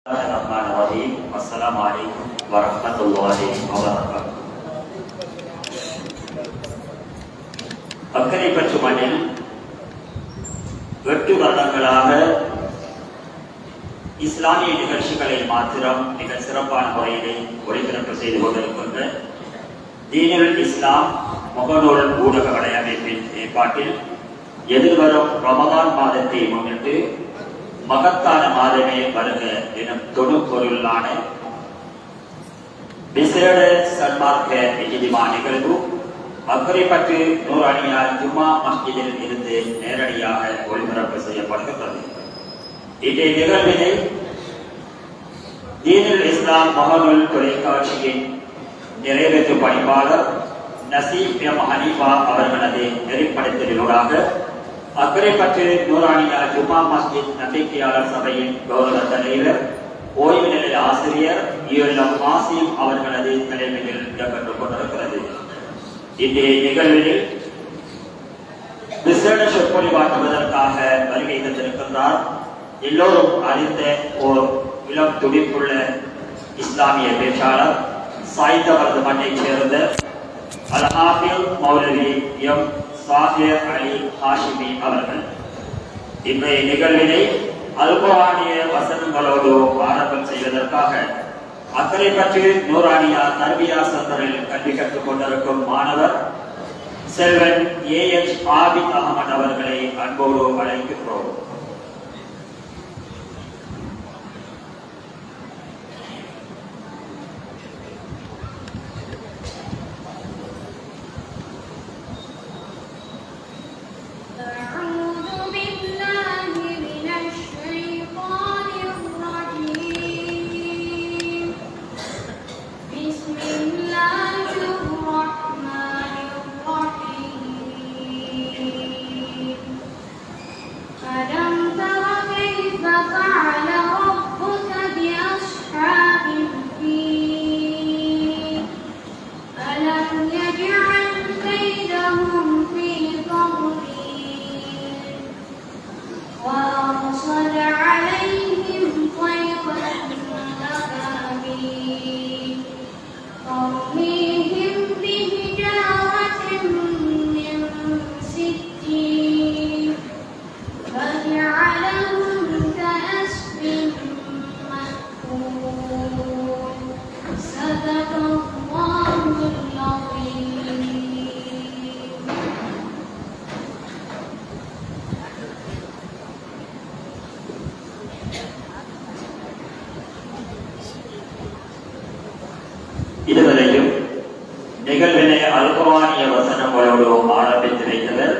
Bismillahirrahmanirrahim. Assalamualaikum warahmatullahi wabarakatuh. அக்கறை பற்று மண்ணில் 8 வருடங்களாக இஸ்லாமிய நிகழ்ச்சிகளை மாத்திரம் மிக சிறப்பான முறையிலே ஒளிபரப்பு செய்து கொண்டிருக்கின்ற தீனுல் இஸ்லாம் முகநூல் ஊடக வலையமைப்பின் ஏற்பாட்டில் எதிர்வரும் ரமதான் மாதத்தை முன்னிட்டு மகத்தான மாதமே வருக எனும் தொடு பொருளான விசேட சன்மார்க்க இஜ்திமா நிகழ்வு அக்கரைப்பற்று நூறானியா ஜும்மா மஸ்ஜிதில் இருந்து நேரடியாக ஒளிபரப்பு செய்யப்படுகின்றது. இன்றைய நிகழ்வினை தீனுல் இஸ்லாம் முகநூல் தொலைக்காட்சியின் நிறைவேற்று பணிப்பாளர் நசீப் எம் ஹனீஃபா அவர்களது நெறிப்படுத்தலினூடாக அக்கரைப்பற்று நூறானியா ஜும்மா மஸ்ஜித் நம்பிக்கையாளர் சபையின் கௌரவ தலைவர் ஓய்வு நிலை ஆசிரியர் ULM ஆசிம் அவர்களது தலைமையில் இடம்பெற்றுக் கொண்டிருக்கிறது. இன்றைய நிகழ்வில் விசேட சொற்பொழிவாற்றுவதற்காக வருகை தந்திருக்கின்றார். எல்லோரும் அறிந்த ஓர் இளம் துடிப்புள்ள இஸ்லாமிய பேச்சாளர் சாய்ந்தவரது மண்ணைச் சேர்ந்த அல்-ஹாஃபில் மௌலவி எம் சாஹிர் அலி ஹாஷிமி அவர்கள் இன்றைய நிகழ்வினை அல்-குர்ஆனிய வசனங்களோடு ஆரம்பம் செய்வதற்காக அக்கரைப்பற்று நூறானியா தர்பியா சென்டரில் கல்வி கற்றுக் கொண்டிருக்கும் மாணவர் செல்வன் AH ஆபித் அகமது அவர்களை அன்போடு அழைக்கின்றோம். இதுவரையும் நிகழ்வினை அல்-குர்ஆனிய வசனங்களோடு ஆரம்பித்து வைத்தவர்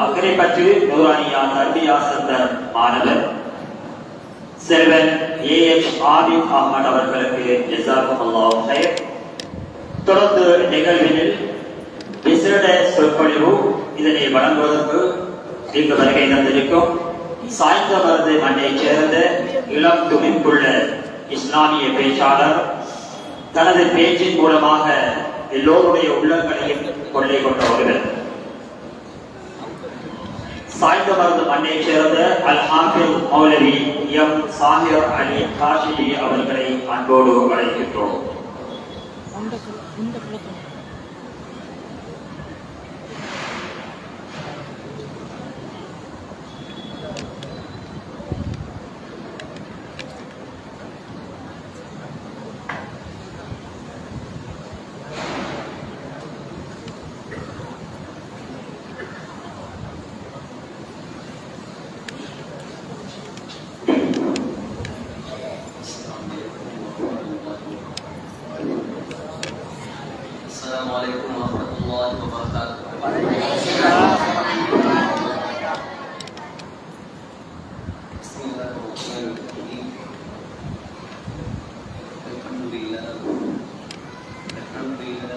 அக்கரைப்பற்று நூறானியா தர்பியா சென்டர் மாணவர் செல்வன் AH ஆபித் அகமது அவர்களுக்கு ஜஸாக்குமுல்லாஹ் ஹைர். தொடர்ந்து நிகழ்வினில் விசேட சொற்பொழிவு இதனை வழங்குவதற்கு இங்கு வருகை தந்திருக்கும் சாய்ந்தவரது மண்ணைச் சேர்ந்த இளம் துடிப்புள்ள இஸ்லாமிய பேச்சாளர் தனது பேச்சின் மூலமாக எல்லோருடைய உள்ளங்களையும் கொள்ளை கொண்ட ஒருவர் சாய்ந்தவரது மண்ணைச் சேர்ந்த அல்-ஹாஃபில் மௌலவி எம் சாஹிர் அலி ஹாஷிமி அவர்களை அன்போடு அழைக்கின்றோம். Assalamualaikum warahmatullahi wabarakatuh. Bismillahirrahmanirrahim. Alhamdulillah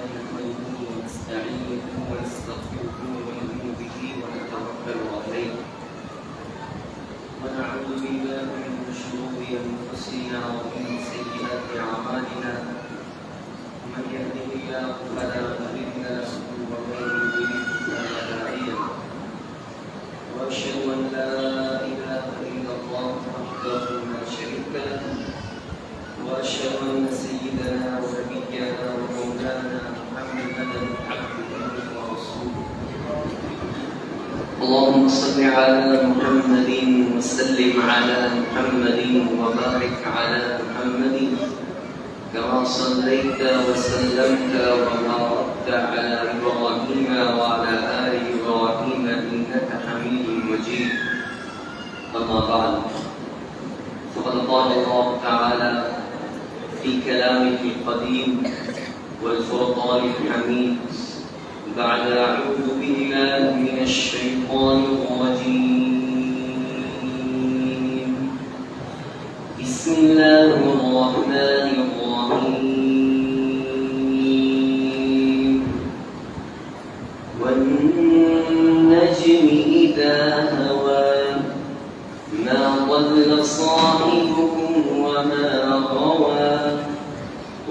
nahmaduhu wa nasta'inuhu wa nastaghfiruhu wa nu'minu bihi wa natawakkalu alayhi wa na'udzu billahi min shururi anfusina wa min sayyiati a'malina. من يهده الله فلا مضل له ومن يضلل فلا هادي له واشهد ان لا اله الا الله وحده لا شريك له وأشهد أن سيدنا ونبينا ومولانا محمدا عبده ورسوله. اللهم صل على محمد وسلم على محمد وبارك على محمد كما صليت وسلمت وباركت على إبراهيم وعلى آل إبراهيم إنك حميد مجيد. أما بعد، فقد قال الله تعالى في كلامه القديم والفرقان الحميد بعد أعوذ بالله من الشيطان الرجيم. بسم الله الرحمن الرحيم. والنجم إذا هوى ما ضل صاحبكم وما غوى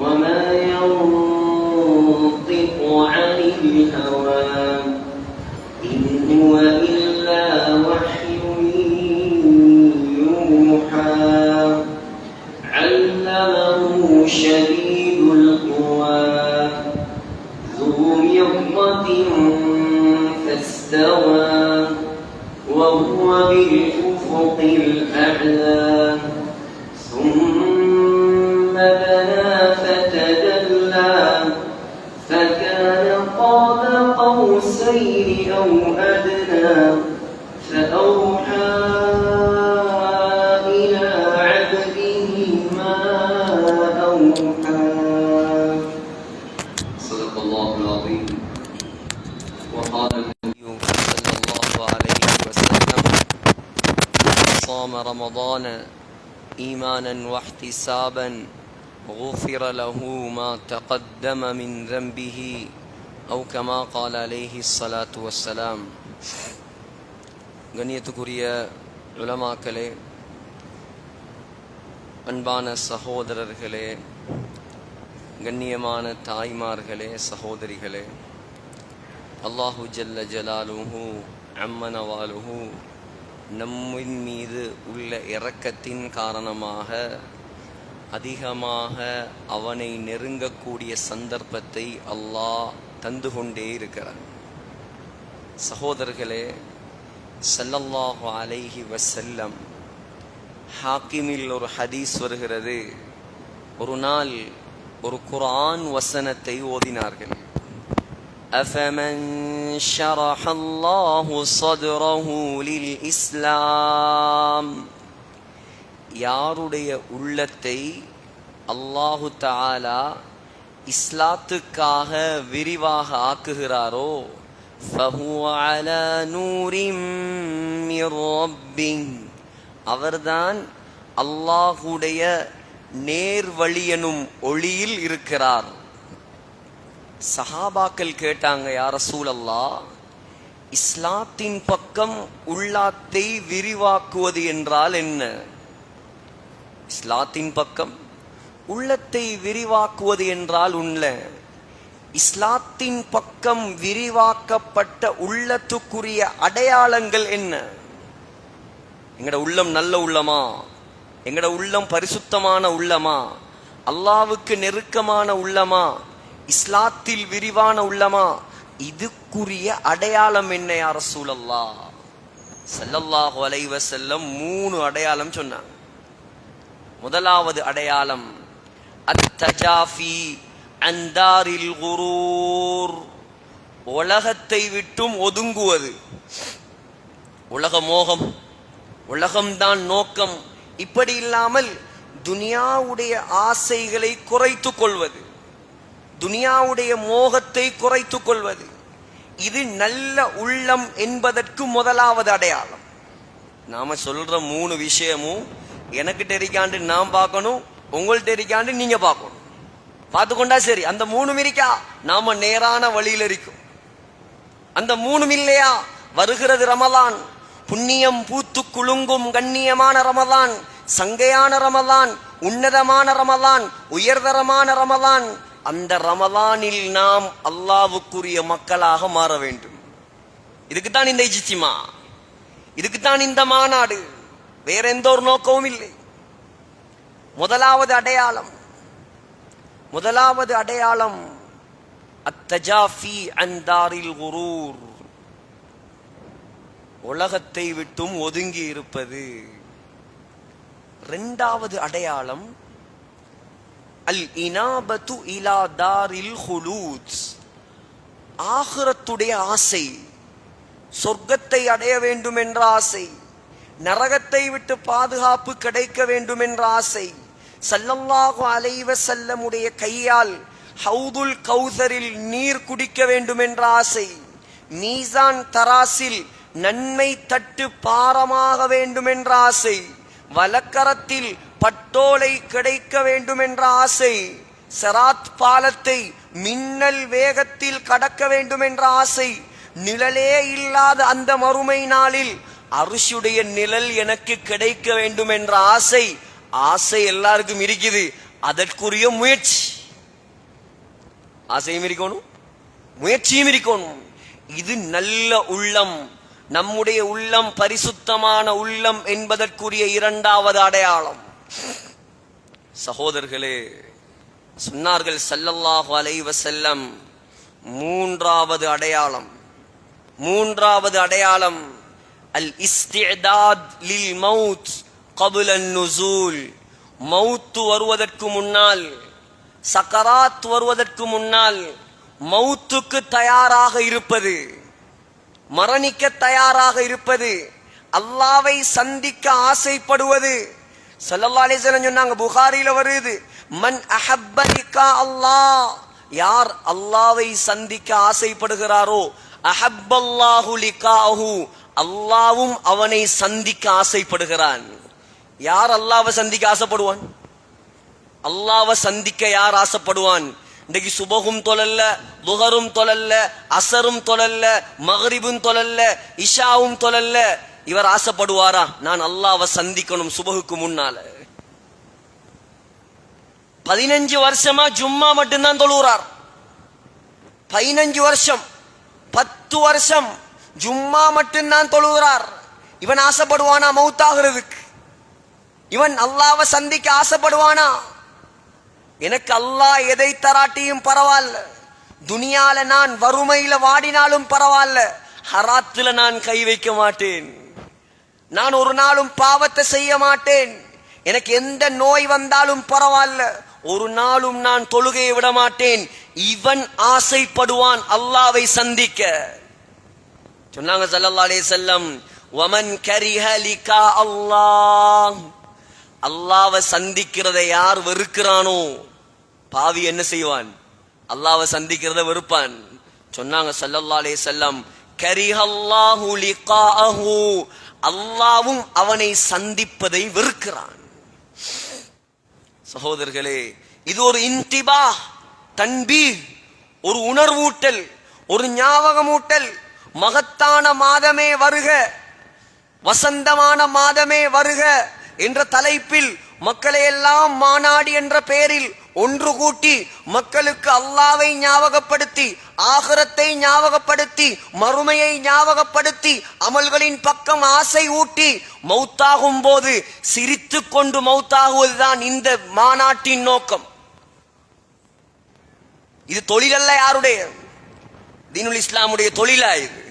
وما ينطق عن الهوى إن هو إلا وحي يوحى علمه شديد القوى ذو مرة فاستوى وهو بالأفق الأعلى ثم دنا فتدلى فكان قاب قوسين أو أدنى فأوحى إلى عبده ما أوحى. صدق الله العظيم. وقال النبي صلى الله عليه وسلم: صام رمضان إيمانا واحتسابا غفر له ما تقدم من ذنبه أو كما قال عليه الصلاة والسلام. கண்ணியத்துக்குரிய உலமாக்களே, அன்பான சகோதரர்களே, கண்ணியமான தாய்மார்களே, சகோதரிகளே, அல்லாஹு ஜல்ல ஜலாலுஹு அம்மனவாலுஹு நம்மின் மீது உள்ள இரக்கத்தின் காரணமாக அதிகமாக அவனை நெருங்கக்கூடிய சந்தர்ப்பத்தை அல்லாஹ் தந்து கொண்டே இருக்கிறான். சகோதரர்களே, ஸல்லல்லாஹு அலைஹி வஸல்லம் ஹாக்கிமில் ஒரு ஹதீஸ் வருகிறது. ஒரு நாள் ஒரு குர்ஆன் வசனத்தை ஓதினார்கள். அஃபமன் ஷரஹ அல்லாஹு ஸத்ரஹு லில் இஸ்லாம், யாருடைய உள்ளத்தை அல்லாஹு தஆலா இஸ்லாத்துக்காக விரிவாக ஆக்குகிறாரோ, ஃபஹுவ அலா நூரின் மிர் ரப்பிஹ், அவர்தான் அல்லாஹுடைய நேர்வழியனும் ஒளியில் இருக்கிறார். சஹாபாக்கள் கேட்டாங்க, யா ரசூலல்லாஹ், இஸ்லாத்தின் பக்கம் உள்ளத்தை விரிவாக்குவது என்றால் என்ன? இஸ்லாத்தின் பக்கம் உள்ளத்தை விரிவாக்குவது என்றால் உள்ள இஸ்லாத்தின் பக்கம் விரிவாக்கப்பட்ட உள்ளத்துக்குரிய அடையாளங்கள் என்ன? எங்கட உள்ளம் நல்ல உள்ளமா? எங்கட உள்ளம் பரிசுத்தமான உள்ளமா? அல்லாஹ்வுக்கு நெருக்கமான உள்ளமா? இஸ்லாத்தில் விரிவான உள்ளமா? இதுக்குரிய அடையாளம் என்ன யா ரசூலல்லாஹ்? ஸல்லல்லாஹு அலைஹி வஸல்லம் 3 அடையாளம் சொன்னாங்க. முதலாவது அடையாளம் அத்தஜாஃபி அன் தாரில் குரூர், உலகத்தை விட்டும் ஒதுங்குவது. உலக மோகம், உலகம்தான் நோக்கம், இப்படி இல்லாமல் துனியாவுடைய ஆசைகளை குறைத்துக் கொள்வது, துனியாவுடைய மோகத்தை குறைத்துக் கொள்வது, இது நல்ல உள்ளம் என்பதற்கு முதலாவது அடையாளம். நாம சொல்ற 3 விஷயமும் எனக்கு தெரியாண்டு நான் பார்க்கணும், உங்கள்ட்ட இருக்காண்டு நீங்க பார்க்கணும். பார்த்துக்கொண்டா சரி. அந்த 3 இருக்கா, நாம நேரான வழியில் இருக்கும். அந்த 3 இல்லையா, வருகிறது ரமலான், புண்ணியம் பூத்து குலுங்கும் கண்ணியமான ரமலான், சங்கையான ரமலான், உன்னதமான ரமலான், உயர்தரமான ரமலான். அந்த ரமலானில் நாம் அல்லாஹ்வுக்குரிய மக்களாக மாற வேண்டும். இதுக்குத்தான் இந்த இஜ்திமா, இதுக்குத்தான் இந்த மாநாடு, வேற எந்த ஒரு நோக்கமும் இல்லை. முதலாவது அடையாளம் முதலாவது அடையாளம் அத்தஜாஃபி அன் தாரில் குரூர், உலகத்தை விட்டும் ஒதுங்கி இருப்பது. இரண்டாவது அடையாளம் அல் இனாபத்து இலா தாரில் ஹுலூத், ஆகிரத்துடைய ஆசை, சொர்க்கத்தை அடைய வேண்டும் என்ற ஆசை, நரகத்தை விட்டு பாதுகாப்பு கிடைக்க வேண்டும் என்ற ஆசை, ஸல்லல்லாஹு அலைஹி வஸல்லமுடைய கையால் ஹவுதுல் கௌசரில் நீர் குடிக்க வேண்டும் என்ற ஆசை, மீசான் தராசில் நன்மை தட்டு பாரமாக வேண்டும் என்ற ஆசை, வலக்கரத்தில் பட்டோலை கிடைக்க வேண்டும் என்ற ஆசை, சராத் பாலத்தை மின்னல் வேகத்தில் கடக்க வேண்டும் என்ற ஆசை, நிழலே இல்லாத அந்த மறுமை நாளில் அர்ஷுடைய நிழல் எனக்கு கிடைக்க வேண்டும் என்ற ஆசை. ஆசை எல்லாருக்கும் இருக்குது, அதற்குரிய முயற்சி. ஆசையும் இருக்கணும், முயற்சியும் இருக்கணும். இது நல்ல உள்ளம், நம்முடைய உள்ளம் பரிசுத்தமான உள்ளம் என்பதற்குரிய இரண்டாவது அடையாளம். சகோதரர்களே, சொன்னார்கள் ஸல்லல்லாஹு அலைஹி வஸல்லம், மூன்றாவது அடையாளம் அல் இஸ்திஅதாத் லில் மௌத் قبل النزول, மௌத் வருவதற்கு முன்னால், சக்கராத் வருவதற்கு முன்னால் மௌத்துக்கு தயாராக இருப்பது, மரணிக்க தயாராக இருப்பது, அல்லாவை சந்திக்க ஆசைப்படுவது. ஸல்லல்லாஹு அலைஹி வஸல்லம் சொன்னாங்க, புகாரில வருது, மன் அஹப்ப லிகா அல்லாஹ், யார் அல்லாவை சந்திக்க ஆசைப்படுகிறாரோ, அஹப்பல்லாஹு லிகாஹு, அல்லாவும் அவனை சந்திக்க ஆசைப்படுகிறான். யார் அல்லாவை சந்திக்க ஆசைப்படுவான்? அல்லாவை சந்திக்க யார் ஆசைப்படுவான்? இன்றைக்கு சுபகும் தொழல்ல, துஹரும் தொழல்ல, அசரும் தொழல்ல, மக்ரிபும் தொழல்ல, இஷாவும் தொழல்ல, இவர் ஆசைப்படுவாரா? நான் அல்லாவை சந்திக்கணும் சுபகுக்கு முன்னால. 15 வருஷமா ஜும்மா மட்டும்தான் தொழுகிறார். 15 வருஷம் 10 வருஷம் ஜும்மா மட்டும்தான் தொழுகிறார். இவன் ஆசைப்படுவானா மௌத்தாகிறதுக்கு? இவன் அல்லாவை சந்திக்க ஆசைப்படுவானா? எனக்கு அல்லாஹ் எதை தராட்டியும் பரவாயில்ல, துனியால நான் வறுமையில வாடினாலும் பரவாயில்ல, ஹராத்துல நான் கை வைக்க மாட்டேன், நான் ஒரு நாளும் பாவத்தை செய்ய மாட்டேன், எனக்கு எந்த நோய் வந்தாலும் பரவாயில்ல, ஒரு நாளும் நான் தொழுகையை விட மாட்டேன். இவன் ஆசைப்படுவான் அல்லாவை சந்திக்க. சொன்னாங்க ஸல்லல்லாஹு அலைஹி வஸல்லம், வமன் கரிஹ லிகா அல்லாஹ், அல்லாவை சந்திக்கிறதை யார் வெறுக்கிறானோ, பாவி என்ன செய்வான்? அல்லாவை சந்திக்கிறத வெறுப்பான். சொன்னாங்க ஸல்லல்லாஹு அலைஹி வஸல்லம், கரிஹல்லாஹு லிகாஅஹு, அல்லாவும் அவனை சந்திப்பதை வெறுக்கிறான். சகோதரர்களே, இது ஒரு இன்திபா, தன்பீஹ், ஒரு உணர்வூட்டல், ஒரு ஞாபகமூட்டல். மகத்தான மாதமே வருக, வசந்தமான மாதமே வருக என்ற தலைப்பில் மக்களை எல்லாம் மாநாடு என்ற பெயரில் ஒன்று கூட்டி மக்களுக்கு அல்லாவை ஞாபகப்படுத்தி, ஆகிரத்தை ஞாபகப்படுத்தி, மறுமையை ஞாபகப்படுத்தி, அமல்களின் பக்கம் ஆசை ஊட்டி, மௌத்தாகும் போது சிரித்து கொண்டு மௌத்தாகுவதுதான் இந்த மாநாட்டின் நோக்கம். இது தொழிலல்ல யாருடைய, தீனுல் இஸ்லாமுடைய தொழிலா? இது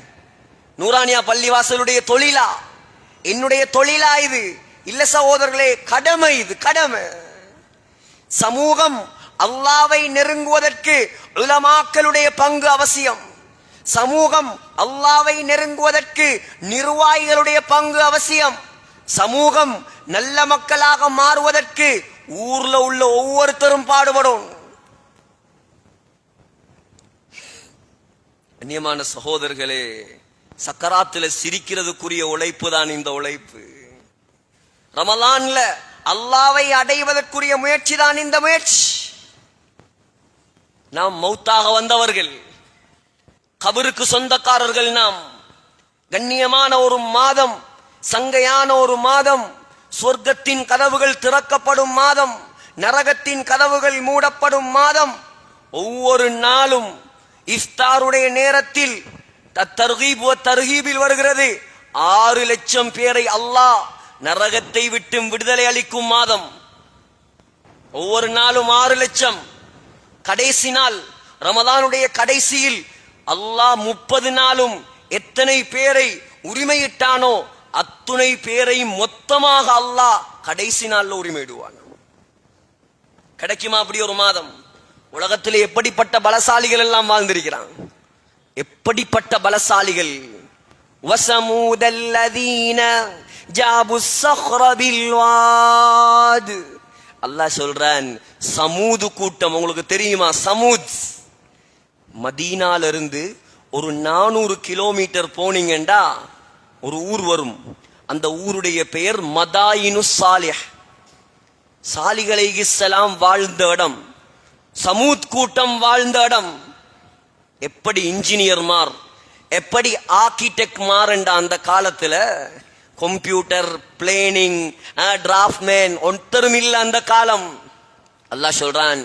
நூரானியா பள்ளிவாசலுடைய தொழிலா? என்னுடைய தொழிலா இது? இல்ல சகோதரர்களே, கடமை. இது கடமை. சமூகம் அல்லாவை நெருங்குவதற்கு உலமாக்களுடைய பங்கு அவசியம். சமூகம் அல்லாவை நெருங்குவதற்கு நிர்வாகிகளுடைய பங்கு அவசியம். சமூகம் நல்ல மக்களாக மாறுவதற்கு ஊர்ல உள்ள ஒவ்வொருத்தரும் பாடுபடும். கண்ணியமான சகோதரர்களே, சக்கராத்துல சிரிக்கிறதுக்குரிய உழைப்பு தான் இந்த உழைப்பு. ரமலான்ல அல்லாவை அடைவதற்குரிய முயற்சி தான் இந்த முயற்சி. நாம் மௌத்தாக வந்தவர்கள், கபருக்கு சொந்தக்காரர்கள் நாம். கண்ணியமான ஒரு மாதம், சங்கையான ஒரு மாதம், சொர்க்கத்தின் கதவுகள் திறக்கப்படும் மாதம், நரகத்தின் கதவுகள் மூடப்படும் மாதம். ஒவ்வொரு நாளும் இஃப்தாருடைய நேரத்தில் தர்கீபில் வருகிறது, 6 லட்சம் பேரை அல்லாஹ் நரகத்தை விட்டு விடுதலை அளிக்கும் மாதம். ஒவ்வொரு நாளும் 6 லட்சம். கடைசி நாள் ரமலானுடைய கடைசியில் அல்லாஹ் 30 நாளும் எத்தனை பேரை உரிமையிட்டானோ அத்துணை பேரை மொத்தமாக அல்லாஹ் கடைசி நாள்ல உரிமையிடுவான். கிடைக்குமா அப்படி ஒரு மாதம்? உலகத்திலே எப்படிப்பட்ட பலசாலிகள் எல்லாம் வாழ்ந்திருக்கிறான், எப்படிப்பட்ட பலசாலிகள். வஸமூதல்லதீன ஜாபுஸ் ஸஹ்ர பில்வாத். அல்லாஹ் சொல்றான், சமூது கூட்டம் உங்களுக்கு தெரியுமா? சமூத் மதீனால இருந்து ஒரு 400 கிலோமீட்டர் போனீங்கண்டா ஒரு ஊர் வரும். அந்த ஊருடைய பெயர் மதாயினு சாலிஹ். சாலிஹ் அலைஹிஸ்ஸலாம் வாழ்ந்த இடம், சமூத் கூட்டம் வாழ்ந்த இடம். எப்படி இன்ஜினியர்மார், எப்படி ஆர்கிடெக்ட்மார் என்ற அந்த காலத்துல கம்ப்யூட்டர் பிளேனிங் டிராஃப்ட்மேன் ஒருத்தரும் இல்ல அந்த காலம். அல்லாஹ் சொல்றான்,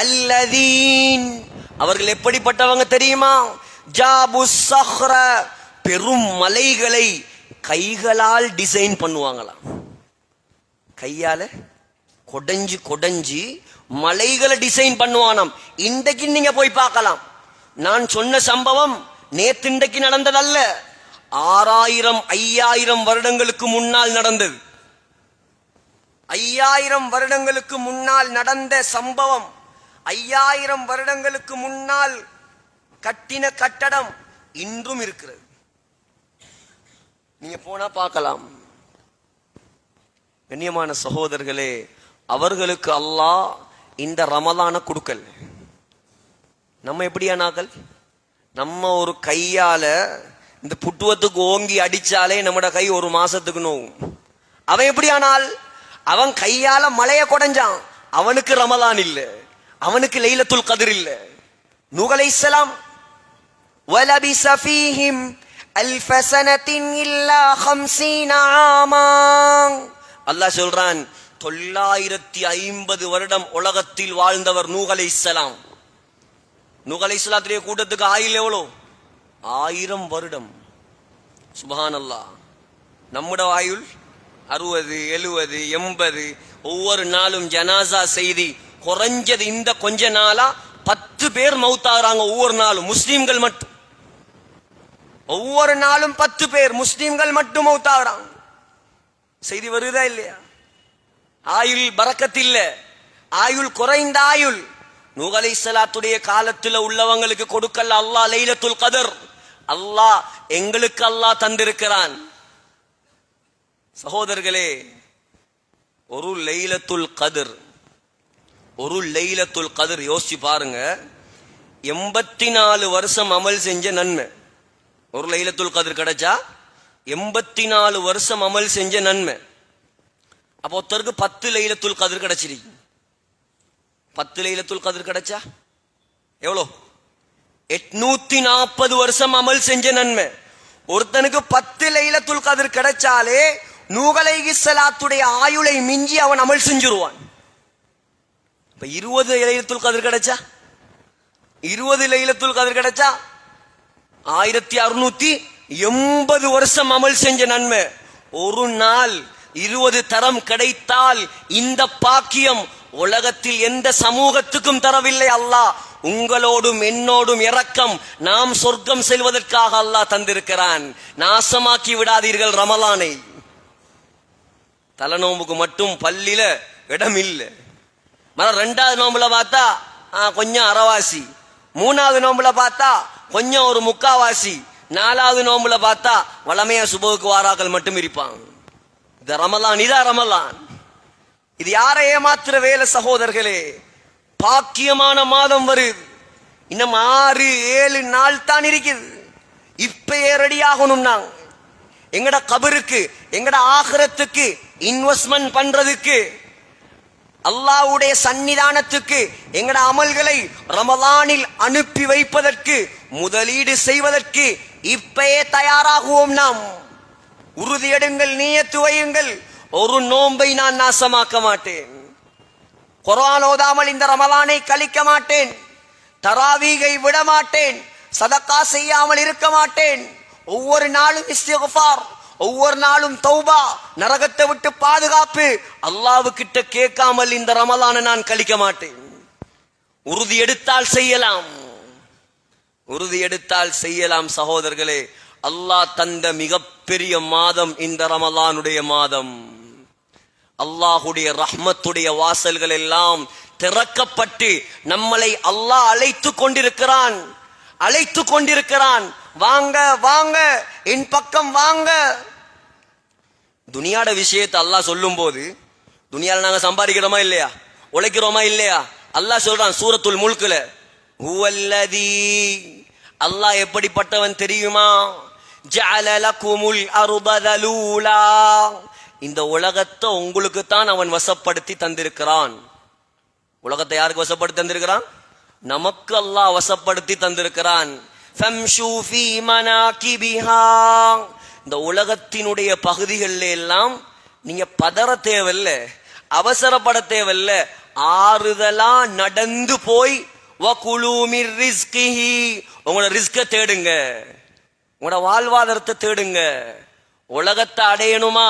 அல்லதீன் அவர்கள் எப்படிப்பட்டவங்க தெரியுமா? ஜாபுஸ் ஸஹ்ர பெரும் மலைகளை கைகளால் டிசைன் பண்ணுவாங்களாம். கையால கொடைஞ்சு கொடைஞ்சு மலைகளை டிசைன் பண்ணுவானாம். இன்றைக்கு நீங்க போய் பார்க்கலாம். நான் சொன்ன சம்பவம் நேத்து இன்றைக்கு நடந்ததல்ல, 6000 5000 வருடங்களுக்கு முன்னால் நடந்தது. 5000 வருடங்களுக்கு முன்னால் நடந்த சம்பவம். 5000 வருடங்களுக்கு முன்னால் கட்டின கட்டடம் இன்றும் இருக்கிறது. நீங்க போனா பார்க்கலாம். கண்ணியமான சகோதரர்களே, அவர்களுக்கு அல்லாஹ் இந்த ரமலான கொடுக்கல். நம்ம எப்படியானாக்கள்? நம்ம ஒரு கையால இந்த புட்டுவத்துக்கு ஓங்கி அடிச்சாலே நம்மட கை ஒரு மாசத்துக்கு நோவும். அவன் எப்படியானால் அவன் கையால மலைய கொடைஞ்சான், அவனுக்கு ரமலான் இல்ல, அவனுக்கு லைலத்துல் கத்ர் இல்ல. நூஹ் அலைஹிஸ்ஸலாம் வலபிஸ ஃபீஹிம் அல்ஃப ஸனத்தின் இல்லா 50 ஆமா. அல்லாஹ் சொல்றான், 950 வருடம் உலகத்தில் வாழ்ந்தவர் நூஹ் அலைஹிஸ்ஸலாம். நூஹ் அலைஹிஸ்ஸலாத்துடைய கூட்டத்துக்கு ஆயுள் எவ்வளோ? 1000 வருடம். சுப்ஹானல்லாஹ். நம்முடைய ஆயுள் 60 70 80. ஒவ்வொரு நாளும் ஜனாசா செய்தி குறைஞ்சது இந்த கொஞ்ச நாளா 10 பேர் மௌத்தாகிறாங்க ஒவ்வொரு நாளும். முஸ்லிம்கள் மட்டும் ஒவ்வொரு நாளும் 10 பேர் முஸ்லிம்கள் மட்டும் மௌத்தாகிறாங்க. செய்தி வருதா இல்லையா? ஆயுள் பரக்கத் இல்ல, ஆயுள் குறைந்த ஆயுள். நூஹ் அலைஹிஸ்ஸலாத்துடைய காலத்துல உள்ளவங்களுக்கு கொடுக்கல அல்லாஹ் லைலத்துல் கத்ர். அல்லாஹ் எங்களுக்கு அல்லாஹ் தந்திருக்கிறான். சகோதரர்களே, ஒரு லைலத்துல் கத்ர், ஒரு லைலத்துல் கத்ர் யோசிச்சு பாருங்க. 84 வருஷம் அமல் செஞ்ச நன்மை. ஒரு லைலத்துல் கத்ர் கிடைச்சா 84 வருஷம் அமல் செஞ்ச நன்மை. அப்போ ஒருத்தருக்கு 10 லைலத்துல் கத்ர் கிடைச்சிருக்கு. 10 லைலத்துல் கத்ர் கிடைச்சா எவ்வளோ? 840 வருஷம் அமல் செஞ்ச நன்மை. ஒருத்தனுக்கு 10 லைலத்துல் கத்ர் கிடைச்சாலே நூஹ் அலைஹிஸ்ஸலாத்துடைய ஆயுளை மிஞ்சி அவன் அமல் செஞ்சிருவான். இப்ப 20 லைலத்துல் கத்ர் கிடைச்சா, 20 லைலத்துல் கத்ர் கிடைச்சா 1680 வருஷம் அமல் செஞ்ச நன்மை. ஒரு நாள் 20 தரம் கிடைத்தால் இந்த பாக்கியம் உலகத்தில் எந்த சமூகத்துக்கும் தரவில்லை. அல்லாஹ் உங்களோடும் என்னோடும் இரக்கம், நாம் சொர்க்கம் செல்வதற்காக அல்லாஹ் தந்திருக்கிறான். நாசமாக்கி விடாதீர்கள் ரமலானை. தலை நோம்புக்கு மட்டும் பள்ளியில இடம் இல்லை. 2வது நோம்புல பார்த்தா கொஞ்சம் அரைவாசி, 3வது நோம்புல பார்த்தா கொஞ்சம் ஒரு முக்காவாசி, 4வது நோம்புல பார்த்தா வளமையா சுபவுக்கு வாராக்கள் மட்டும் இருப்பாங்க. இது ரமலான், இதா ரமலான். இது யாரை ஏமாத்துற வேலை சகோதரர்களே? பாக்கியமான மாதம் வருது. இன்னும் 6-7 நாள் தான் இருக்குது. இப்பயே ரெடி ஆகணும். நாங்க எங்கட கபருக்கு, எங்கட ஆகிரத்துக்கு இன்வெஸ்ட்மெண்ட் பண்றதுக்கு, அல்லாஹ்வுடைய சன்னிதானத்துக்கு எங்கட அமல்களை ரமலானில் அனுப்பி வைப்பதற்கு, முதலீடு செய்வதற்கு இப்பயே தயாராகுவோம். நாம் உறுதியெடுங்கள், நியத்து வையுங்கள். ஒரு நோன்பை நான் நாசமாக்க மாட்டேன். குர்ஆன் ஓதாமல் இந்த ரமலானை கழிக்க மாட்டேன். தராவீகை விட மாட்டேன். சதக்கா செய்யாமல் இருக்க மாட்டேன். ஒவ்வொரு நாளும் இஸ்திக்ஃபார், ஒவ்வொரு நாளும் தௌபா, நரகத்தை விட்டு பாதுகாப்பு. அல்லாஹ்வுக்கிட்ட கேட்காமல் இந்த ரமலானை நான் கழிக்க மாட்டேன். உறுதி எடுத்தால் செய்யலாம், உறுதி எடுத்தால் செய்யலாம். சகோதரர்களே, அல்லாஹ் தந்த மிகப்பெரிய மாதம் இந்த ரமலானுடைய மாதம். அல்லாஹுடைய ரஹ்மத்துடைய வாசல்கள் எல்லாம் திறக்கப்பட்டு நம்மளை அல்லாஹ் அழைத்து கொண்டிருக்கிறான், அழைத்து கொண்டிருக்கிறான். வாங்க வாங்க, என் பக்கம் வாங்க. துனியாட விஷயத்தை அல்லாஹ் சொல்லும் போது, துனியால நாங்க சம்பாதிக்கிறோமா இல்லையா, உழைக்கிறோமா இல்லையா, அல்லாஹ் சொல்றான் சூரத்துல் முல்குல, ஹுவல்லதி, அல்லாஹ் எப்படிப்பட்டவன் தெரியுமா, ஜஅல லகுமுல் அர்த தலூலா, இந்த உலகத்தை உங்களுக்கு தான் அவன் வசப்படுத்தி தந்திருக்கிறான். உலகத்தை யாருக்கு வசப்படுத்தி தந்திருக்கிறான்? நமக்கு அல்லாஹ் வசப்படுத்தி தந்திருக்கிறான். ஃபம்ஷூ ஃபீ மனாகிபிஹா, இந்த உலகத்தினுடைய பகுதிகளில் எல்லாம் நீங்க பதற தேவையில்ல, அவசரப்பட தேவையில்ல, ஆறுதலா நடந்து போய் வகுலூ மிர் ரிஸ்கிஹி, உங்களோட ரிஸ்க தேடுங்க, உங்களோட வாழ்வாதாரத்தை தேடுங்க. உலகத்தை அடையணுமா,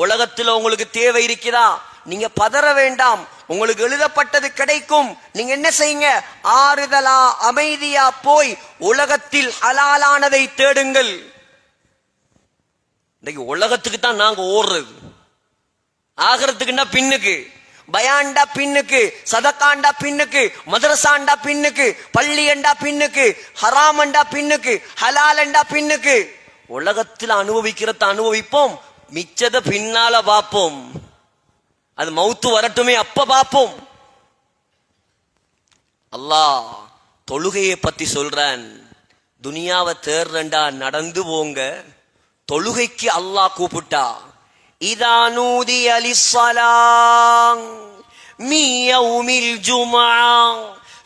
உலகத்துல உங்களுக்கு தேவை இருக்கிறதா, நீங்க பதற வேண்டாம், உங்களுக்கு எழுதப்பட்டது கிடைக்கும். நீங்க என்ன செய்யுங்க, ஆறுதலா அமைதியா போய் உலகத்தில் ஹலாலானதை தேடுங்கள். இன்னைக்கு உலகத்துக்கு தான் நாங்க ஓடுறது, ஆகிறதுக்குன்னா பின்னுக்கு, பயான்டா பின்னுக்கு, சதக்காண்டா பின்னுக்கு, மதரசாண்டா பின்னுக்கு, பள்ளியண்டா பின்னுக்கு, ஹராமண்டா பின்னுக்கு, ஹலாலண்டா பின்னுக்கு. உலகத்தில் அனுபவிக்கிறத அனுபவிப்போம், மிச்சத பின்னால பார்ப்போம். அது மௌத்து வரட்டுமே, அப்ப பார்ப்போம். அல்லாஹ் தொழுகையை பத்தி சொல்றான். துனியாவை தேர்றண்டா நடந்து போங்க, தொழுகைக்கு அல்லாஹ் கூப்பிட்டா, இதா நூதி அலிஸ்ஸலாம் மீ யௌமில் ஜும்ஆ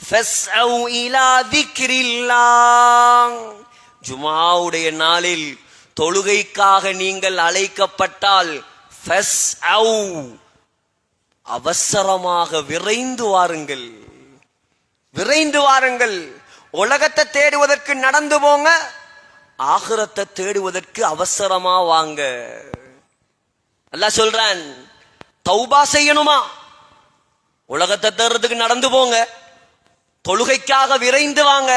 ஃபஸ்அவு இலா திக்ரில்லாஹ், ஜும்ஆவுடைய நாளில் தொழுகைக்காக நீங்கள் அழைக்கப்பட்டால் ஃபஸ்அவு, அவசரமாக விரைந்து வாருங்கள், விரைந்து வாருங்கள். உலகத்தை தேடுவதற்கு நடந்து போங்க, ஆகிரத்தை தேடுவதற்கு அவசரமா வாங்க. அல்லாஹ் சொல்றான், தௌபா செய்யணுமா, உலகத்தை தேடுறதுக்கு நடந்து போங்க, தொழுகைக்காக விரைந்து வாங்க.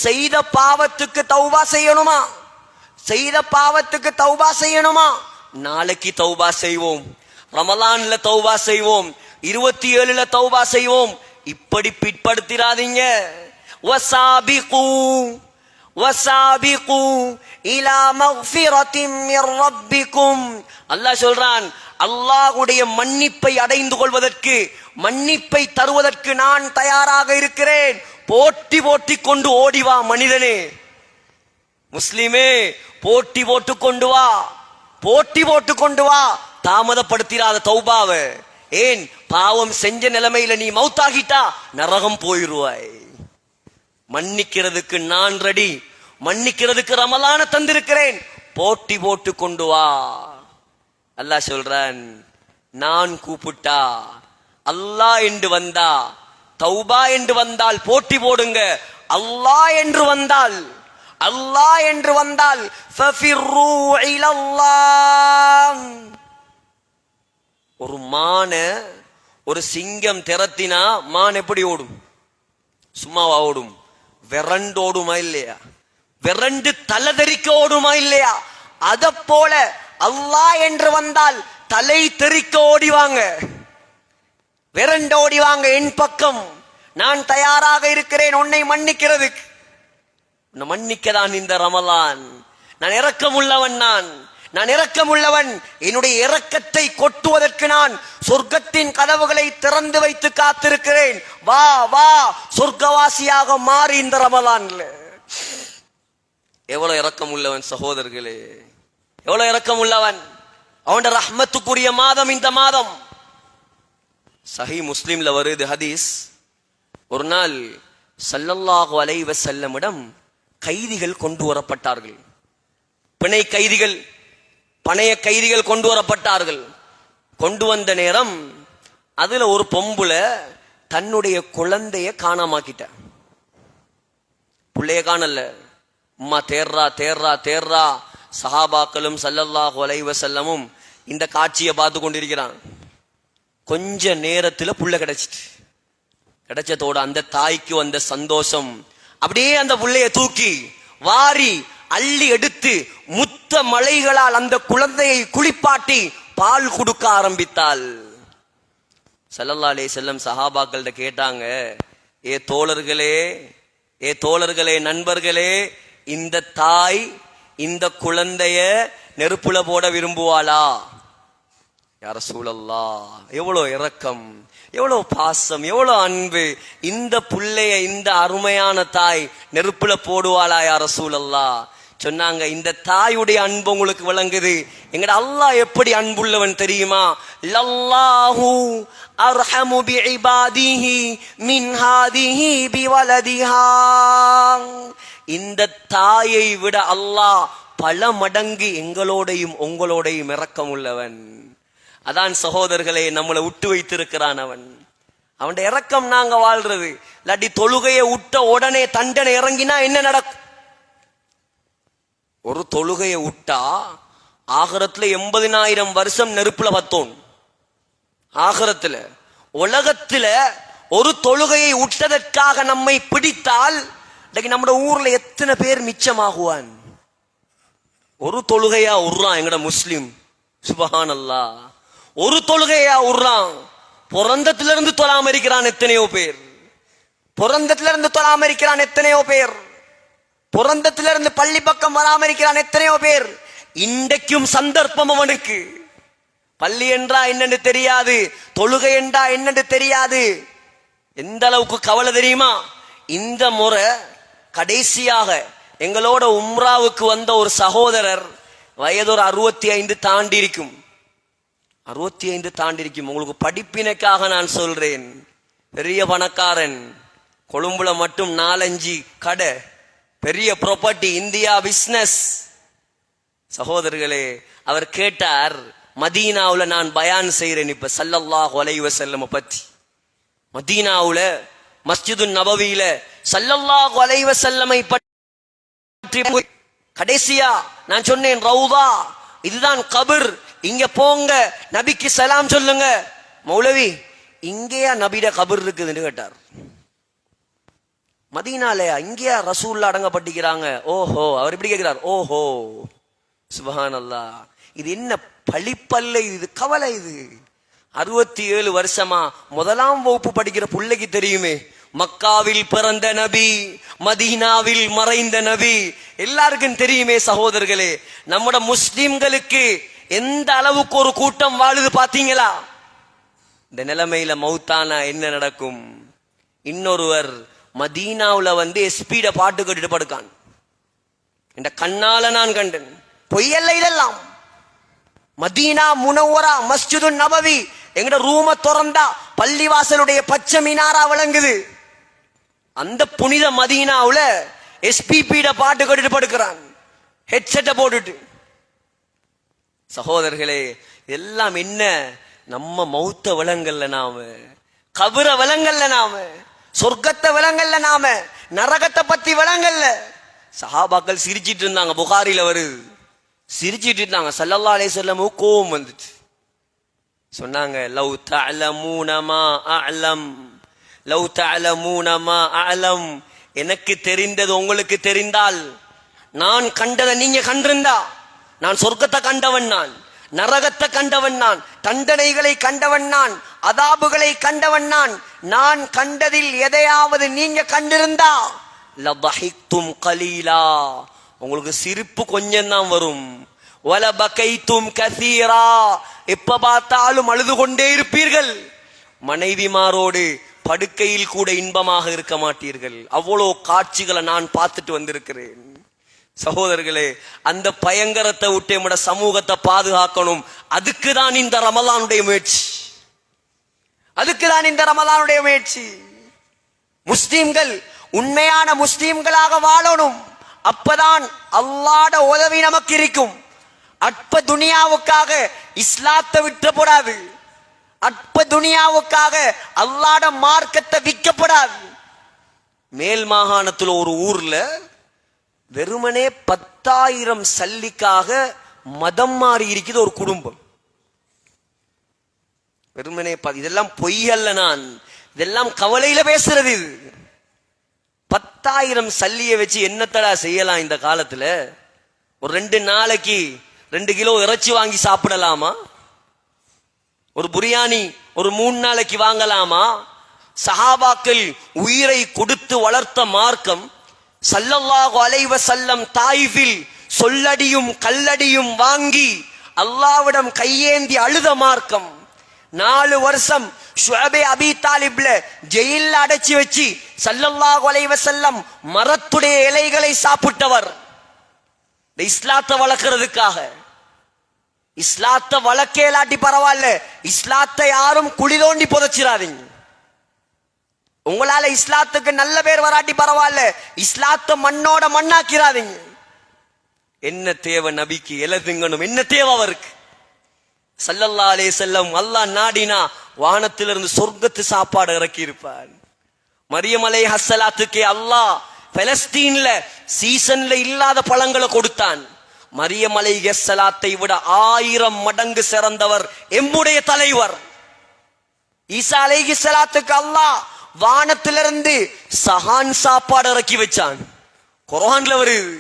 செய்த பாவத்துக்கு தௌபா செய்யணுமா, செய்த பாவத்துக்கு தௌபா செய்யணுமா, நாளைக்கு தௌபா செய்வோம், ரமலான்ல தௌபா செய்வோம், 27ல தௌபா செய்வோம். இப்படி பிற்படுத்திராதீங்க. வசாபிகு வசாபிகு இலா மக்ஃபிரத்தின் மிர் ரப்பிக்கும், அல்லாஹ் சொல்றான், அல்லாஹ்வுடைய மன்னிப்பை அடைந்து கொள்வதற்கு, மன்னிப்பை தருவதற்கு நான் தயாராக இருக்கிறேன். போட்டி போட்டி கொண்டு ஓடிவா மனிதனே, முஸ்லிமே, போட்டி போட்டு கொண்டு வா, போட்டி போட்டு கொண்டு வா. தாமதப்படுத்திராத தௌபாவை. ஏன், பாவம் செஞ்ச நிலைமையில நீ மௌத்தாகிட்டா நரகம் போயிருவாய். மன்னிக்கிறதுக்கு நான் ரெடி, மன்னிக்கிறதுக்கு ரமலான தந்திருக்கிறேன், போட்டி போட்டு கொண்டு வா. அல்லாஹ் சொல்றான், நான் கூப்பிட்டா, அல்லாஹ் என்று வந்தா, தௌபா என்று வந்தால் போட்டி போடுங்க. அல்லாஹ் என்று வந்தால், அல்லாஹ் என்று வந்தால் ஃபஃபிர்ரு இலல்லாஹ். ஒரு மான, ஒரு சிங்கம் திரத்தினா மான் எப்படி ஓடும்? சும்மாவா ஓடும்? விரண்டு ஓடுமா இல்லையா? விரண்டு தலதெறிக்க ஓடுமா இல்லையா? அத போல அல்லாஹ் என்று வந்தால் தலை தெறிக்க ஓடிவாங்க, விரண்டு ஓடிவாங்க. என் பக்கம் நான் தயாராக இருக்கிறேன் உன்னை மன்னிக்கிறதுக்கு. உன்னை மன்னிக்கதான் இந்த ரமலான். நான் இரக்கமுள்ளவன், நான் இரக்கமுள்ளவன். என்னுடைய இரக்கத்தை கொட்டுவதற்கு நான் சொர்க்கத்தின் கதவுகளை திறந்து வைத்து காத்திருக்கிறேன். வா வா, சொர்க்கவாசியாக மாறி இந்த ரமலான்ல. எவ்வளவு இரக்கம் உள்ளவன் சகோதரர்களே, எவ்வளவு இரக்கம் உள்ளவன். அவன் ரஹ்மத்துக்குரிய மாதம் இந்த மாதம். சஹீ முஸ்லிம்ல வருது ஹதீஸ். ஒரு நாள் ஸல்லல்லாஹு அலைஹி வஸல்லமிடம் கைதிகள் கொண்டு வரப்பட்டார்கள். பிணை கைதிகள், பணைய கைதிகள் கொண்டு வரப்பட்டார்கள். கொண்டு வந்த நேரம் அதுல ஒரு பொம்புல தன்னுடைய குழந்தைய காணாமாக்கிட்ட. பிள்ளைய காணல, அம்மா தேர்றா தேர்றா தேர்றா. சஹாபாக்களும் ஸல்லல்லாஹு அலைஹி வஸல்லமும் இந்த காட்சியை பார்த்து கொண்டிருக்கிறான். கொஞ்ச நேரத்துல புள்ள கிடைச்சதோட அந்த தாய்க்கு வந்த சந்தோஷம் அப்படியே அந்த புள்ளைய தூக்கி வாரி அள்ளி எடுத்து முத்த மலைகளால் அந்த குழந்தையை குளிப்பாட்டி பால் கொடுக்க ஆரம்பித்தாள். ஸல்லல்லாஹு அலைஹி வஸல்லம் சஹாபாக்கள்கிட்ட கேட்டாங்க, ஏ தோழர்களே நண்பர்களே, இந்த தாய் இந்த குழந்தைய நெருப்புல போட விரும்புவாளா? யா ரசூலல்லாஹ், எவ்வளவு இரக்கம், எவ்வளவு பாசம், எவ்வளவு அன்பு! இந்த புள்ளைய இந்த அருமையான தாய் நெருப்புல போடுவாளா யா ரசூலல்லாஹ்? சொன்னாங்க, இந்த தாயுடைய அன்பு உங்களுக்கு விளங்குது. எங்கட அல்லாஹ் எப்படி அன்புள்ளவன் தெரியுமா? லல்லாஹு அர்ஹமு பிஇபாதிஹி மின் ஹாதிஹி பிவலதிஹா. இந்த தாயை விட அல்லாஹ் பல மடங்கு எங்களோடையும் உங்களோடையும் இரக்கம் உள்ளவன். அதான் சகோதரர்களே, நம்மளை விட்டு வைத்திருக்கிறான் அவன். அவன் இரக்கம் நாங்க வாழ்றது. இல்லாட்டி தொழுகையை விட்ட உடனே தண்டனை இறங்கினா என்ன நடக்கும்? ஒரு தொழுகையை விட்டா ஆகரத்துல 80,000 வருஷம் நெருப்புல பத்தோம். ஆகரத்துல உலகத்துல ஒரு தொழுகையை விட்டதற்காக நம்மை பிடித்தால் நம்ம ஊர்ல எத்தனை பேர் மிச்சமாகுவான்? ஒரு தொழுகையா உர்றான் எங்கட முஸ்லிம். சுபஹானல்லாஹ், ஒரு தொழுகையா உர்றான். பிறந்தத்திலிருந்து தொழாம இருக்கிறான் எத்தனையோ பேர். பிறந்தத்திலிருந்து தொழாம இருக்கிறான் எத்தனையோ பேர். பிறந்தத்திலிருந்து பள்ளி பக்கம் வராம இருக்கிறான் எத்தனையோ பேர். இன்றைக்கும் சந்தர்ப்பம் அவனுக்கு. பள்ளி என்றா என்னன்னு தெரியாது, தொழுகை என்றா என்னன்னு தெரியாது. எந்த அளவுக்கு கவலை தெரியுமா? இந்த முறை கடைசியாக எங்களோட உம்ராவுக்கு வந்த ஒரு சகோதரர் வயது ஒரு 65 தாண்டி இருக்கும். 65 தாண்டி இருக்கும். உங்களுக்கு படிப்பினைக்காக நான் சொல்றேன். பெரிய பணக்காரன். கொழும்புல மட்டும் 4-5 கடை, பெரிய ப்ராப்பர்ட்டி, இந்தியா பிசினஸ். சகோதரர்களே, அவர் கேட்டார், மதீனாவுல நான் பயான் செய்றேன் இப்ப ஸல்லல்லாஹு அலைஹி வஸல்லம் பத்தி. மதீனாவுல மஸ்ஜிது நபவியில ஸல்லல்லாஹு அலைஹி வஸல்லமை பற்றி கடைசியா நான் சொன்னேன், ரவுதா இதுதான் கபர், இங்க போங்க, நபிக்கு சலாம் சொல்லுங்க. மௌலவி, இங்கேயா நபிட கபர் இருக்குதுன்னு கேட்டார். மதீனாலயா? இங்கேயா ரசூல்ல அடங்கப்பட்டிருக்கிறாங்க? ஓஹோ. அவர் எப்படி கேட்கிறார்? ஓஹோ, சுபஹானல்லாஹ். இது என்ன பழிப்பல்ல, இது கவலை. இது 67 வருஷமா 1ஆம் வகுப்பு படிக்கிற பிள்ளைக்கு தெரியுமே, மக்காவில் பிறந்த நபி, மதீனாவில் மறைந்த நபி, எல்லாருக்கும் தெரியுமே. சகோதரர்களே, நம்மட முஸ்லிம்களுக்கு எந்த அளவுக்கு ஒரு கூட்டம் வாழுது பாத்தீங்களா? இந்த நிலைமையில மௌத்தானா என்ன நடக்கும்? இன்னொருவர் மதீனாவுல எஸ்பீட பாட்டு கேட்டுட்டு படுக்கான். இந்த கண்ணால நான் கண்டேன், பொய்யல்ல இதெல்லாம். மதீனா முனவ்வரா மஸ்ஜிது நபவி, எங்கட ரூம திறந்தா பள்ளிவாசலுடைய பச்சை மினாரா விளங்குது. அந்த புனித மதீனாவுல எஸ்பிபிட பாட்டு கேட்டுட்டு படுக்கிறான், ஹெட்செட்டை போட்டுட்டு. சகோதரர்களே, எல்லாம் என்ன? நம்ம மௌத்த விலங்கல்ல நாம, கபர விலங்கல்ல நாம, சொர்க்கத்தை விலங்கல்ல நாம, நரகத்தை பத்தி விலங்கல்ல. சஹாபாக்கள் சிரிச்சிட்டு இருந்தாங்க, புகாரில வருது. சிரிச்சிட்டு இருந்தாங்க. ஸல்லல்லாஹு அலைஹி வஸல்லம் கோபம் வந்துச்சு. சொன்னாங்க, லவ் தஅலமூன மா அஅலம், லவ் தஅலமூன மா அஅலம், எனக்கு தெரிந்தது உங்களுக்கு தெரிந்தால், நான் கண்டதை நீங்க கண்டிருந்தா, நான் சொர்க்கத்தை கண்டவன், நான் நரகத்தை கண்டவன், நான் தண்டனைகளை கண்டவன், நான் அதாபுகளை கண்டவன், நான் கண்டதில் எதையாவது நீங்க கண்டிருந்தா லதஹிக்தும் கலீலா, உங்களுக்கு சிரிப்பு கொஞ்சம் தான் வரும். வல பகைத்தும் கசீரா, எப்ப பார்த்தாலும் அழுது கொண்டே இருப்பீர்கள். மனைவிமாரோடு படுக்கையில் கூட இன்பமாக இருக்க மாட்டீர்கள். அவ்வளோ காட்சிகளை நான் பார்த்துட்டு வந்திருக்கிறேன். சகோதரர்களே, அந்த பயங்கரத்தை விட்டு நம்முடைய சமூகத்தை பாதுகாக்கணும். அதுக்குதான் இந்த ரமலானுடைய முயற்சி. அதுக்குதான் இந்த ரமலானுடைய முயற்சி. முஸ்லிம்கள் உண்மையான முஸ்லிம்களாக வாழணும். அப்பதான் அல்லாஹ்வுடைய உதவி நமக்கு இருக்கும். அற்ப துனியாவுக்காக இஸ்லாத்தை விட்டுப்படாது. அற்ப துனியாவுக்காக அல்லாஹ்வுடைய மார்க்கத்தை விற்கப்படாது. மேல் மாகாணத்தில் ஒரு ஊர்ல வெறுமனே 10,000 சல்லிக்காக மதம் மாறி இருக்குது ஒரு குடும்பம். வெறுமனே இதெல்லாம் பொய்யல்ல. நான் இதெல்லாம் கவலையில பேசுறது. இது 10,000 சல்லியை வச்சு என்னத்தடா செய்யலாம் இந்த காலத்துல? ஒரு 2 நாளைக்கு 2 கிலோ இறைச்சி வாங்கி சாப்பிடலாமா? ஒரு பிரியாணி ஒரு 3 நாளைக்கு வாங்கலாமா? சஹாபாக்கள் உயிரை கொடுத்து வளர்த்த மார்க்கம் ஸல்லல்லாஹு அலைஹி வஸல்லம் தாயிஃபில் சொல்லடியும் கல்லடியும் வாங்கி அல்லாஹ்விடம் கையேந்தி அழுத மார்க்கம். 4 வருஷம் ஷுஅபே அபி தாலிப்ல ஜெயில்ல அடைச்சி வச்சு ஸல்லல்லாஹு அலைஹி வஸல்லம் மரத்துடைய இலைகளை சாப்பிட்டவர். இந்த இஸ்லாத்தை வளர்க்கிறதுக்காக. இஸ்லாத்தை வளர்க்கேலாட்டி பரவாயில்ல, இஸ்லாத்தை யாரும் குழி தோண்டி புதைச்சிடாதீங்க. உங்களால இஸ்லாத்துக்கு நல்ல பேர் வராட்டி பரவாயில்ல, இஸ்லாத்தை மண்ணோட மண்ணாக்கிறாதீங்க. என்ன தேவை நபிக்கு? எலை திங்கணும். என்ன தேவை அவருக்கு? ஸல்லல்லாஹு அலைஹி வஸல்லம் அல்லாஹ் நாடினா வானத்திலிருந்து சொர்க்கத்து சாப்பாடு இறக்கி இருப்பார். மரியம் அலைஹிஸ்ஸலாத்துக்கு அல்லாஹ் பலஸ்தீன்ல சீசன்ல இல்லாத பழங்களை கொடுத்தான். மரியம் அலைஹிஸ்ஸலாத்தை விட 1000 மடங்கு சிறந்தவர் எம்முடைய தலைவர். ஈசா அலைஹிஸ்ஸலாத்துக்கு அல்லாஹ் வானத்திலிருந்து சஹான் சாப்பாடு இறக்கி வச்சான். குர்ஆன்ல வருது,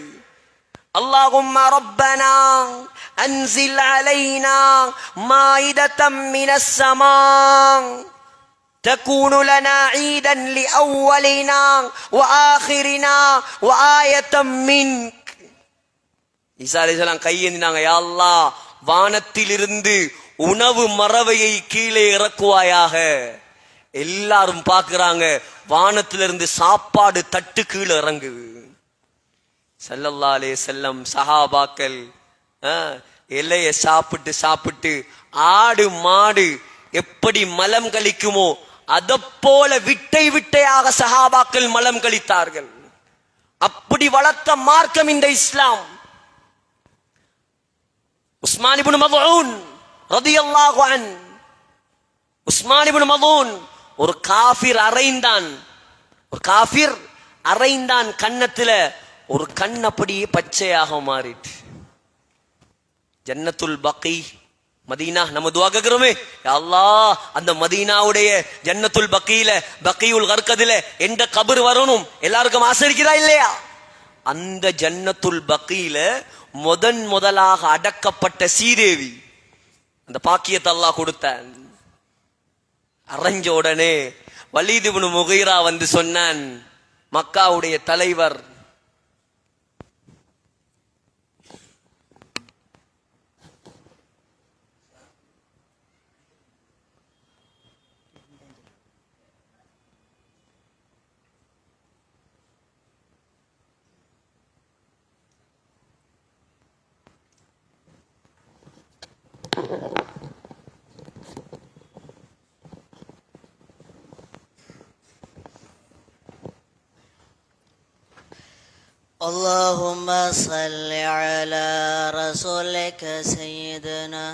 அல்லாஹும்ம ரப்பனா அன்சில் அலைனா மாயிதத்தம் மினஸ் ஸமா தகூனு லனா ஈதன் லிஅவ்வலினா வஆகிரினா வஆயத்தம் மின்க். ஈசா அலைஹிஸ்ஸலாம் கையேந்தினாங்க, யா அல்லாஹ் வானத்திலிருந்து உணவு மறவையை கீழே இறக்குவாயாக. எல்லாரும் பார்க்கிறாங்க, வானத்திலிருந்து சாப்பாடு தட்டு கீழே இறங்குது. ஸல்லல்லாஹு அலைஹி வஸல்லம் சஹாபாக்கள் இலைய சாப்பிட்டு சாப்பிட்டு ஆடு மாடு எப்படி மலம் கழிக்குமோ அதப்போல விட்டை விட்டையாக சஹாபாக்கள் மலம் கழித்தார்கள். அப்படி வளர்த்த மார்க்கம் இந்த இஸ்லாம். உஸ்மான் இப்னு மத்ஊன் ரலியல்லாஹு அன், உஸ்மான் இப்னு மத்ஊன் ஒரு காஃபிர் அறைந்தான் கன்னத்துல. ஒரு கண் அப்படியே பச்சையாக மாறிட்டு. ஜன்னத்துல் பக்கி மதீனா, நம்ம துஆ கேக்குறோமே, யா அல்லாஹ் அந்த மதீனாவுடைய ஜன்னத்துல் பக்கியில பக்கியுல் கர்கதில எந்த கபர் வரணும் எல்லாருக்கும் ஆசை இருக்கிறா இல்லையா? அந்த ஜன்னத்துல் பக்கியில முதலாக அடக்கப்பட்ட சீதேவி, அந்த பாக்கியத்தை அல்லாஹ் கொடுத்தான். அரைஞ்ச உடனே வலீத் இப்னு முகீரா வந்து சொன்னான், மக்காவுடைய தலைவர், اللهم صل على رسولك سيدنا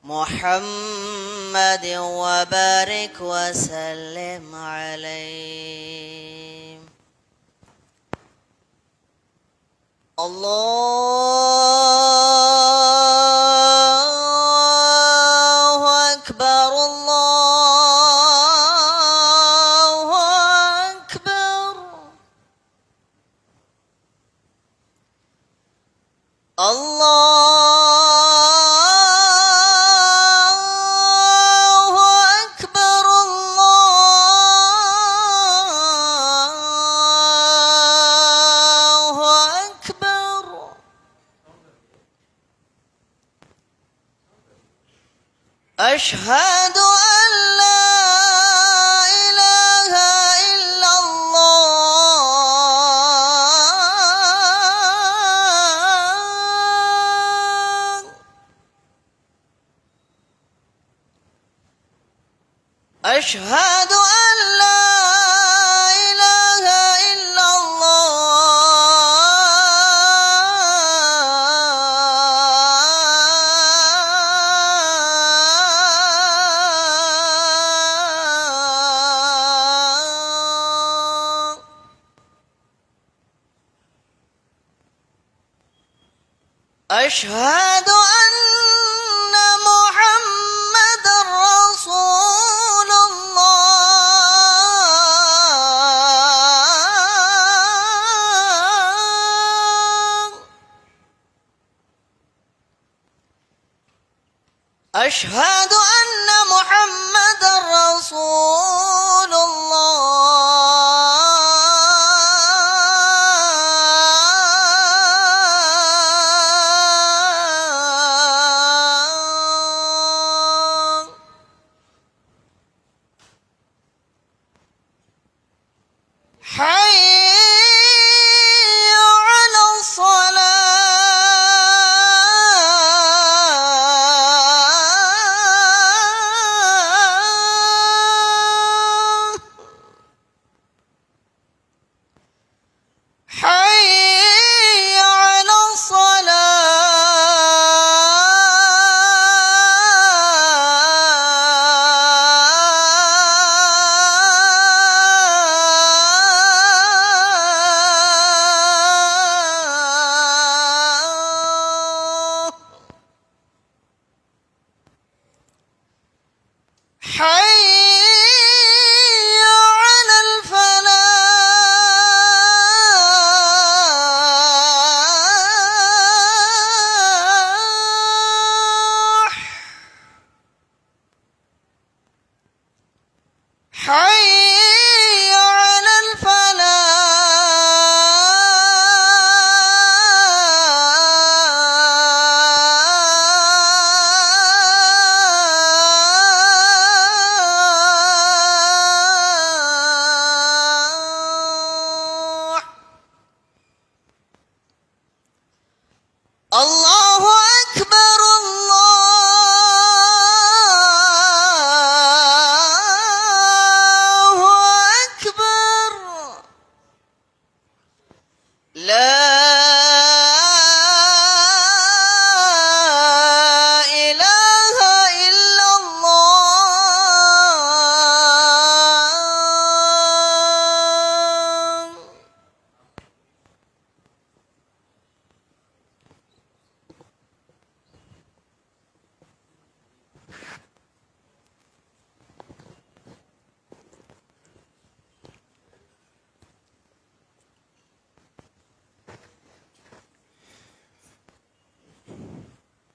محمد وبارك وسلم عليه. الله أكبر الله أكبر الله أكبر الله أكبر. أشهد أن لا إله إلا الله. أشهد أن لا إله إلا الله. أشهد أن محمد رسول الله. أشهد أن محمد رسول الله حي على الصلاة حي على الصلاة حي على الفلاح حي على الفلاح الله أكبر الله أكبر لا إله إلا الله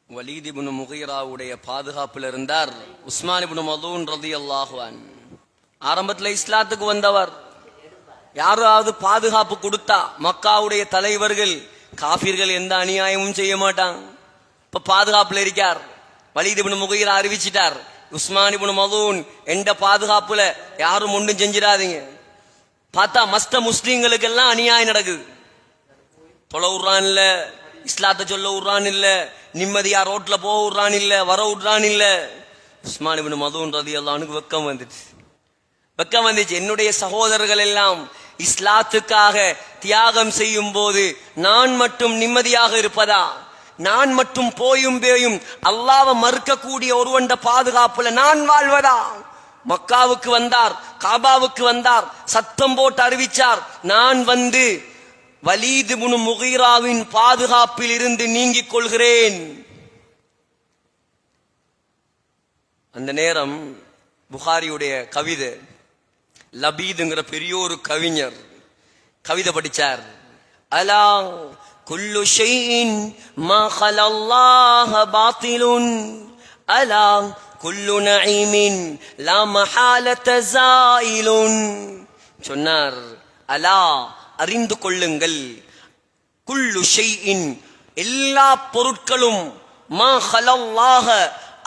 வலீத் இப்னு முகீராவுடைய பாதுகாப்பில் இருந்தார் உஸ்மான் இப்னு மதூன் ரலியல்லாஹு அன்ஹு. ஆரம்பத்தில் இஸ்லாத்துக்கு வந்தவர். யாராவது பாதுகாப்பு கொடுத்தா மக்காவுடைய தலைவர்கள் காஃபிர்கள் எந்த அநியாயமும் செய்ய மாட்டாங்க. இப்ப பாதுகாப்புல இருக்கார். வலீத் இப்னு முகீரா அறிவிச்சிட்டார், உஸ்மான் இப்னு மதூன் எந்த பாதுகாப்புல யாரும் ஒன்றும் செஞ்சிடாதீங்க. பார்த்தா மஸ்த முஸ்லீம்களுக்கு எல்லாம் அநியாயம் நடக்குது. தொலை விடுறான் இல்ல, இஸ்லாத்தை சொல்ல விடுறான் இல்ல, நிம்மதியா ரோட்ல போக விடுறான் இல்ல, வர விடுறான் இல்ல. உஸ்மான் இப்னு மதூன் ரலியல்லாஹு அன்ஹு வெக்கம் வந்துச்சு. என்னுடைய சகோதரர்கள் எல்லாம் இஸ்லாத்துக்காக தியாகம் செய்யும் போது நான் மட்டும் நிம்மதியாக இருப்பதா? நான் மட்டும் போயும் பேயும் அல்லாஹ்வை மறுக்கக்கூடிய ஒருவண்ட பாதுகாப்புல நான் வாழ்வதா? மக்காவுக்கு வந்தார், காபாவுக்கு வந்தார், சத்தம் போட்டு அறிவிச்சார், நான் வந்து வலீத் இப்னு முகீராவின் பாதுகாப்பில் இருந்து நீங்கிக் கொள்கிறேன். அந்த நேரம் புகாரியுடைய கவிதை, லபீதுங்கிற பெரிய ஒரு கவிஞர் கவிதை படிச்சார். அலா குல்லு ஷைஇன் மா கலல்லாஹ பாத்திலுன் அலா குல்லு நஈமின் லா மஹாலத ஸாயிலுன். சொன்னார், அலா அறிந்து கொள்ளுங்கள், குல்லு ஷைஇன் எல்லா பொருட்களும், மா கலல்லாஹ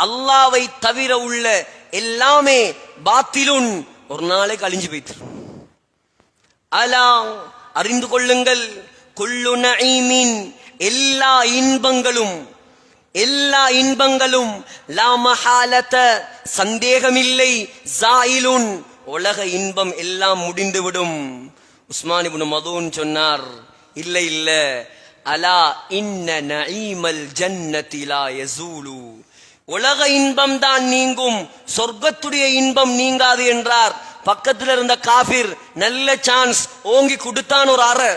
அல்லாஹ்வை தவிர உள்ள எல்லாமே, பாத்திலுன் ஒரு நாளைக்கு அழிஞ்சு போயிட்டு. அலா அறிந்து கொள்ளுங்கள், குல்லு நஈமின் எல்லா இன்பங்களும் லா மஹாலத சந்தேகமில்லை, ஸாயிலுன் உலக இன்பம் எல்லாம் முடிந்துவிடும். உஸ்மான் இப்னு மதூன் சொன்னார், இல்ல இல்ல, அலா இன்ன நஈமல் ஜன்னதி லா யஸூலு, உலக இன்பம் தான் நீங்கும், சொர்க்கத்துடைய இன்பம் நீங்காது என்றார். பக்கத்தில் இருந்த காபிர் நல்ல சான்ஸ் ஓங்கி கொடுத்தான் ஒரு அறை.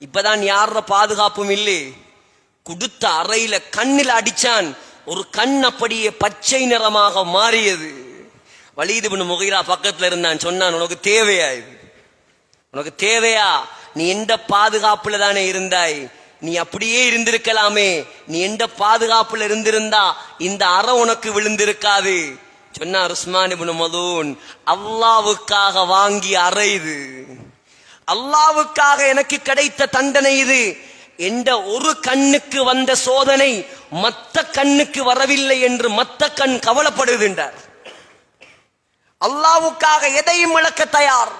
இப்பதான் யார பாதுகாப்பும் இல்லை, கொடுத்த அறையில கண்ணில் அடிச்சான், ஒரு கண் அப்படியே பச்சை நிறமாக மாறியது. வலீத் இப்னு முகீரா பக்கத்துல இருந்தான். சொன்னான், உனக்கு தேவையா இது? உனக்கு தேவையா? நீ எந்த பாதுகாப்புல தானே இருந்தாய், நீ அப்படியே இருந்திருக்கலாமே, நீ எந்த பாதுகாப்புல இருந்திருந்தா இந்த அறை உனக்கு விழுந்திருக்காது. சொன்னார் உஸ்மான் இப்னு மதூன், அல்லாவுக்காக வாங்கி அறை இது, அல்லாவுக்காக எனக்கு கிடைத்த தண்டனை இது. என்ற ஒரு கண்ணுக்கு வந்த சோதனை மத்த கண்ணுக்கு வரவில்லை என்று மத்த கண் கவலைப்படுகின்றார். அல்லாவுக்காக எதையும் இழக்க தயார்,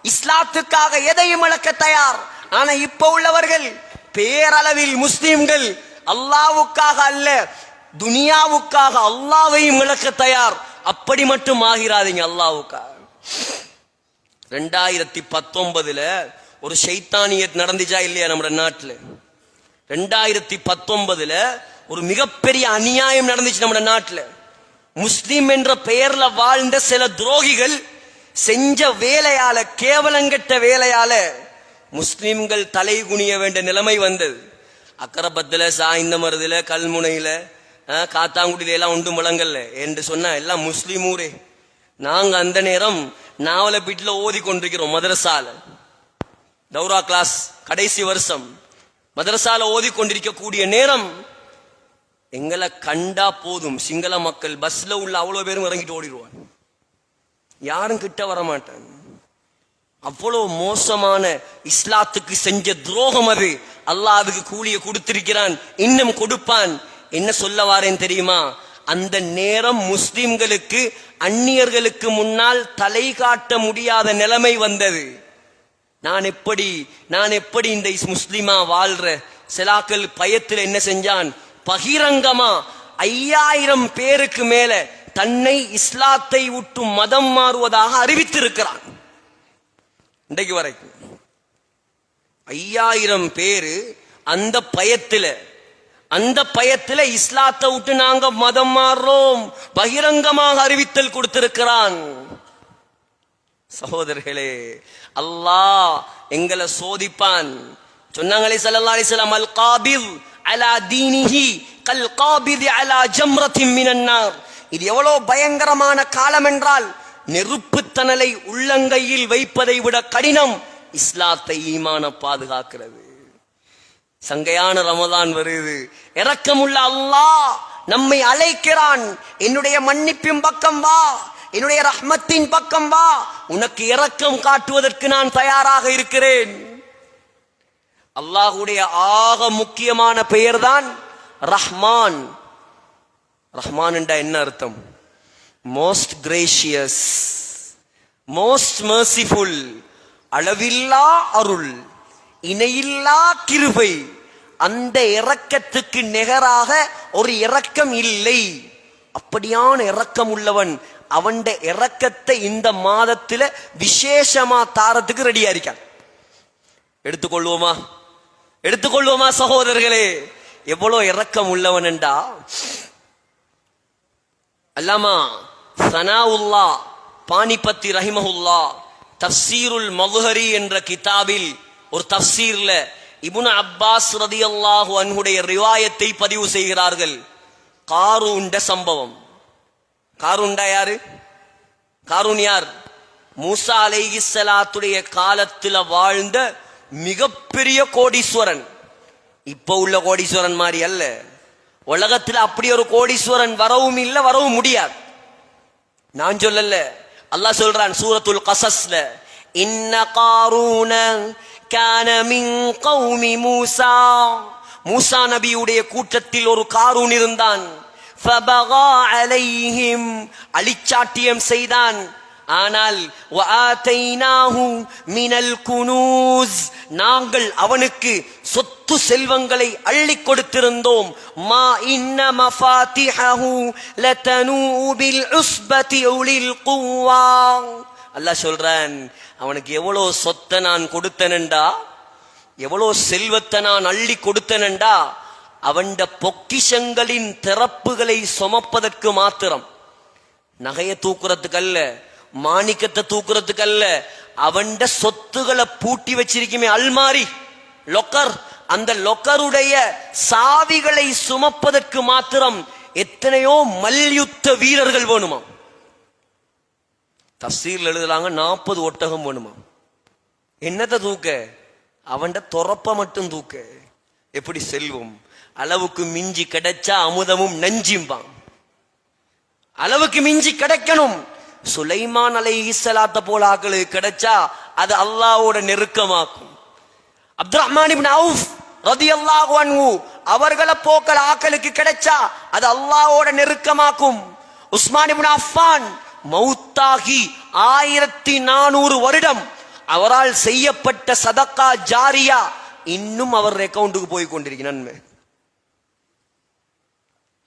இஸ்லாத்துக்காக எதையும் இழக்க தயார். ஆனா இப்ப உள்ளவர்கள் பேரளவில் முஸ்லிம்கள் அல்லாவுக்காக அல்ல, துனியாவுக்காக அல்லாவையும் இழக்க தயார். அப்படி மட்டும் ஆகிறாதீங்க அல்லாவுக்காக. 2019 ஒரு ஷைத்தானியத் நடந்துச்சா இல்லையா நம்ம நாட்டுல? 2019 ஒரு மிகப்பெரிய அநியாயம் நடந்துச்சு நம்ம நாட்டுல. முஸ்லிம் என்ற பெயர்ல வாழ்ந்த சில துரோகிகள் செஞ்ச வேலையால, கேவலங்கட்ட வேலையால முஸ்லிம்கள் தலை குனிய வேண்டிய நிலைமை வந்தது. அக்கரப்பத்துல, சாய்ந்த மருதுல, கல்முனையில, காத்தாங்குடியில எல்லாம் உண்டு முழங்கல்ல என்று சொன்ன எல்லாம் முஸ்லிம் ஊரே. நாங்க அந்த நேரம் நாவலப்பீட்டுல ஓதி கொண்டிருக்கிறோம். மதரசால தௌரா கிளாஸ் கடைசி வருஷம் மதரசால ஓதி கொண்டிருக்கக்கூடிய நேரம் எங்களை கண்டா போதும் சிங்கள மக்கள் பஸ்ல உள்ள அவ்வளவு பேரும் இறங்கிட்டு ஓடிடுவான், யாரும் கிட்ட வர மாட்டான். அவ்வளவு மோசமான இஸ்லாத்துக்கு செஞ்ச துரோகம் அது. அல்லாஹ் அதுக்கு கூலிய கொடுத்திருக்கிறான், இன்னும் கொடுப்பான். என்ன சொல்ல வாரேன் தெரியுமா? அந்த நேரம் முஸ்லிம்களுக்கு அந்நியர்களுக்கு முன்னால் தலை காட்ட முடியாத நிலைமை வந்தது. நான் எப்படி இந்த முஸ்லிமா வாழ்ற சிலாக்கள் பயத்தில் என்ன செஞ்சான்? பகிரங்கமா 5000 பேருக்கு மேல தன்னை இஸ்லாத்தை விட்டு மதம் மாறுவதாக அறிவித்திருக்கிறான். இன்றைக்கு வரைக்கும் 5000 பேரு அந்த பயத்துல இஸ்லாத்தை விட்டு நாங்க மதம் மாறுறோம் பகிரங்கமாக அறிவித்தல் கொடுத்திருக்கிறான். சகோதரர்களே, அல்லாஹ் எங்களை சோதிப்பான். சொன்னாங்களே ஸல்லல்லாஹு அலைஹி வஸல்லம், அல் காபித் அலா தீனிஹி கல் காபித் அலா ஜம்ரத்தின் மினன் நார். இது எவ்வளவு பயங்கரமான காலம் என்றால், நெருப்பு தணலை உள்ளங்கையில் வைப்பதை விட கடினம் இஸ்லாத்தை, ஈமான பாதுகாக்கிறது. சங்கையான ரமதான் வருது. இரக்கமுள்ள அல்லாஹ் நம்மை அழைக்கிறான், என்னுடைய மன்னிப்பின் பக்கம் வா, என்னுடைய ரஹ்மத்தின் பக்கம் வா, உனக்கு இரக்கம் காட்டுவதற்கு நான் தயாராக இருக்கிறேன். அல்லாஹ்வுடைய ஆக முக்கியமான பெயர் தான் ரஹ்மான். ரஹ்மான் என்றா என்ன அர்த்தம்? மோஸ்ட் கிரேஷியஸ், மோஸ்ட் மர்சிஃபுல், அளவில்லா அருள், இணையில்லா கிருபை. அந்த இரக்கத்துக்கு நிகராக ஒரு இரக்கம் இல்லை. அப்படியான இரக்கம் உள்ளவன், அவன் இரக்கத்தை இந்த மாதத்துல விசேஷமா தாரத்துக்கு ரெடியா இருக்கான். எடுத்துக்கொள்வோமா சகோதரர்களே? எவ்வளவு இரக்கம் உள்ளவன் என்றா, அல்லாமா சனாவுல்லா பானிபத்தி ரஹிமஹுல்லா தஃப்சீருல் மதுஹரி என்ற கிதாபில் ஒரு தஃப்சீர்ல இப்னு அப்பாஸ் ரலியல்லாஹு அன்ஹுடைய ரிவாயத்தை பதிவு செய்கிறார்கள். காரூண்ட சம்பவம். காரூண்டா யாரு? காரூன் யார்? மூசா அலைஹிஸ்ஸலாத்துடைய காலத்துல வாழ்ந்த மிகப்பெரிய கோடீஸ்வரன். இப்ப உள்ள கோடீஸ்வரன் மாதிரி அல்ல. உலகத்துல அப்படி ஒரு கோடீஸ்வரன் வரவும் இல்லை, வரவும் முடியாது. நான் சொல்லல, அல்லாஹ் சொல்றான் சூரத்துல் கஸஸ்ல, இன்ன காரூன கான மின் கௌமி மூசா. மூசா நபியுடைய கூட்டத்தில் ஒரு காரூன் இருந்தான். ஃபபகா அலைஹிம், அலிச்சாட்டியம் செய்தான். ஆனால் வஆதைனாஹு மினல் குனூஸ், நாங்கள் அவனுக்கு சொத்து செல்வங்களை அள்ளி கொடுத்திருந்தோம். மா இன்ன மஃபாத்திஹு லதனூ பில் உஸ்பதி உலில் குவா. அல்லாஹ் சொல்றான், அவனுக்கு எவ்வளவு சொத்தை நான் கொடுத்தனண்டா, எவ்வளவு செல்வத்தை நான் அள்ளி கொடுத்தனண்டா, அவன் பொக்கிஷங்களின் திறப்புகளை சுமப்பதற்கு மாத்திரம், நகைய தூக்குறதுக்கு அல்ல, மாணிக்கத்தை தூக்குறதுக்கு அல்ல, அவன் சொத்துக்களை பூட்டி வச்சிருக்குமே அல்மாரி, லொக்கர், அந்த லொக்கருடைய சாவிகளை சுமப்பதற்கு மாத்திரம் எத்தனையோ மல்யுத்த வீரர்கள் வேணுமா. தஃசீர்ல எழுதுறாங்க 40 ஒட்டகம் வேணுமா. என்னத்தை தூக்க? அவன் தொரப்ப மட்டும் தூக்க. எப்படி செல்வம் அளவுக்கு மிஞ்சி கிடைச்சா அமுதமும் நஞ்சிம்பான். அளவுக்கு மிஞ்சி கிடைக்கணும். சுலைமான் அலைஹிஸ்ஸலாத்த போல ஆக்களுக்கு கிடைச்சா அது அல்லாஹ்வோட நெருக்கமாக்கும். அப்துல் ரஹ்மான் இப்னு அவுஃப் ரலியல்லாஹு அன்ஹு அவர்களை போக்கல் ஆக்களுக்கு கிடைச்சா அது அல்லாஹ்வோட நெருக்கமாக்கும். உஸ்மான் இப்னு அஃபான் மௌத்தாகி 1400 வருடம் அவரால் செய்யப்பட்ட சதக்கா ஜாரியா இன்னும் அவர் அக்கவுண்டுக்கு போய் கொண்டிருக்க நன்மை.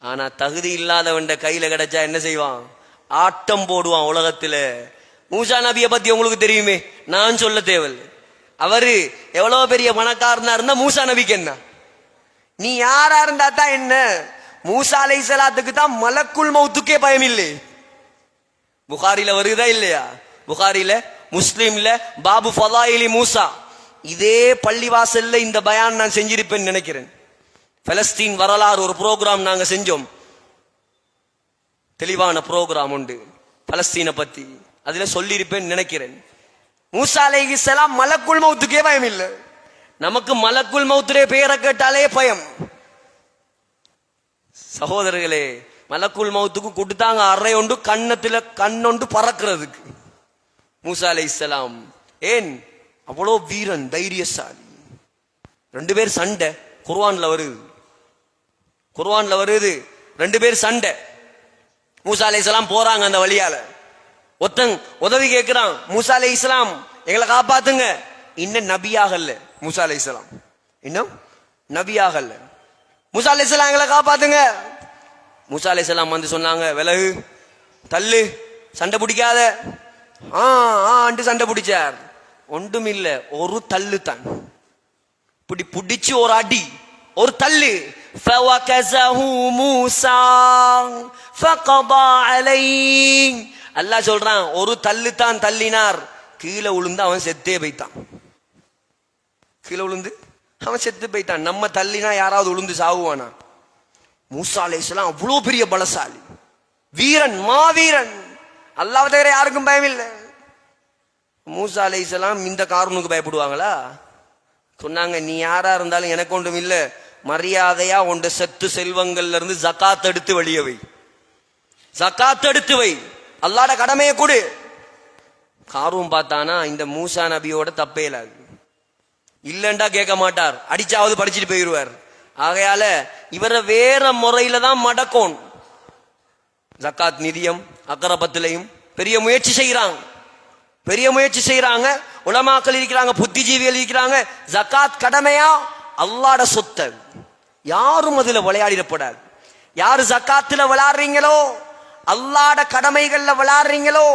ஆனா தகுதி இல்லாதவன் கையில கிடைச்சா என்ன செய்வான்? ஆட்டம் போடுவான் உலகத்துல. மூசா நபியை பத்தி உங்களுக்கு தெரியுமே, நான் சொல்ல தேவையில்லை. அவரு எவ்வளவு பெரிய பணக்காரனா இருந்தா மூசா நபிக்கு என்ன? நீ யாரா இருந்தா தான் என்ன? மூசா அலைஹிஸ்ஸலாத்துக்கு தான் மலக்குல் மௌத்துக்கே பயம் இல்லை. புகாரில வருதா இல்லையா? புகாரில, முஸ்லிம்ல பாபு ஃபதாயிலி மூசா. இதே பள்ளிவாசல்ல இந்த பயான் நான் செஞ்சிருப்பேன்னு நினைக்கிறேன். பலஸ்தீன் வரலாறு ஒரு ப்ரோக்ராம் நாங்க செஞ்சோம். தெளிவான ப்ரோக்ராம் உண்டு பலஸ்தீனை பத்தி. அதுல சொல்லியிருப்பேன்னு நினைக்கிறேன். மூசா அலைஹிஸ்ஸலாம் மலக்குல் மௌத்துக்கே பயம் இல்லை. நமக்கு மலக்குல் மௌத்துடைய பெயரை கேட்டாலே பயம். சகோதரர்களே, மலக்குல் மௌத்துக்கு கொடுத்தாங்க அறை ஒன்று, கண்ணத்துல கண்ணொண்டு பறக்கிறதுக்கு. மூசா அலைஹிஸ்ஸலாம் ஏன் அவ்வளோ வீரன், தைரியசாலி. 2 பேர் சண்டை குர்ஆன்ல வருது. குர்ஆன்ல வருது 2 பேர் சண்டை. மூசா அலைஹிஸ்ஸலாம் போறாங்க அந்த வழியால. ஒருத்தன் உதவி கேட்கிறான், மூசா அலைஹிஸ்ஸலாம் எங்களை காப்பாத்துங்க. இன்னும் நபியாகல்ல மூசா அலைஹிஸ்ஸலாம், இன்னும் நபியாகல்ல. மூசா அலைஹிஸ்ஸலாம் எங்களை காப்பாத்துங்க. மூசா அலைஹிஸ்ஸலாம் வந்து சொன்னாங்க, விலகு, தள்ளு, சண்டை பிடிக்காத. சண்டை பிடிச்சார். ஒன்றும் இல்ல, ஒரு தள்ளு தான். இப்படி பிடிச்சு ஒரு அடி, ஒரு தள்ளு. அல்லாஹ் சொல்றான், ஒரு தள்ளு தான் தள்ளினார். கீழே விழுந்து அவன் செத்தே போய்த்தான். கீழே விழுந்து அவன் செத்து போய்த்தான். நம்ம தள்ளினா யாராவது விழுந்து சாவுவானா? மூசா அலைஹிஸ்ஸலாம் அவ்வளோ பெரிய பலசாலி, வீரன், மாவீரன். அல்லாஹ் தவிர யாருக்கும் பயம் இல்லை. மூசா அலைஹிஸ்ஸலாம் இந்த காரூனுக்கு பயப்படுவாங்களா? சொன்னாங்க, நீ யாரா இருந்தாலும் எனக்கு ஒன்றும் இல்லை, மரியாதையா உண்ட செத்து செல்வங்கள்ல இருந்து ஜகாத் எடுத்து வெளியே வை, ஜகாத் எடுத்து வை, அல்லாஹ்ட கடமையை கொடு. காரூன் பார்த்தானா இந்த மூசா நபியோட தப்பே இல்லாது, இல்லண்டா கேட்க மாட்டார், அடிச்சாவது படிச்சுட்டு போயிடுவார். ஆகையால இவரை வேற முறையில தான் மடக்கும். ஜகாத் நிதியம் அக்கரபத்திலையும் பெரிய முயற்சி செய்யறாங்க, பெரிய முயற்சி செய்யறாங்க. உலமாக்கள் இருக்கிறாங்க, புத்திஜீவிகள் இருக்கிறாங்க. ஜகாத் கடமையா? அல்லாஹ்ட சொத்து, யாரும் அதுல விளையாடிடப்படாது. யாரு ஜகாத்துல விளையாடுறீங்களோ, அல்லாஹ்ட கடமைகள்ல விளையாடுறீங்களோ,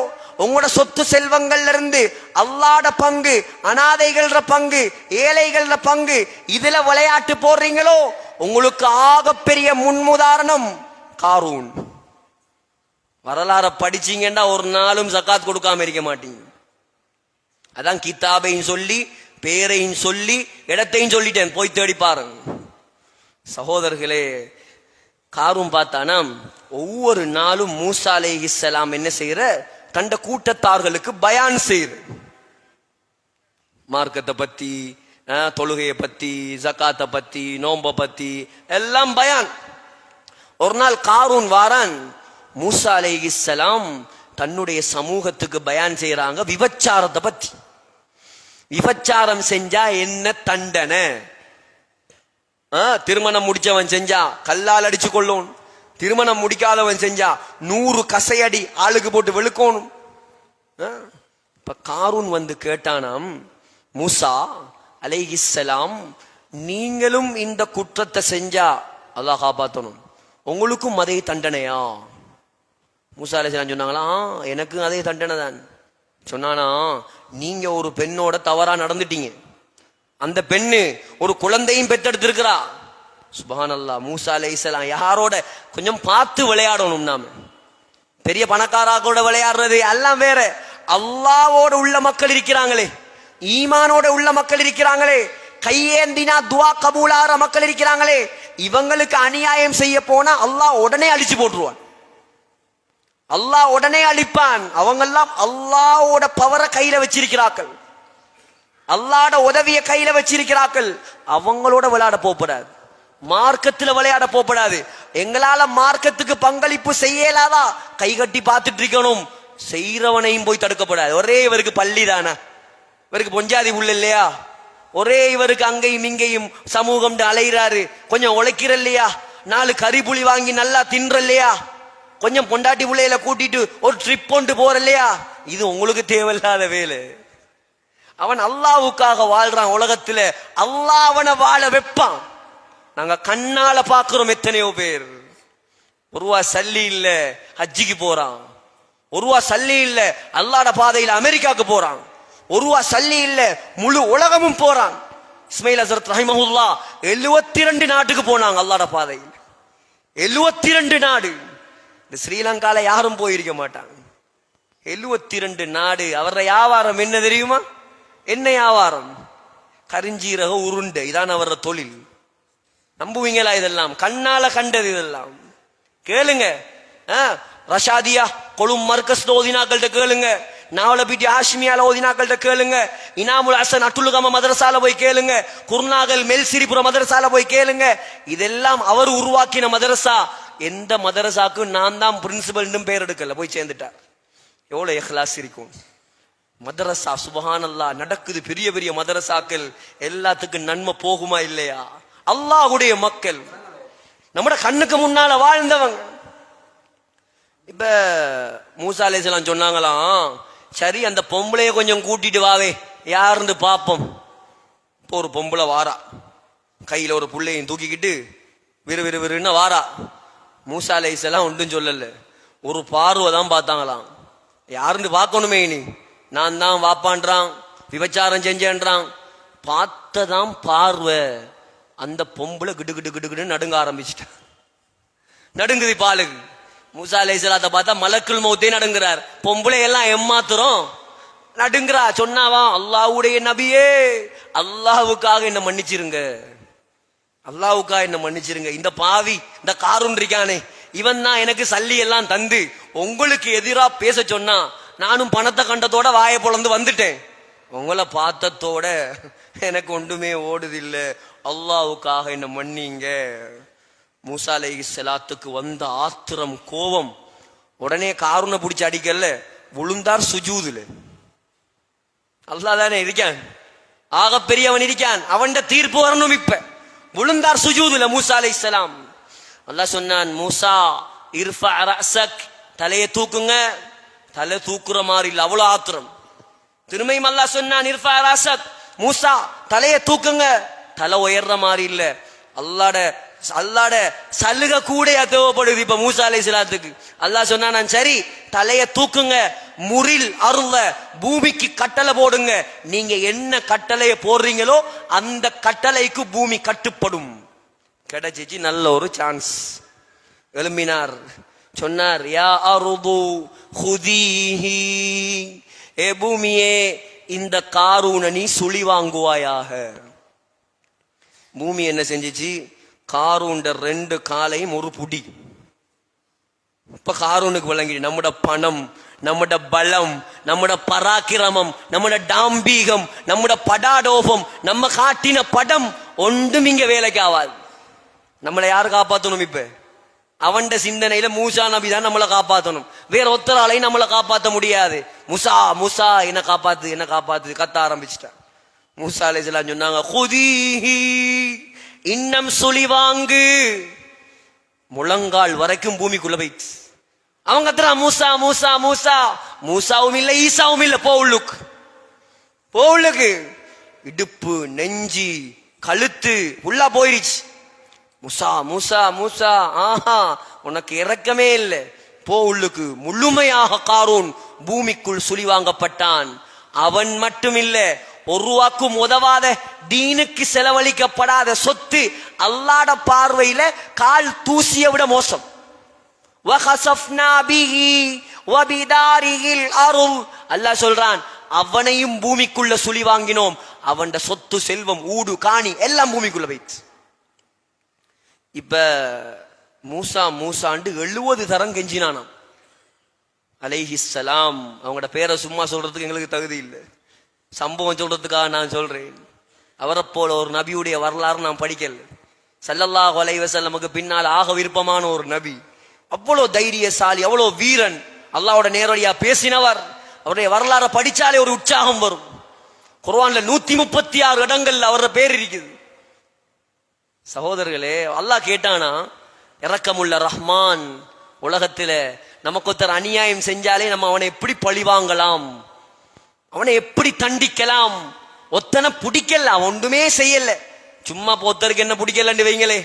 உங்களோட சொத்து செல்வங்கள்ல இருந்து அல்லாஹ்ட பங்கு, அனாதைகள பங்கு, ஏழைகள பங்கு, இதுல விளையாட்டு போடுறீங்களோ, உங்களுக்கு ஆகப்பெரிய முன்முதாரணம் காரூன். வரலாற படிச்சீங்கன்னா ஒரு நாளும் ஜகாத் கொடுக்காம இருக்க மாட்டீங்க. அதான் கிதாபையும் சொல்லி, பேரையும் சொல்லி, இடத்தையும் சொல்லிட்டேன், போய் தேடி பாருங்க. சகோதரர்களே, காரூன் பார்த்தானா ஒவ்வொரு நாளும் மூசா அலைஹிஸ்ஸலாம் என்ன செய்யற, கண்ட கூட்டத்தார்களுக்கு பயான் செய்யற. மார்க்கத்தை பத்தி, தொழுகையை பத்தி, ஜகாத்தை பத்தி, நோம்ப பத்தி எல்லாம் பயான். ஒரு நாள் காரூன் வாரான். மூசா அலைஹிஸ்ஸலாம் தன்னுடைய சமூகத்துக்கு பயான் செய்யறாங்க விபச்சாரத்தை பத்தி. விபச்சாரம் செஞ்சா என்ன தண்டனை? திருமணம் முடிச்சவன் செஞ்சா கல்லால் அடிச்சு கொள்ளணும், திருமணம் முடிக்காதவன் செஞ்சா 100 கசையடி ஆளுக்கு போட்டு வெளுக்கணும். இப்ப காரூன் வந்து கேட்டானாம், மூசா அலைஹிஸ்ஸலாம் நீங்களும் இந்த குற்றத்தை செஞ்சா அல்லாஹ் காப்பாத்தணும், உங்களுக்கும் அதே தண்டனையா? மூசா அலைஹிஸ்ஸலாம் சொன்னாங்களா, எனக்கும் அதே தண்டனை தான். சொன்னானா, நீங்க ஒரு பெண்ணோட தவறா நடந்துட்டீங்க, அந்த பெண்ணு ஒரு குழந்தையும் பெற்றெடுத்திருக்கிறா. சுப்ஹானல்லாஹ். மூசா அலைஹிஸ்ஸலாம் யாரோட கொஞ்சம் பார்த்து விளையாடணும். நாம பெரிய பணக்காராக்களோட விளையாடுறது எல்லாம் வேற. அல்லாஹ்வோட உள்ள மக்கள் இருக்கிறாங்களே, ஈமானோட உள்ள மக்கள் இருக்கிறாங்களே, கையேந்தினா துவா கபூலாற மக்கள் இருக்கிறாங்களே, இவங்களுக்கு அநியாயம் செய்ய போனா அல்லாஹ் உடனே அழிச்சு போட்டுருவான், அல்லாஹ் உடனே அழிப்பான். அவங்கெல்லாம் அல்லாஹ்வோட பவரை கையில வச்சிருக்கிறார்கள். அல்லாட உதவிய கையில வச்சிருக்கிறார்கள், அவங்களோட விளையாட போகப்படாது, மார்க்கத்துல விளையாட போகப்படாது. எங்களால மார்க்கத்துக்கு பங்களிப்பு செய்யலாதா, கை கட்டி பார்த்துட்டு இருக்கணும், செய்யறவனையும் போய் தடுக்கப்படாது. ஒரே இவருக்கு பள்ளி தானே, இவருக்கு பொஞ்சாதி உள்ள இல்லையா, ஒரே இவருக்கு அங்கேயும் இங்கேயும் சமூகம் அலைகிறாரு, கொஞ்சம் உழைக்கிற இல்லையா, 4 கறிப்புளி வாங்கி நல்லா தின்ற இல்லையா, கொஞ்சம் பொண்டாட்டி பிள்ளையில கூட்டிட்டு ஒரு ட்ரிப் கொண்டு போற இல்லையா, இது உங்களுக்கு தேவையில்லாத வேலை. அவன் அல்லாவுக்காக வாழ்றான் உலகத்துல, அல்லாஹ் அவனை வாழ வைப்பான். நாங்க கண்ணால பாக்குறோம் எத்தனையோ பேர் 1 ரூபா சல்லி இல்ல ஹஜ்ஜிக்கு போறான், 1 ரூபா சல்லி இல்ல அல்லாஹ்ட பாதையில அமெரிக்காவுக்கு போறான், 1 ரூபா சல்லி இல்ல முழு உலகமும் போறான். இஸ்மாயில் ஹஸரத் ரஹிமஹுல்லாஹ் 72 நாட்டுக்கு போனாங்க அல்லாஹ்ட பாதையில், 72 நாடு. இந்த ஸ்ரீலங்கால யாரும் போயிருக்க மாட்டாங்க. 72 நாடு. அவர வியாபாரம் என்ன தெரியுமா? என்ன வியாபாரம்? கரிஞ்சீரக உருண்டை, இதான் அவர தொழில். நம்புவீங்களா? இதெல்லாம் கண்ணால கண்டது. இதெல்லாம் கேளுங்க. ரஷாதியா கொழும் மர்கஸ் ஓதினாக்கள்கிட்ட கேளுங்க, நாவலபீட்டி ஆஷ்மியால ஓதினாக்கள்கிட்ட கேளுங்க, இனாமுல் ஹசன் அட்டுலுகம மதரசால போய் கேளுங்க, குர்நாகல் மெல்சிரிபுர மதரசால போய் கேளுங்க. இதெல்லாம் அவர் உருவாக்கின மதரசா. எந்த மதரசாக்கு நான் தான் பிரின்சிபல் பேர் எடுக்கல, போய் சேர்ந்துட்டார். எவ்வளவு இஹ்லாஸ் இருக்கும். மதரசா சுபஹானல்லாஹ் நடக்குது, பெரிய பெரிய மதரசாக்கள். எல்லாத்துக்கும் நன்மை போகுமா இல்லையா? அல்லாஹ்வுடைய மக்கள் நம்மட கண்ணுக்கு முன்னால வாழ்ந்தவங்க. இப்ப மூசா அலைஹிஸ்ஸலாம் சொன்னாங்களாம், சரி அந்த பொம்பளைய கொஞ்சம் கூட்டிட்டு வாவே, யாருன்னு பாப்போம். இப்போ ஒரு பொம்பளை வாரா, கையில ஒரு புள்ளையும் தூக்கிக்கிட்டு விறுவிறுன்னு வாரா. மூசா அலைஹிஸ்ஸலாம் ஒன்றும் சொல்லல, ஒரு பார்வை தான் பார்த்தாங்களாம். யாருன்னு பார்க்கணுமே, நீ நான் தான் வாப்பான்றான், விபச்சாரம் செஞ்சேன்றான். பார்த்ததான் பார்வை. அந்த பொம்பளை கிடு கிடு கிடு கிடு நடுங்க ஆரம்பிச்சிட்டான். நடுங்குது பாலுக்கு. மூசா அலைஹிஸ்ஸலாத்தை பார்த்தா மலக்குல் மௌத்தே நடுங்குறார். பொம்பளை எல்லாம் ஏமாத்துறோம், நடுங்குறா. சொன்னாவா, அல்லாஹ்வுடைய நபியே, அல்லாஹ்வுக்காக என்ன மன்னிச்சிருங்க, அல்லாஹ்வுக்காக என்ன மன்னிச்சிருங்க. இந்த பாவி, இந்த காரூன் இருக்கானே, இவன் தான் எனக்கு சல்லி எல்லாம் தந்து உங்களுக்கு எதிரா பேச சொன்னா, நானும் பணத்தை கண்டதோட வாயை பொளந்து வந்துட்டேன். உங்களை பார்த்தத்தோட எனக்கு ஒன்றுமே ஓடுதில்லை, அல்லாஹ்வுக்காக என்ன மன்னிங்க. மூசா அலைஹிஸ்ஸலாத்துக்கு வந்த ஆத்திரம், கோபம். உடனே காரூனை பிடிச்சி அடிக்கல, விழுந்தார் சுஜூதுல. அல்லாஹ் தானே இருக்கான், ஆக பெரியவன் இருக்கான், அவன் தீர்ப்பு வரணும். இப்ப விழுந்தார் சுஜூதுல மூசா அலைஹிஸ்ஸலாம். அல்லாஹ் சொன்னான், மூசா இர்ஃபா ரஅஸக், தலையை தூக்குங்க. தலை தூக்குற மாதிரி இல்ல, அவ்வளவு ஆத்திரம். திரும்பியும் அல்லாஹ் சொன்னான், இர்ஃபா ரஅஸக், மூசா தலையை தூக்குங்க. தலை உயர்ற மாதிரி இல்ல. அல்லாட சலுக கூட தேவைப்படுது இப்ப மூசா அலைஹிஸ்ஸலாத்துக்கு. அல்லாஹ் சொன்னா, சரி தலைய தூக்குங்க, முரில் அருள பூமிக்கு கட்டளை போடுங்க. நீங்க என்ன கட்டளைய போடுறீங்களோ அந்த கட்டளைக்கு பூமி கட்டுப்படும். கிடைச்சிச்சு நல்ல ஒரு சான்ஸ். எழும்பினார், சொன்னார், யா அருது ஹுதீஹி, ஏ பூமியே இந்த காரூனை நீ சுழி வாங்குவாயாக. பூமி என்ன செஞ்சிச்சு? காரூண்ட 2 காலையும் ஒரு புடி. இப்ப காரூனுக்கு விளங்கி நம்மட பணம், நம்மட பலம், நம்மட பராக்கிரமம், நம்மட டாம்பீகம், நம்மட படாடோபம், நம்ம காட்டின படம் ஒன்றும் இங்க வேலைக்கு ஆகாது. நம்மளை யாரு காப்பாற்றணும்? இப்ப அவன்ட சிந்தனையில மூசா நபி தான் நம்மளை காப்பாற்றணும். வேற ஒத்தராலையும் நம்மளை காப்பாற்ற முடியாது. முசா முசா என்ன காப்பாத்து, என்ன காப்பாத்து கத்த ஆரம்பிச்சிட்டான். மூசா அலைஹிஸ்ஸலாம் சொன்னாங்க, குதீஹி, இன்னம் சுழிவாங்கு. முழங்கால் வரைக்கும் பூமிக்குள்ள போயிடுச்சு. அவங்க கத்துறா, மூசா மூசா மூசா. மூசாவும் இல்ல, ஈசாவும் இல்ல. போவுள்ளுக்கு இடுப்பு, நெஞ்சி, கழுத்து உள்ளா போயிருச்சு. மூசா மூசா மூசா, ஆஹா உனக்கு இறக்கமே இல்லை. உள்ளுக்கு. முழுமையாக காரூன் பூமிக்குள் சுழிவாங்கப்பட்டான். அவன் மட்டும் இல்ல, 1 ரூபாய்க்கும் உதவாத, தீனுக்கு செலவழிக்கப்படாத சொத்து அல்லாஹ்ட பார்வையில கால் தூசியை விட மோசம். அல்லாஹ் சொல்றான், அவனையும் பூமிக்குள்ள சுழி வாங்கினோம். அவன் சொத்து, செல்வம், ஊடு, காணி எல்லாம் பூமிக்குள்ள போயிடுச்சு. இப்ப மூசா மூசாண்டு 70 தரம் கெஞ்சினானாம் அலைஹிஸ்ஸலாம். அவங்களோட பேரை சும்மா சொல்றதுக்கு எங்களுக்கு தகுதி இல்லை. சம்பவம் சொல்றதுக்காக நான் சொல்றேன். அவரை போல ஒரு நபியுடைய வரலாறு நான் படிக்கல. ஸல்லல்லாஹு அலைஹி வஸல்லமுக்கு பின்னால் ஆக விருப்பமான ஒரு நபி, அவ்வளோ தைரியசாலி, அவ்வளோ வீரன், அல்லாஹ்வோட நேரடியா பேசினவர். அவருடைய வரலாறை படிச்சாலே ஒரு உற்சாகம் வரும். குர்ஆன்ல 136 இடங்கள்ல அவரோட பேர் இருக்குது. சகோதரர்களே, அல்லாஹ் கேட்டானா, இரக்கமுள்ள ரஹ்மான், உலகத்துல நமக்கு ஒருத்தர் அநியாயம் செஞ்சாலே நம்ம அவனை எப்படி பழிவாங்கலாம், அவனை எப்படி தண்டிக்கலாம். ஒத்தனை பிடிக்கல, அவன் ஒன்றுமே செய்யல, சும்மா பொத்தருக்கு என்ன பிடிக்கலன்னு வைங்களே,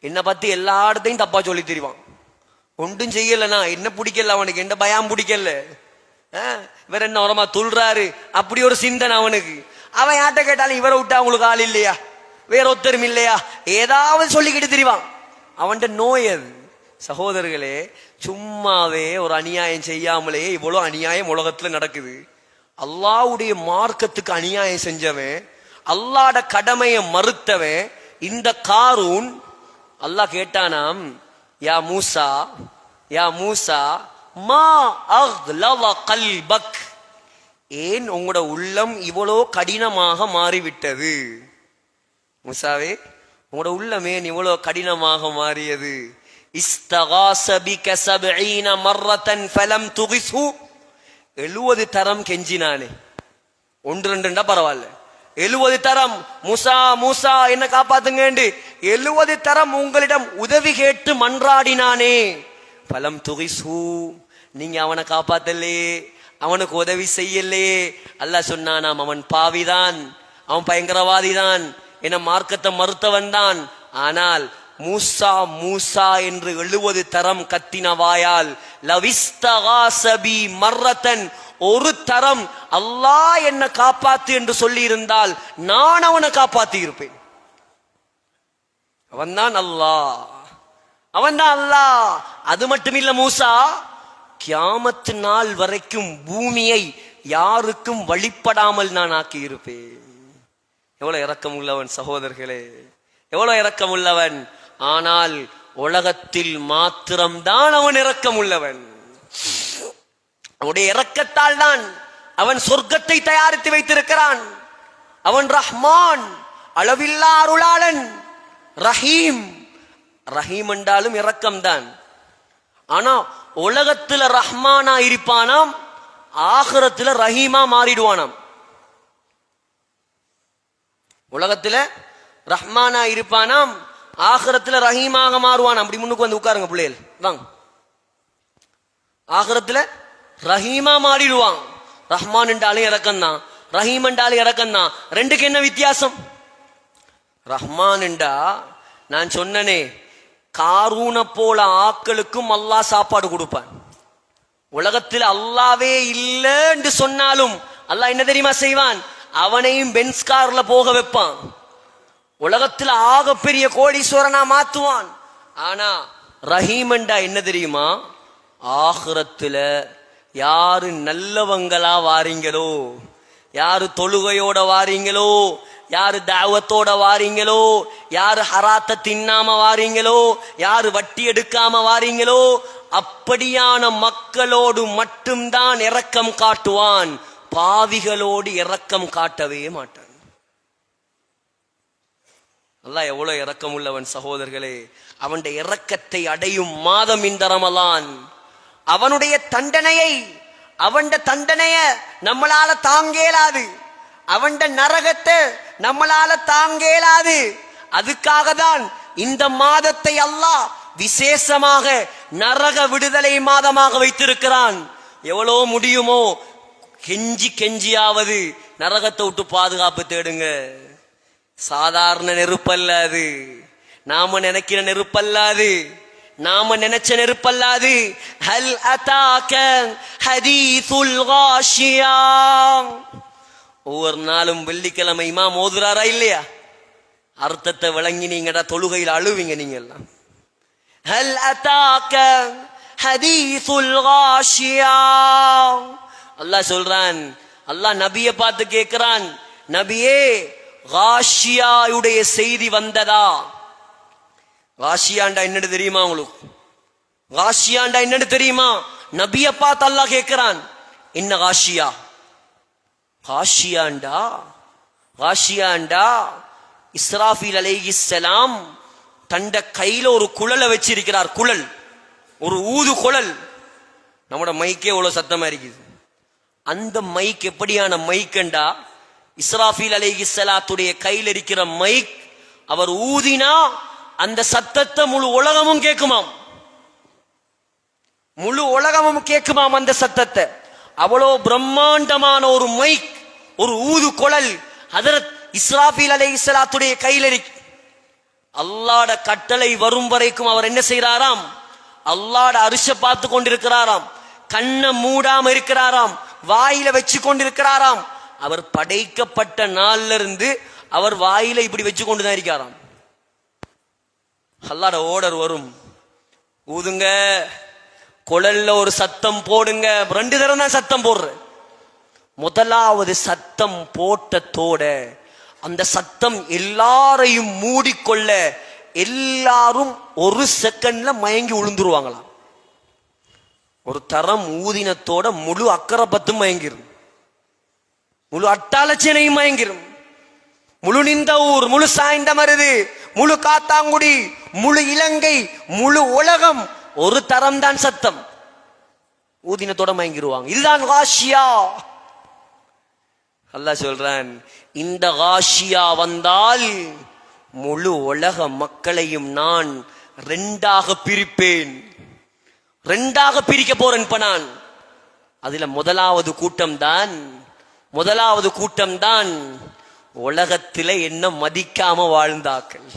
என்ன பத்தி எல்லா இடத்தையும் தப்பா சொல்லி தெரிவான். ஒன்றும் செய்யலனா என்ன பிடிக்கல, அவனுக்கு என்ன பயம் பிடிக்கல, இவர் என்ன உரமா துள்றாரு, அப்படி ஒரு சிந்தனை அவனுக்கு. அவன் யார்கிட்ட கேட்டாலும் இவரை விட்டா அவங்களுக்கு ஆள் இல்லையா, வேற ஒத்தரும் இல்லையா, ஏதாவது சொல்லிக்கிட்டு தெரிவான். அவன்கிட்ட நோய் அது. சகோதரர்களே, சும்மாவே ஒரு அநியாயம் செய்யாமலே இவ்வளவு அநியாயம் உலகத்துல நடக்குது. அல்லாஹ்வுடைய மார்க்கத்துக்கு அநியாயம் செஞ்சவன், அல்லாஹ்ட கடமையை மறுத்தவன் இந்த காரூன். அல்லாஹ் கேட்டானாம், யா மூசா, யா மூசா, மா அக்லவ கல்பக், ஏன் உங்களோட உள்ளம் இவ்வளோ கடினமாக மாறிவிட்டது? மூசாவே, உங்களோட உள்ளமே இவ்வளோ கடினமாக மாறியது. இஸ்தகாஸ பிக 70 மர்ரத்தன் ஃபலம் துகிஸ்ஹு, 70 தரம் கெஞ்சினானே, 1-2 பரவாயில்ல, 70 தரம் மூசா மூசா என்ன காப்பாத்துங்க, 70 தரம் உங்களிடம் உதவி கேட்டு மன்றாடினானே. பலம் துகிஸ்ஹு, நீங்க அவனை காப்பாத்தலே, அவனுக்கு உதவி செய்யலே. அல்லாஹ் சொன்னானாம், அவன் பாவிதான், அவன் பயங்கரவாதிதான், என மார்க்கத்தை மறுத்தவன் தான். ஆனால் மூசா மூசா என்று 70 தரம் கத்தின வாயால், லவிஸ்தகாஸபி மர்ரத்தன், ஒரு தரம் அல்லாஹ் என்ன காப்பாத்து என்று சொல்லி இருந்தால் நான் அவனை காப்பாத்தி இருப்பேன். அவன்தான் அல்லாஹ், அவன்தான் அல்லாஹ். அது மட்டுமில்ல, மூசா, கியாமத்து நாள் வரைக்கும் பூமியை யாருக்கும் வழிபடாமல் நான் ஆக்கி இருப்பேன். எவ்வளவு இரக்கம் உள்ளவன் சகோதரர்களே, எவ்வளவு இரக்கம் உள்ளவன். ஆனால் உலகத்தில் மாத்திரம்தான் அவன் இரக்கம் உள்ளவன். அவனுடைய இரக்கத்தால் தான் அவன் சொர்க்கத்தை தயாரித்து வைத்திருக்கிறான். அவன் ரஹ்மான், அளவில்லா அருளாளன், ரஹீம். ரஹீம் என்றாலும் இரக்கம் தான். ஆனா உலகத்துல ரஹ்மானா இருப்பானாம், ஆகிரத்துல ரஹீமா மாறிடுவானாம். உலகத்துல ரஹ்மானா இருப்பானாம், ஆகிரத்துல ரஹீமாக மாறுவானாம். அப்படி முன்னுக்கு வந்து உட்காருங்க பிள்ளைகள், வாங்க. ஆகிரத்துல ரஹீமா மாறிடுவான். ரஹ்மான் என்றாலும் இறக்கம் தான், ரஹீம் என்றாலும் இறக்கம் தான். ரெண்டுக்கு என்ன வித்தியாசம்? ரஹ்மான் என்றா நான் சொன்னனே, காரூன போல ஆக்களுக்கும் அல்லாஹ் சாப்பாடு கொடுப்பான். உலகத்தில் அல்லாவே இல்லை என்று சொன்னாலும் அல்லாஹ் என்ன தெரியுமா செய்வான்? அவனையும் பென்ஸ் கார்ல போக வைப்பான். உலகத்தில் ஆக பெரிய கோடீஸ்வரனா மாத்துவான். ஆனா ரஹீம் என்றா என்ன தெரியுமா? ஆகிரத்துல யாரு நல்லவங்களா வாரீங்களோ, யாரு தொழுகையோட வாரீங்களோ, யாரு தாவத்தோட வாரீங்களோ, யாரு ஹராத்த தின்னாம வாரீங்களோ, யாரு வட்டி எடுக்காம வாரீங்களோ, அப்படியான மக்களோடு மட்டும்தான் இரக்கம் காட்டுவான். பாவிகளோடு இரக்கம் காட்டவே மாட்டான். அல்லாஹ் எவ்வளவு இரக்கம் உள்ளவன் சகோதரர்களே. அவனுடைய இரக்கத்தை அடையும் மாதம் இந்த ரமலான். அவனுடைய தண்டனைய நம்மளால தாங்கேலாது, அவன் நரகத்தை நம்மளால தாங்கேலாது. அதுக்காக தான் இந்த மாதத்தை அல்லாஹ் விசேஷமாக நரக விடுதலை மாதமாக வைத்திருக்கிறான். எவ்வளோ முடியுமோ கெஞ்சியாவது நரகத்தை விட்டு பாதுகாப்பு தேடுங்க. சாதாரண நெருப்பல்லாது, நாம நினைக்கிற நெருப்பல்லாது, நாம நினைச்ச நெருப்பல்லாது. ஹல் அதாக ஹதீசுல் காஷியா. ஒவ்வொரு நாளும் வெள்ளிக்கிழமை இமாம் ஓதுறாரா இல்லையா? அர்த்தத்தை விளங்கி நீங்கடா தொழுகையில் அழுவீங்க நீங்க எல்லாம். ஹல் அதாக ஹதீசுல் காஷியா. அல்லாஹ் சொல்றான், அல்லாஹ் நபியை பார்த்து கேட்கிறான், நபியே காஷியாவுடைய செய்தி வந்ததா? காஷியாண்டா என்னன்னு தெரியுமா உங்களுக்கு? காஷியாண்டா என்னன்னு தெரியுமா? நபியை பார்த்து அல்லாஹ் கேட்கிறான், என்ன காஷியா? காஷியாண்டா இஸ்ராஃபீல் அலைஹிஸ்ஸலாம் தண்ட கையில ஒரு குழலை வச்சிருக்கிறார். குழல், ஒரு ஊது குழல். நம்மட மைக்கே எவ்வளவு சத்தமா இருக்குது. அந்த மைக் எப்படியான மைக்கண்டா, இஸ்ராஃபீல் அலைஹிஸ்ஸலாத்துடைய கையில் இருக்கிற மைக், அவர் ஊதினா அந்த சத்தத்தை முழு உலகமும் கேட்குமாம். முழு உலகமும் கேட்குமாம் அந்த சத்தத்தை. அவ்வளோ பிரம்மாண்டமான ஒரு மைக், ஒரு ஊது குழல் ஹஜ்ரத் இஸ்ராஃபீல் அலைஹிஸ்ஸலாத்துடைய கையில் இருக்கு. அல்லாஹ்ட கட்டளை வரும் வரைக்கும் அவர் என்ன செய்யறாராம், அல்லாஹ்ட அரிச பார்த்து கொண்டிருக்கிறாராம், கண்ணை மூடாம இருக்கிறாராம், வாயில வச்சு கொண்டிருக்கிறாராம். அவர் படைக்கப்பட்ட நாள்ல இருந்து அவர் வாயில இப்படி வச்சு கொண்டுதான் இருக்காராம். அல்லாஹ்ட ஓர்டர் வரும், ஊதுங்க, குழல்ல ஒரு சத்தம் போடுங்க. 2 தடவை தான் சத்தம் போடுற. முதலாவது சத்தம் போட்டத்தோட அந்த சத்தம் எல்லாரையும் மூடிக்கொள்ள எல்லாரும் 1 செகண்ட்ல மயங்கி விழுந்துருவாங்களாம். ஒரு தரம் ஊதினத்தோட முழு அக்கரப்பத்தும் மயங்கிரும், முழு அட்டாளச்சேனையும் மயங்கிரும், முழு நிந்தவூர், முழு சாய்ந்த மருது, முழு காத்தாங்குடி, முழு இலங்கை, முழு உலகம் ஒரு தரம் தான் சத்தம். ஊதினத்தோட மயங்கிருவாங்க. இதுதான் காஷியா. அல்லாஹ் சொல்றான், இந்த காஷியா வந்தால் முழு உலக மக்களையும் நான் 2ஆக பிரிப்பேன். 2ஆக பிரிக்க போறேன் இப்ப நான். அதுல முதலாவது கூட்டம் தான் உலகத்தில என்ன மதிக்காம வாழ்ந்தாக்கள்,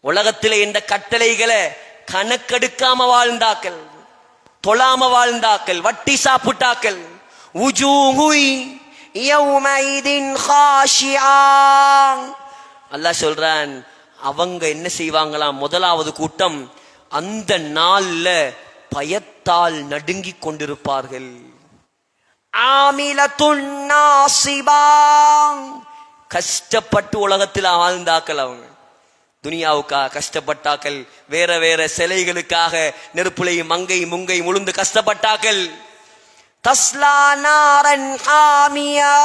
உலகத்தில இந்த கட்டளைகளை கணக்கெடுக்காம வாழ்ந்தாக்கள், தொழாம வாழ்ந்தாக்கள், வட்டி சாப்பிட்டாக்கள். அல்லாஹ் சொல்றான், அவங்க என்ன செய்வாங்களாம், முதலாவது கூட்டம் அந்த நாள்ல பயத்தால் நடுங்கிக் கொண்டிருப்பார்கள். கஷ்டப்பட்டு உலகத்தில் வாழ்ந்தாக்கள், அவங்க துனியாவுக்காக கஷ்டப்பட்டாக்கள், வேற வேற சிலைகளுக்காக நெருப்புலையும் மங்கை முங்கை முழுந்து கஷ்டப்பட்டாக்கள். தஸ்லா நாரன் ஹாமியா,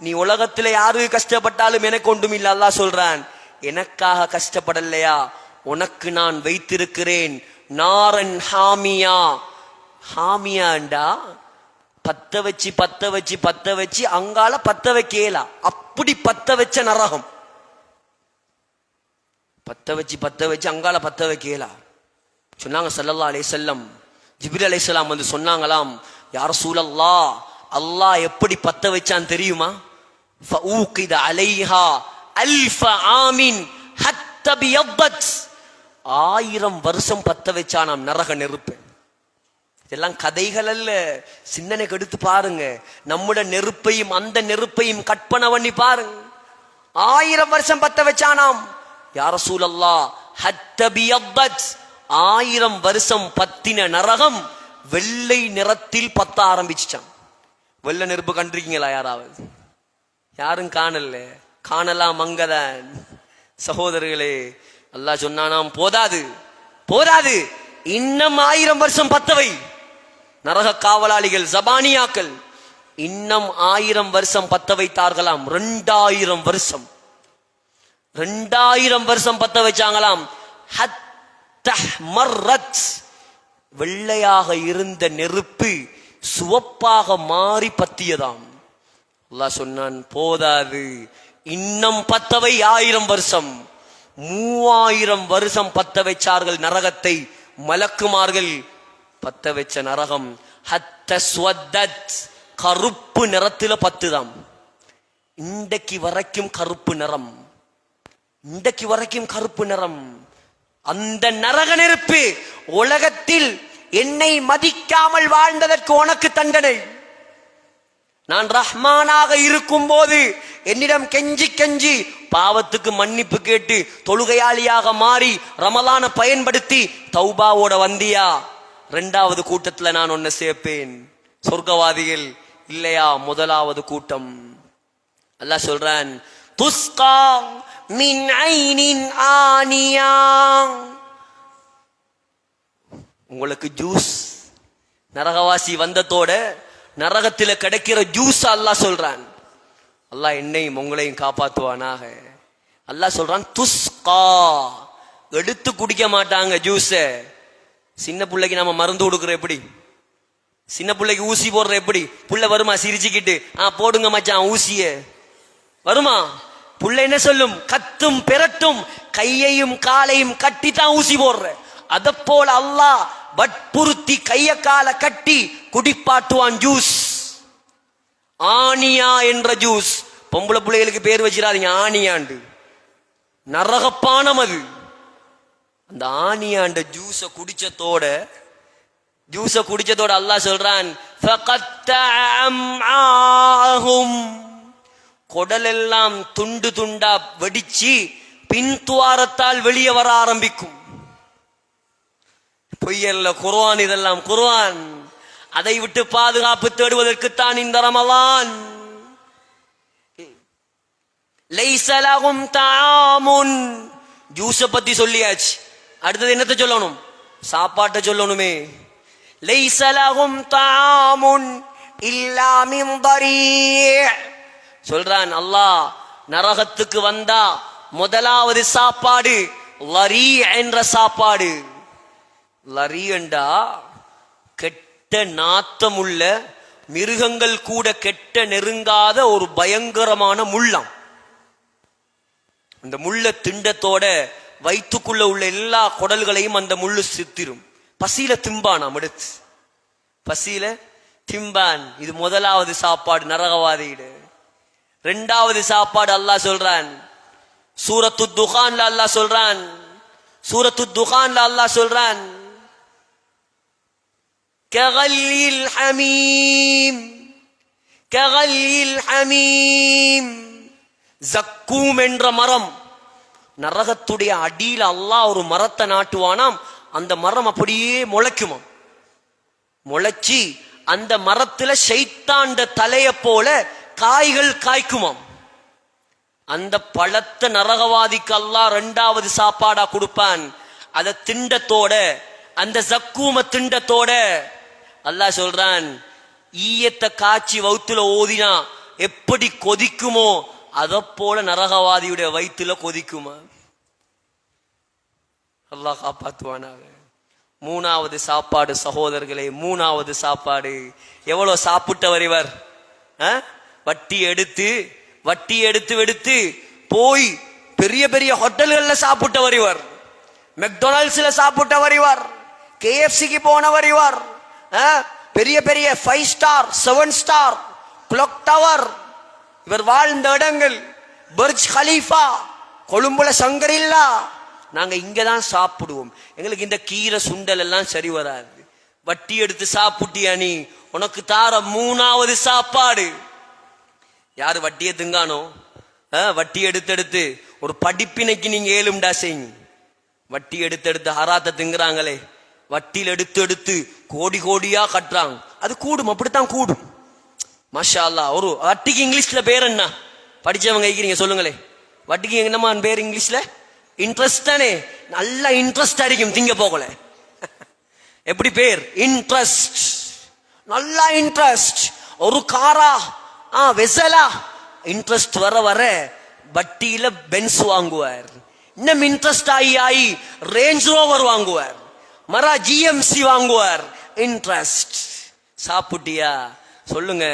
நீ உலகத்துல யாரு கஷ்டப்பட்டாலும் எனக்கு ஒன்றும் இல்லை. அல்லாஹ் சொல்றான், எனக்காக கஷ்டப்படலையா, உனக்கு நான் வைத்திருக்கிறேன் நாரன் ஹாமியா. ஹாமியாண்டா பத்த வச்சு அங்கால பத்த வைக்கலா, அப்படி பத்த வச்ச நரகம். பத்த வச்சு அங்கால பத்த வைக்கலா. சொன்னாங்க ஸல்லல்லாஹு அலைஹி வஸல்லம், ஜிப்ரீல் அலைஹிஸ்ஸலாம் வந்து சொன்னாங்களாம், யா ரசூலல்லாஹ், அல்லாஹ் எப்படி பத்த வச்சான் தெரியுமா? ஃபஊகித அலைஹா அல்ஃப ஆமின் ஹத்தா பியضت, 1000 வருஷம் பத்த வச்சானாம் நரக நெருப்பு. இதெல்லாம் கதைகள் அல்ல, சிந்தனைக்கு எடுத்து பாருங்க. நம்முடைய நெருப்பையும் அந்த நெருப்பையும் கற்பனை பண்ணி பாருங்க. 1000 வருஷம் பத்த வச்சானாம். யா ரசூலல்லாஹ், ஹத்தா பியضت, 1000 வருஷம் பத்தின நரகம் வெள்ளை நிறத்தில் பத்த ஆரம்பிச்சான். வெள்ளை நெருப்பு கண்டிருக்கீங்களா யாராவது? யாரும் காணலாம் அங்கதான். சகோதரர்களே, அல்லாஹ் சொன்னானாம், போதாது, இன்னும் 1000 வருஷம் பத்தவை. நரக காவலாளிகள் ஜபானியாக்கள் இன்னும் 1000 வருஷம் பத்த வைத்தார்களாம். 2000 வருஷம் பத்த வச்சாங்களாம். வெள்ளையாக இருந்த நெருப்பு சுவப்பாக மாறி பத்தியதாம். அல்லாஹ் சொன்னான், போதாது, இன்னும் பத்தவை 1000 வருஷம். 3000 வருஷம் பத்த வைச்சார்கள் நரகத்தை மலக்குமார்கள். பத்த வச்ச நரகம் கருப்பு நிறத்துல பத்துதாம். இன்றைக்கு வரைக்கும் கருப்பு நிறம். அந்த நரக நெருப்பு உலகத்தில் என்னை மதிக்காமல் வாழ்ந்ததற்கு உனக்கு தண்டனை. நான் ரஹ்மானாக இருக்கும் போது என்னிடம் கெஞ்சி பாவத்துக்கு மன்னிப்பு கேட்டு தொழுகையாளியாக மாறி ரமலான பயன்படுத்தி தௌபாவோட வந்தியா, 2வது கூட்டத்துல நான் உன்னை சேர்ப்பேன். சொர்க்கவாதிகள் இல்லையா? முதலாவது கூட்டம். அல்லாஹ் சொல்றான், துஸ்கா மின் ஐனின் ஆனியா, உங்களுக்கு ஜூஸ். நரகவாசி வந்ததோட நரகத்துல கிடைக்கிற ஜூஸ் அல்லாஹ் சொல்றான். அல்லாஹ் என்னையும் உங்களையும் காப்பாத்துவானாக. அல்லாஹ் சொல்றான் துஸ்கா, எடுத்து குடிக்க மாட்டாங்க ஜூஸ. சின்ன பிள்ளைக்கு நம்ம மருந்து கொடுக்குற எப்படி, சின்ன பிள்ளைக்கு ஊசி போடுற எப்படி, புள்ள வருமா சிரிச்சுக்கிட்டு போடுங்க மச்சான் ஊசிய, வருமா? புள்ள என்ன சொல்லும்? கத்தும் பெரட்டும், கையையும் காலையும் கட்டி தான் ஊசி போடுற. அத போல அல்லாஹ் வற்புறுத்தி கைய கால கட்டி குடிப்பாட்டுவான் ஜூஸ். ஆனியா என்ற ஜூஸ். பொம்பளை பிள்ளைகளுக்கு பேர் வச்சிடாதீங்க ஆனியாண்டு, நரகப்பானம் அது. அந்த ஆனியாண்ட ஜூஸ குடிச்சதோட அல்லாஹ் சொல்றான் குடலெல்லாம் துண்டு துண்டா வெடிச்சு பின் துவாரத்தால் வெளியே வர ஆரம்பிக்கும். பொய்யல்ல குர்ஆன், இதெல்லாம் குர்ஆன். அதை விட்டு பாதுகாப்பு தேடுவதற்குத்தான் இந்த ரமலான். லைஸ லஹும் தஆமுன், ஜூஸ பத்தி சொல்லியாச்சு. அடுத்தது என்னத்தை சொல்லணும்? சாப்பாட்டை சொல்லணுமே. லைஸ லஹும் தஆமுன் இல்லா மின் தரீ'. சொல்றான் அல்லாஹ், நரகத்துக்கு வந்தா முதலாவது சாப்பாடு லரீ என்ற சாப்பாடு. லரீ என்றா கெட்ட நாத்தமுள்ள, மிருகங்கள் கூட கெட்ட நெருங்காத ஒரு பயங்கரமான முள்ளம். அந்த முள்ள திண்டத்தோட வயிற்றுக்குள்ள உள்ள எல்லா குடல்களையும் அந்த முள்ளு சித்திரும். பசியில திம்பான் எடுத்து, பசியில திம்பான். இது முதலாவது சாப்பாடு நரகவாதியிட. இரண்டாவது சாப்பாடு அல்லாஹ் சொல்றான் சூரத்து துகான்ல, அல்லாஹ் சொல்றான் சூரத்து துகான்ல அல்லாஹ் சொல்றான் ககல்லில் ஹமீம், ககல்லில் ஹமீம். ஜக்கூம் என்ற மரம், நரகத்துடைய அடியில் அல்லாஹ் ஒரு மரத்தை நாட்டுவானாம். அந்த மரம் அப்படியே முளைக்குமா, முளைச்சி அந்த மரத்துல ஷைத்தாண்ட தலைய போல காய்கள் காய்க்குமாம். அந்த பழத்தை நரகவாதிக்கு அல்லாஹ் இரண்டாவது சாப்பாடா கொடுப்பான். அத திண்டத்தோட, அந்த ஜக்கூம திண்டத்தோட அல்லாஹ் சொல்றான் ஈயத்தை காய்ச்சி வயிற்றுல ஓதினா எப்படி கொதிக்குமோ அத போல நரகவாதியுடைய வயிற்றுல கொதிக்குமா. அல்லாஹ் காப்பாத்துவானாக. மூணாவது சாப்பாடு சகோதரர்களே, மூணாவது சாப்பாடு. எவ்வளவு சாப்பிட்ட வரிவர்? வட்டி எடுத்து எடுத்து போய் பெரிய பெரிய ஹோட்டல்கள்ல சாப்பிட்ட வரிவர், மெக்டொனால்ட்ஸ்ல சாப்பிட்ட வரிவர், KFCக்கு போன வரிவர், பெரிய பெரிய 5 ஸ்டார் 7 ஸ்டார் கிளாக் டவர், இவர் வாழ்ந்த இடங்கள் பர்ஜ் கலீஃபா, கொழும்புல சங்கரில்லா. நாங்க இங்கதான் சாப்பிடுவோம். எங்களுக்கு இந்த கீரை சுண்டல் எல்லாம் சரி வராது. வட்டி எடுத்து சாப்பிட்டியா நீ? உனக்கு தார மூணாவது சாப்பாடு. யாரு வட்டியை திங்கானோ, வட்டி எடுத்து ஒரு படிப்பினைக்கு நீங்க ஏழும்டா செய்யுங்க. வட்டி எடுத்து ஹராத்தை திங்குறாங்களே, வட்டியில் எடுத்து கோடி கோடியா கட்டுறாங்க. அது கூடும், அப்படித்தான் கூடும். மாஷா அல்லாஹ். ஒரு வட்டிக்கு இங்கிலீஷ்ல பேர் என்ன? படிச்சவங்க இருக்கிறீங்க சொல்லுங்களே, வட்டிக்கு என்னமா பேர் இங்கிலீஷ்ல? இன்ட்ரெஸ்ட் தானே. நல்ல இன்ட்ரெஸ்ட் இருக்கும் திங்க போகல. எப்படி பேர்? இன்ட்ரெஸ்ட். நல்ல இன்ட்ரெஸ்ட். ஒரு காரா வெசலா இன்ட்ரெஸ்ட் வர வர வட்டியில பென்ஸ் வாங்குவார். இன்னும் இன்ட்ரெஸ்ட் ஆகி ரேஞ்ச் ரோவர் வாங்குவார், மரா GMC வாங்குவார். இன்ட்ரெஸ்ட். சாப்பிட்டியா சொல்லுங்க.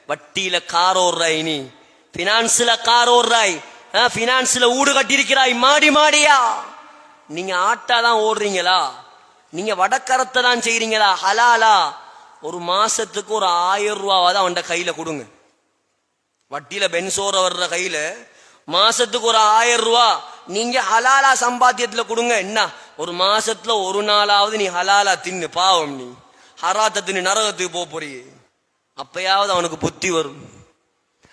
வட்டியில கார் ஓடுறாய், நீ பினான்ஸ்ல கார் ஓடுறாய், பினான்ஸ்ல ஊடு கட்டிருக்கிறாய், மாடி மாடியா. நீங்க ஆட்டாதான் ஓடுறீங்களா? நீங்க வடக்கரத்தை தான் செய்றீங்களா? ஹலாலா? ஒரு மாசத்துக்கு ஒரு 1000 ரூபாவாதான் அவன் கையில கொடுங்க. வட்டியில பென்சோர வர்ற கையில மாசத்துக்கு ஒரு 1000 ரூபா நீங்க ஹலாலா சம்பாத்தியத்துல கொடுங்க. என்ன, ஒரு மாசத்துல ஒரு நாளாவது நீ ஹலாலா தின்னு. பாவம், நீ ஹராத்த தின்னு நரகத்துக்கு போறியே. அப்பயாவது அவனுக்கு புத்தி வரும்,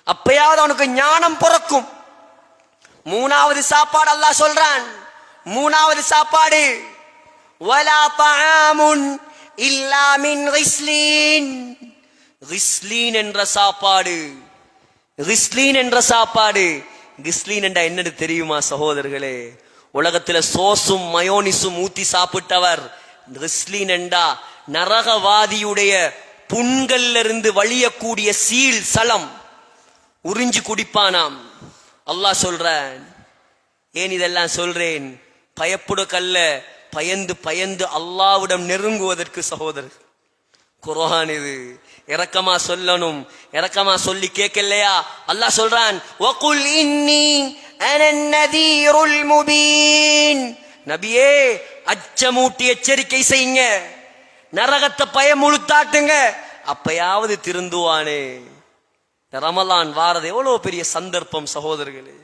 அப்பயாவது அவனுக்கு ஞானம் பிறக்கும். மூணாவது சாப்பாடு அல்லாஹ் சொல்றான். மூணாவது சாப்பாடு வலா தஆமுன் இல்லா மின் கிஸ்லீன். கிஸ்லீன் என்ற சாப்பாடு. கிஸ்லீன் என்ற சாப்பாடு. கிஸ்லீன் என்றா என்னன்னு தெரியுமா சகோதரர்களே? உலகத்துல சோசும் மயோனிசும் ஊத்தி சாப்பிட்டவர். கிஸ்லீன் என்றா நரகவாதியுடைய புண்கள்ல இருந்து வழியக்கூடிய சீல் சலம் உறிஞ்சு குடிப்பானாம். அல்லாஹ் சொல்றான், ஏன் இதெல்லாம் சொல்றேன்? பயப்படுக்கல்ல, பயந்து பயந்து அல்லாஹ்விடம் நெருங்குவதற்கு. சகோதரர், குர்ஆன் இது இரக்கமா சொல்லணும், இரக்கமா சொல்லி கேட்கலையா? அல்லாஹ் சொல்றான், வகுல் இன்னி அனன் நதீருல் முபீன். நபியே, அச்சமூட்டி எச்சரிக்கை செய்யுங்க, நரகத்தை பயமுழுத்தாட்டுங்க, அப்பயாவது திருந்துவானே. ரமலான் வாரது எவ்வளவு பெரிய சந்தர்ப்பம் சகோதரர்களே,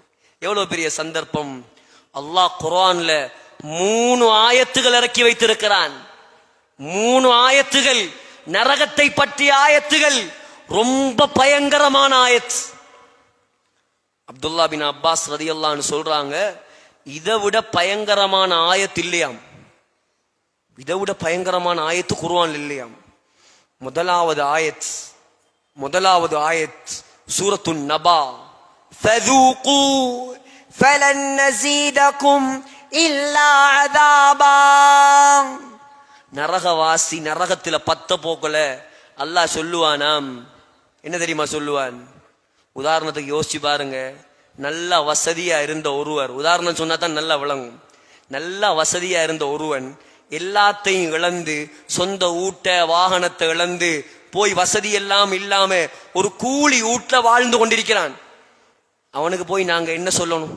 எவ்வளவு பெரிய சந்தர்ப்பம். அல்லாஹ் குர்ஆன்ல 3 ஆயத்துகள் இறக்கி வைத்திருக்கிறான். 3 ஆயத்துகள் நரகத்தை பற்றிய ஆயத்துகள், ரொம்ப பயங்கரமான ஆயத். அப்துல்லா பின் அப்பாஸ் ரலியல்லாஹு அன்ஹு சொல்றாங்க, இதை விட பயங்கரமான ஆயத் இல்லையாம், இதை விட பயங்கரமான ஆயத்து குர்ஆன் இல்லையாம். முதலாவது ஆயத் சூரத்துன் நபா, ஃபதூகு ஃபலன் நஸீதகும் இல்லா அஸாபா. நரகவாசி நரகத்துல பத்த போக்கல அல்லாஹ் சொல்லுவானாம். என்ன தெரியுமா சொல்லுவான்? உதாரணத்துக்கு யோசிச்சு பாருங்க, நல்ல வசதியா இருந்த ஒருவர், உதாரணம் சொன்னா தான் நல்லா விளங்கும். நல்ல வசதியா இருந்த ஒருவன் எல்லாத்தையும் இழந்து, சொந்த ஊட்ட வாகனத்தை இழந்து போய் வசதி எல்லாம் இல்லாம ஒரு கூலி ஊட்ல வாழ்ந்து கொண்டிருக்கிறான். அவனுக்கு போய் நாங்க என்ன சொல்லணும்?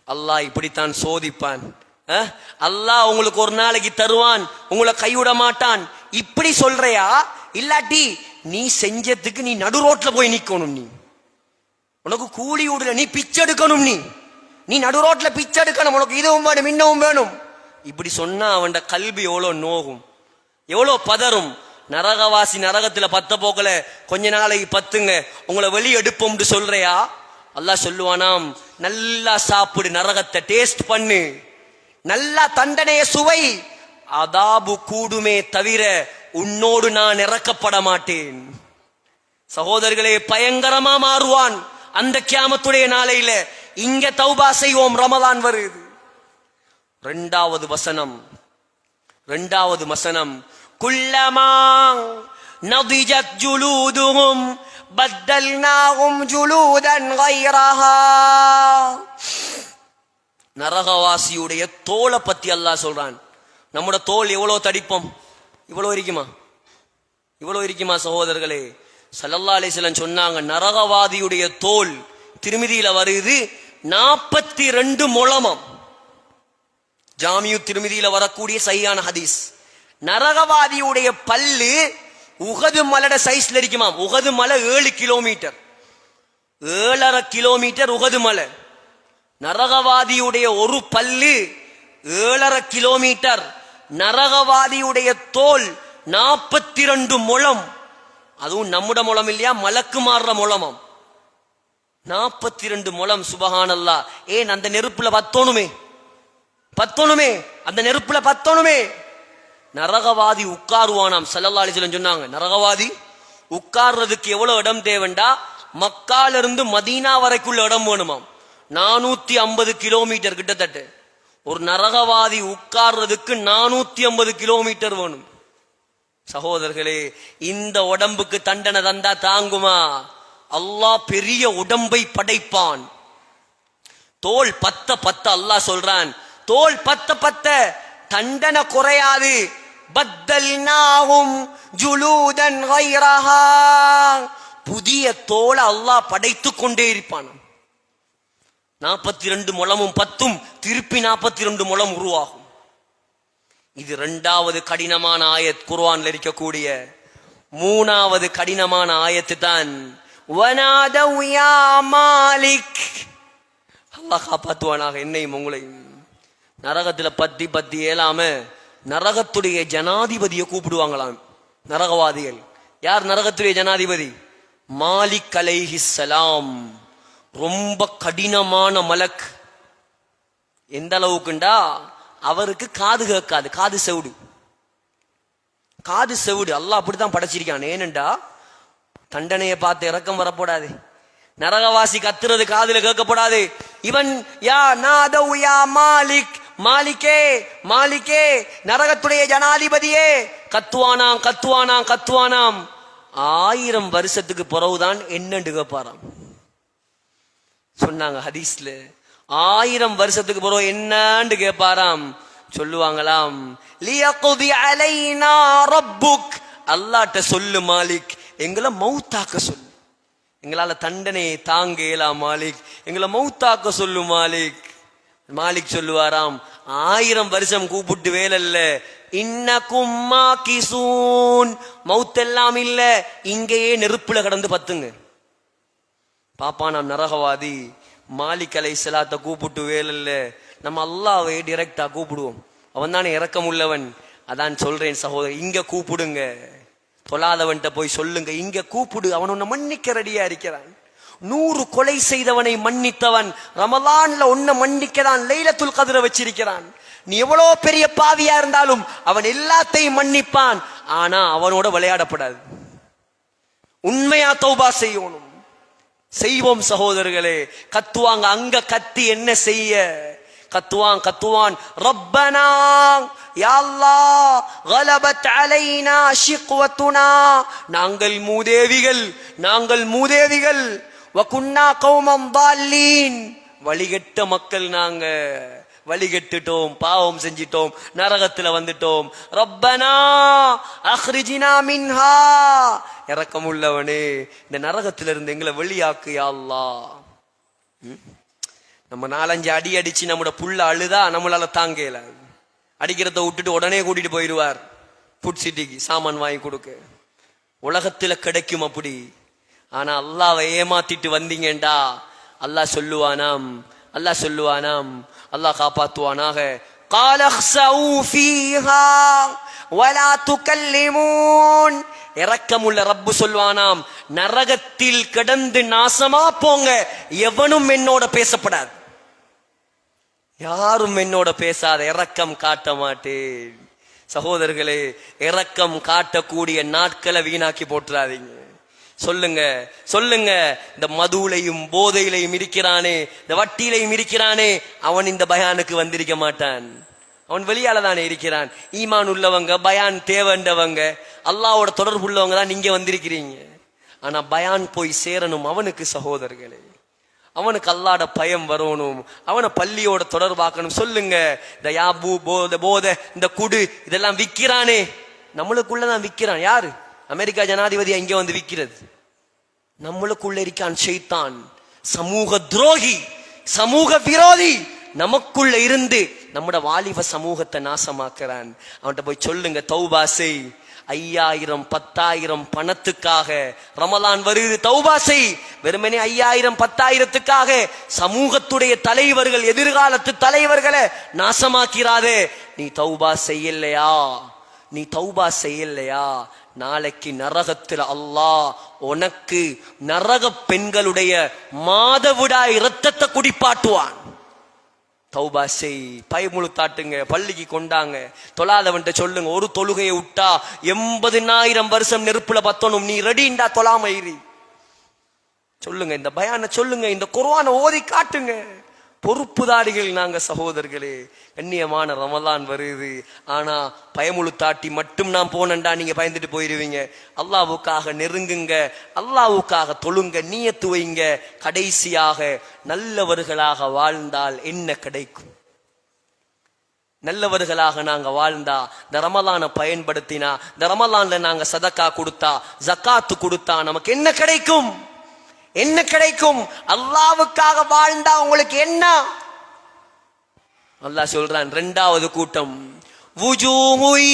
அல்லாஹ் இப்படித்தான் சோதிப்பான், அல்லாஹ் உங்களுக்கு ஒரு நாளைக்கு தருவான், உங்களை கைவிட மாட்டான், இப்படி சொல்றையா? இல்லாட்டி நீ செஞ்சதுக்கு நீ நடு ரோட்ல போய் நிக்கணும், நீ உனக்கு கூலி விடல, நீ பிச்சை எடுக்கணும், நீ நடு ரோட்ல பிச்சை எடுக்கணும், உனக்கு இதுவும் வேணும் இன்னமும் வேணும். இப்படி சொன்னா அவன் கல்வி எவ்வளவு நோகும், எவ்வளவு பதறும். நரகவாசி நரகத்துல பத்த போக்கல கொஞ்ச நாளைக்கு பத்துங்க, உங்களை வெளியே எடுப்போம்னு சொல்றையா? அல்லாஹ் சொல்லுவானாம், நல்லா சாப்பிடு, நரகத்தை டேஸ்ட் பண்ணு, நல்லா தண்டனைய சுவை, அதாபு கூடுமே தவிர உன்னோடு நான் இறக்கப்பட மாட்டேன். சகோதரர்களே, பயங்கரமா மாறுவான் அந்த கியாமத்துடைய நாளையில. இங்க தௌபா செய்வோம், ரமலான் வருது. இரண்டாவது வசனம், குல்லமா நதிஜத் ஜுலூதுஹும் பத்தல்நாஹும் ஜுலூதன் கைரஹா. நரகவாசியுடைய தோலை பத்தி அல்லாஹ் சொல்றான். நம்முடைய தோல் எவ்வளவு தடிப்போம்? இவ்வளவு இருக்குமா சகோதரர்களே? ஸல்லல்லாஹு அலைஹி வஸல்லம் சொன்னாங்க, நரகவாதியுடைய தோல் திருமிதியில வருது 42 முழமாம். ஜாமியு திருமிதியில வரக்கூடிய சஹீஹான ஹதீஸ். நரகவாதியுடைய பல்லு உஹது மலையோட சைஸ்ல இருக்குமாம். உஹது மலை 7 கிலோமீட்டர், 7.5 கிலோமீட்டர் உஹது மலை. நரகவாதியுடைய ஒரு பல்லு 7.5 கிலோமீட்டர். நரகவாதியுடைய தோல் 42 முழம். அதுவும் நம்முடைய முழம் இல்லையா, மலக்கு மாறுற முழமாம். 42 முழம். சுபஹானல்லாஹ். ஏன் அந்த நெருப்புல பத்தோணுமே, அந்த நெருப்புல பத்தோணுமே. நரகவாதி உட்காருவானாம். ஸல்லல்லாஹு அலைஹி வஸல்லம் சொன்னாங்க, நரகவாதி உட்கார்றதுக்கு எவ்வளவு இடம் தேவைண்டா, மக்கால இருந்து மதீனா வரைக்குள்ள இடம் வேணுமாம். 450 கிலோமீட்டர் கிட்டத்தட்ட. ஒரு நரகவாதி உட்கார்றதுக்கு 450 கிலோமீட்டர் வேணும். சகோதரர்களே, இந்த உடம்புக்கு தண்டனை தந்தா தாங்குமா? அல்லாஹ் பெரிய உடம்பை படைப்பான். தோல் பத்த அல்லாஹ் சொல்றான், தோல் பத்த தண்டனை குறையாது. பத்தல்நாஹும் ஜுலூதன் கைரஹா. புதிய தோலை அல்லாஹ் படைத்து கொண்டே இருப்பான். 42 முழமும் 10 திருப்பி 42 முழம் உருவாகும். இது 2வது கடினமான ஆயத் குர்ஆன்ல இருக்கக்கூடிய. 3வது கடினமான ஆயத்து தான் வனாதவ் யா மாலிக். அல்லாஹ் காப்பாத்துவானாக என்னையும் உங்களையும். நரகத்துல பத்தி ஏலாம நரகத்துடைய ஜனாதிபதியை கூப்பிடுவாங்களாம் நரகவாதிகள். யார் நரகத்துடைய ஜனாதிபதி? மாலிக் அலைஹிஸ்ஸலாம். ரொம்ப கடினமான மலக். எந்த அளவுக்குண்டா, அவருக்கு காது கேட்காது, காது செவிடு. அல்லாஹ் அப்படித்தான் படைச்சிருக்கான். ஏனென்றா தண்டனையை பார்த்து இரக்கம் வரப்படாது. நரகவாசி கத்துறது காதுல கேட்கப்படாது. இவன் யா நாதவ் யா மாலிக், மாலிக்கே நரகத்துடைய ஜனாதிபதியே கத்துவானாம் கத்துவானாம் கத்துவானாம். 1000 வருஷத்துக்கு பிறகுதான் என்னண்டு கேட்பாராம். சொன்னாங்க ஹதீஸ்ல 1000 வருஷத்துக்கு பிறகு என்னன்னு கேட்பாராம். சொல்லுவாங்களாம், லியக்தி அலைனா ரப்புக், அல்லாஹ்ட்ட சொல்லு மாலிக், எங்களை மௌத்தாக்க சொல்லு, எங்களால தண்டனையை தாங்க இயலா மாலிக், எங்களை மௌத்தாக்க சொல்லு மாலிக். மாலிக் சொல்லுவாராம், 1000 வருஷம் கூப்பிட்டு வேலல்ல, இன்னக்கும் மாகிசூன், மௌத்தெல்லாம் இல்ல, இங்கேயே நெருப்புல கடந்து பத்துங்க. பாப்பா நாம் நரகவாதி, மாலிக் அலைஹிஸ்ஸலாத்தை கூப்பிட்டு வேலல்ல, நம்ம அல்லாஹ்வை டைரக்டா கூப்பிடுவோம், அவன் தானே இரக்கம் உள்ளவன். அதான் சொல்றேன் சகோதரர், இங்க கூப்பிடுங்க, தொழாதவன்கிட்ட போய் சொல்லுங்க, இங்க கூப்பிடு, அவன் உன்னை மன்னிக்க ரெடியா இருக்கிறான். 100 கொலை செய்தவனை மன்னித்தவன் ரமலான்ல உன்னை மன்னிக்கதான் லைலத்துல் கத்ர வச்சிருக்கிறான். நீ எவ்வளவு பெரிய பாவியா இருந்தாலும் அவன் எல்லாத்தையும் மன்னிப்பான். ஆனா அவனோட விளையாடப்படாது, உண்மையா தௌபா செய்யணும். செய்வோம் சகோதரர்களே. கத்துவாங்க, அங்க கத்தி என்ன செய்ய? கத்துவான் கத்துவான், ரப்பனா யா அல்லாஹ் கலபத் அலைனா ஷிக்வத்துனா, நாங்கள் மூதேவிகள், நாங்கள் மூதேவிகள், வகுன்னா கௌமம் தால்லீன், வழிகெட்ட மக்கள், நாங்க வழிகெட்டுட்டோம், பாவம் செஞ்சிட்டோம், நரகத்துல வந்துட்டோம். ரப்பனா அக்ரிஜினா மின்ஹா, இரக்கமுள்ளவனே இந்த நரகத்திலிருந்து எங்களை வெளியாக்கு யா அல்லாஹ். நம்ம 4-5 அடி அடிச்சு நம்மளோட புள்ள அழுதா நம்மளால தாங்கல, அடிக்கிறத விட்டுட்டு உடனே கூட்டிட்டு போயிடுவார் ஃபுட் சிட்டிக்கு சாமான் வாங்கி கொடுக்க. உலகத்துல கிடைக்கும் அப்படி. ஆனா அல்லாஹ்வை ஏமாத்திட்டு வந்தீங்கண்டா அல்லாஹ் சொல்லுவானாம், அல்லாஹ் சொல்லுவானாம், அல்லாஹ் காப்பாத்துவானாக, قال اخسؤوا فيها ولا تكلمون, இரக்கமுள்ள ரப்பு சொல்வானாம், நரகத்தில் கிடந்து நாசமா போங்க, எவனும் என்னோட பேசப்படாது, யாரும் என்னோட பேசாத, இரக்கம் காட்ட மாட்டேன். சகோதரர்களே, இரக்கம் காட்டக்கூடிய நாட்களை வீணாக்கி போட்டுறாதீங்க. சொல்லுங்க சொல்லுங்க, இந்த மதுலையும் போதையிலையும் இருக்கிறானே, இந்த வட்டியிலையும் இருக்கிறானே, அவன் இந்த பயானுக்கு வந்திருக்க மாட்டான், அவன் வெளியால தானே இருக்கிறான். ஈமான் உள்ளவங்க, பயான் தேவண்டவங்க, அல்லாஹ்வோட தொடர்பு உள்ளவங்க தான் நீங்க வந்திருக்கிறீங்க. ஆனா பயான் போய் சேரணும் அவனுக்கு. சகோதரர்களே, அவனுக்கு அல்லாஹ்வோட பயம் வரணும், அவனை பள்ளியோட தொடர்பாக்கணும். சொல்லுங்க, இந்த யாபு போதை இந்த குடு இதெல்லாம் விற்கிறானே, நம்மளுக்குள்ளதான் விற்கிறான். யாரு? அமெரிக்கா ஜனாதிபதி இங்க வந்து விற்கிறது. நம்மளுக்குள்ள இருக்கான் ஷைத்தான், சமூக துரோகி, சமூக விரோதி, நமக்குள்ள இருந்து நம்மட வாலிப சமூகத்தை நாசமாக்குறான். அவன்கிட்ட போய் சொல்லுங்க, தௌபா செய். 5000 10,000 பணத்துக்காக ரமலான் வருது, தௌபா செய். வெறுமனே 5000 10,000த்துக்காக சமூகத்துடைய தலைவர்கள், எதிர்காலத்து தலைவர்களை நாசமாக்கிறாதே. நீ தௌபா செய்யலையா, நீ தௌபா செய்யலையா, நாளைக்கு நரகத்தில் அல்லாஹ் உனக்கு நரக பெண்களுடைய மாதவிடாய் இரத்தத்தை குடிப்பாட்டுவான். தௌபா செய், பயமுழு தாட்டுங்க, பள்ளிக்கு கொண்டாங்க. தொழாதவன்ட்ட சொல்லுங்க, ஒரு தொழுகையை விட்டா 80,000 வருஷம் நெருப்புல பத்தணும், நீ ரெடிண்டா தொழாம இரு. சொல்லுங்க, இந்த பயான சொல்லுங்க, இந்த குர்ஆனை ஓதி காட்டுங்க. பொறுப்புதாரிகள் நாங்க சகோதரர்களே. கண்ணியமான ரமலான் வருது, ஆனா பயமுழு தாட்டி மட்டும் நான் போனேன்டா நீங்க பயந்துட்டு போயிருவீங்க. அல்லாஹ்வுக்காக நெருங்குங்க, அல்லாஹ்வுக்காக தொழுங்க, நியத்து வைங்க. கடைசியாக நல்லவர்களாக வாழ்ந்தால் என்ன கிடைக்கும்? நல்லவர்களாக நாங்க வாழ்ந்தா, இந்த ரமலானை பயன்படுத்தினா, இந்த ரமலான்ல நாங்க சதக்கா கொடுத்தா, ஜகாத்து கொடுத்தா நமக்கு என்ன கிடைக்கும்? என்ன கிடைக்கும்? அல்லாஹ்வுக்காக வாழ்ந்தா உங்களுக்கு என்ன? அல்லாஹ் சொல்றான், 2வது கூட்டம், வுஜூஹுய்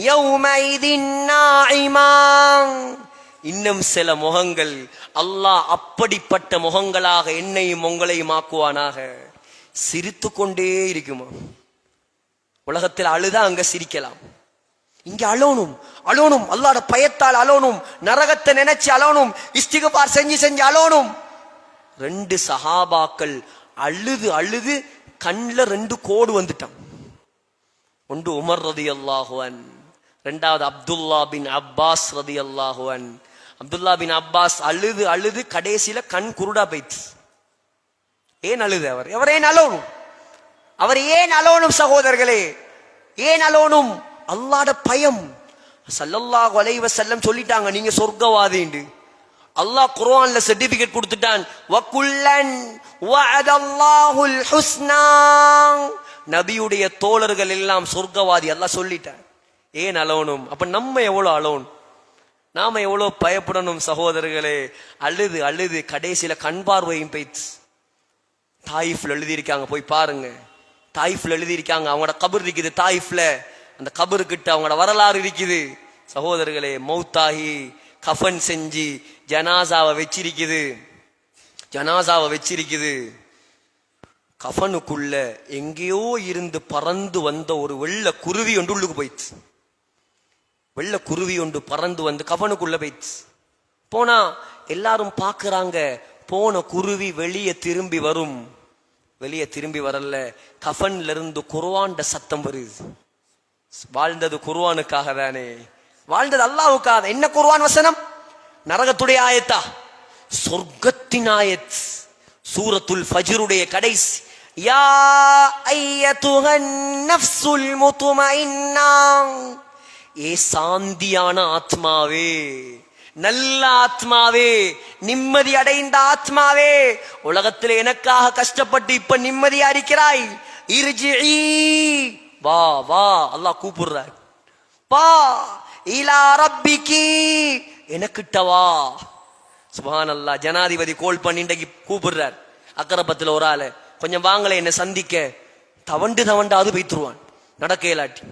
யௌமைதின் நாஇமா, இன்னும் சில முகங்கள் அல்லாஹ் அப்படிப்பட்ட முகங்களாக என்னையும் உங்களையும் ஆக்குவானாக. சிரித்து கொண்டே இருக்குமா? உலகத்தில் அழுதா அங்க சிரிக்கலாம், இங்க அழணும், அழணும், அல்லாஹ்வோட பயத்தால் அழணும், நரகத்தை நினைச்சு அழணும், இஸ்திக்பார் செஞ்சு செஞ்சு அழணும். 2 சஹாபாக்கள் அழுது அழுது கண்ணுல 2 கோடு வந்துட்டான். ஒன்று உமர் ரலியல்லாஹு அன், 2வது அப்துல்லா பின் அப்பாஸ் ரலியல்லாஹு அன். அப்துல்லா பின் அப்பாஸ் அழுது அழுது கடைசியில கண் குருடா போயிடுச்சு. ஏன் அழுது? அவர் ஏன் அழணும்? அவர் ஏன் அழணும்? சகோதரர்களே, ஏன் அழணும்? அல்லாஹ்வோட பயம், ஸல்லல்லாஹு அலைஹி வஸல்லம் சொல்லிட்டாங்க நீங்க சொர்க்கவாதின்னு. அல்லாஹ் குர்ஆன்ல சர்டிபிகேட் கொடுத்துட்டான். வகுல்லன் வஅதல்லாஹுல் ஹுஸ்னா. நபியுடைய தோழர்கள் எல்லாம் சொர்க்கவாதி அல்லாஹ் சொல்லிட்டான். ஏன் அலோனும்? அப்ப நம்ம எவ்வளவு அலோன், நாம எவ்வளவு பயப்படணும் சகோதரர்களே. அழுது அழுது கடைசியில கண் பார்வையும் போயிடுச்சு. தாயிஃப்ல எழுதியிருக்காங்க, போய் பாருங்க. தாயிஃப்ல எழுதியிருக்காங்க, அவங்களோட கபர் இருக்குது தாயிஃப்ல. அந்த கபருக்கிட்ட அவங்களோட வரலாறு இருக்குது சகோதரர்களே. மௌத்தாகி கஃபன் செஞ்சு ஜனாசாவை வச்சிருக்குது. கஃபனுக்குள்ள எங்கேயோ இருந்து பறந்து வந்த ஒரு வெள்ளை குருவி ஒன்று உள்ளுக்கு போயிடுச்சு. வெள்ளை குருவி ஒன்று பறந்து வந்து கஃபனுக்குள்ள போயிடுச்சு. போனா எல்லாரும் பாக்குறாங்க, போன குருவி வெளியே திரும்பி வரும். வெளியே திரும்பி வரல, கஃபன்ல இருந்து குர்ஆன்ட சத்தம் வருது. வாழ்ந்தது குர்ஆனுக்காக தானே, வாழ்ந்தது அல்லாஹ்வுக்காக. என்ன குர்ஆன் வசனம்? நரகத்துடைய ஆயத்தா? சொர்க்கத்தின் ஆயத். சூரத்துல் ஃபஜ்ருடைய கடைசி, யா அய்யதுஹன் நஃப்ஸுல் முத்மஇன்னா. ஏ சாந்தியான ஆத்மாவே, நல்ல ஆத்மாவே, நிம்மதி அடைந்த ஆத்மாவே, உலகத்தில் எனக்காக கஷ்டப்பட்டு இப்ப நிம்மதியா இருக்கிறாய், இர்ஜிஇ, வா வா, அல்லாஹ் கூப்பிடுறார். வா இலா ரப்பிகி, எனக்கிட்ட வா. சுப்ஹானல்லாஹ். ஜனாதிபதி கோல் பண்ணி இன்றைக்கு கூப்பிடுறார். அக்கரப்பத்துல ஒரு ஆளு, கொஞ்சம் வாங்கல என்ன சந்திக்க. தவண்டாவது வைத்துருவான் நடக்க இயலாட்டி.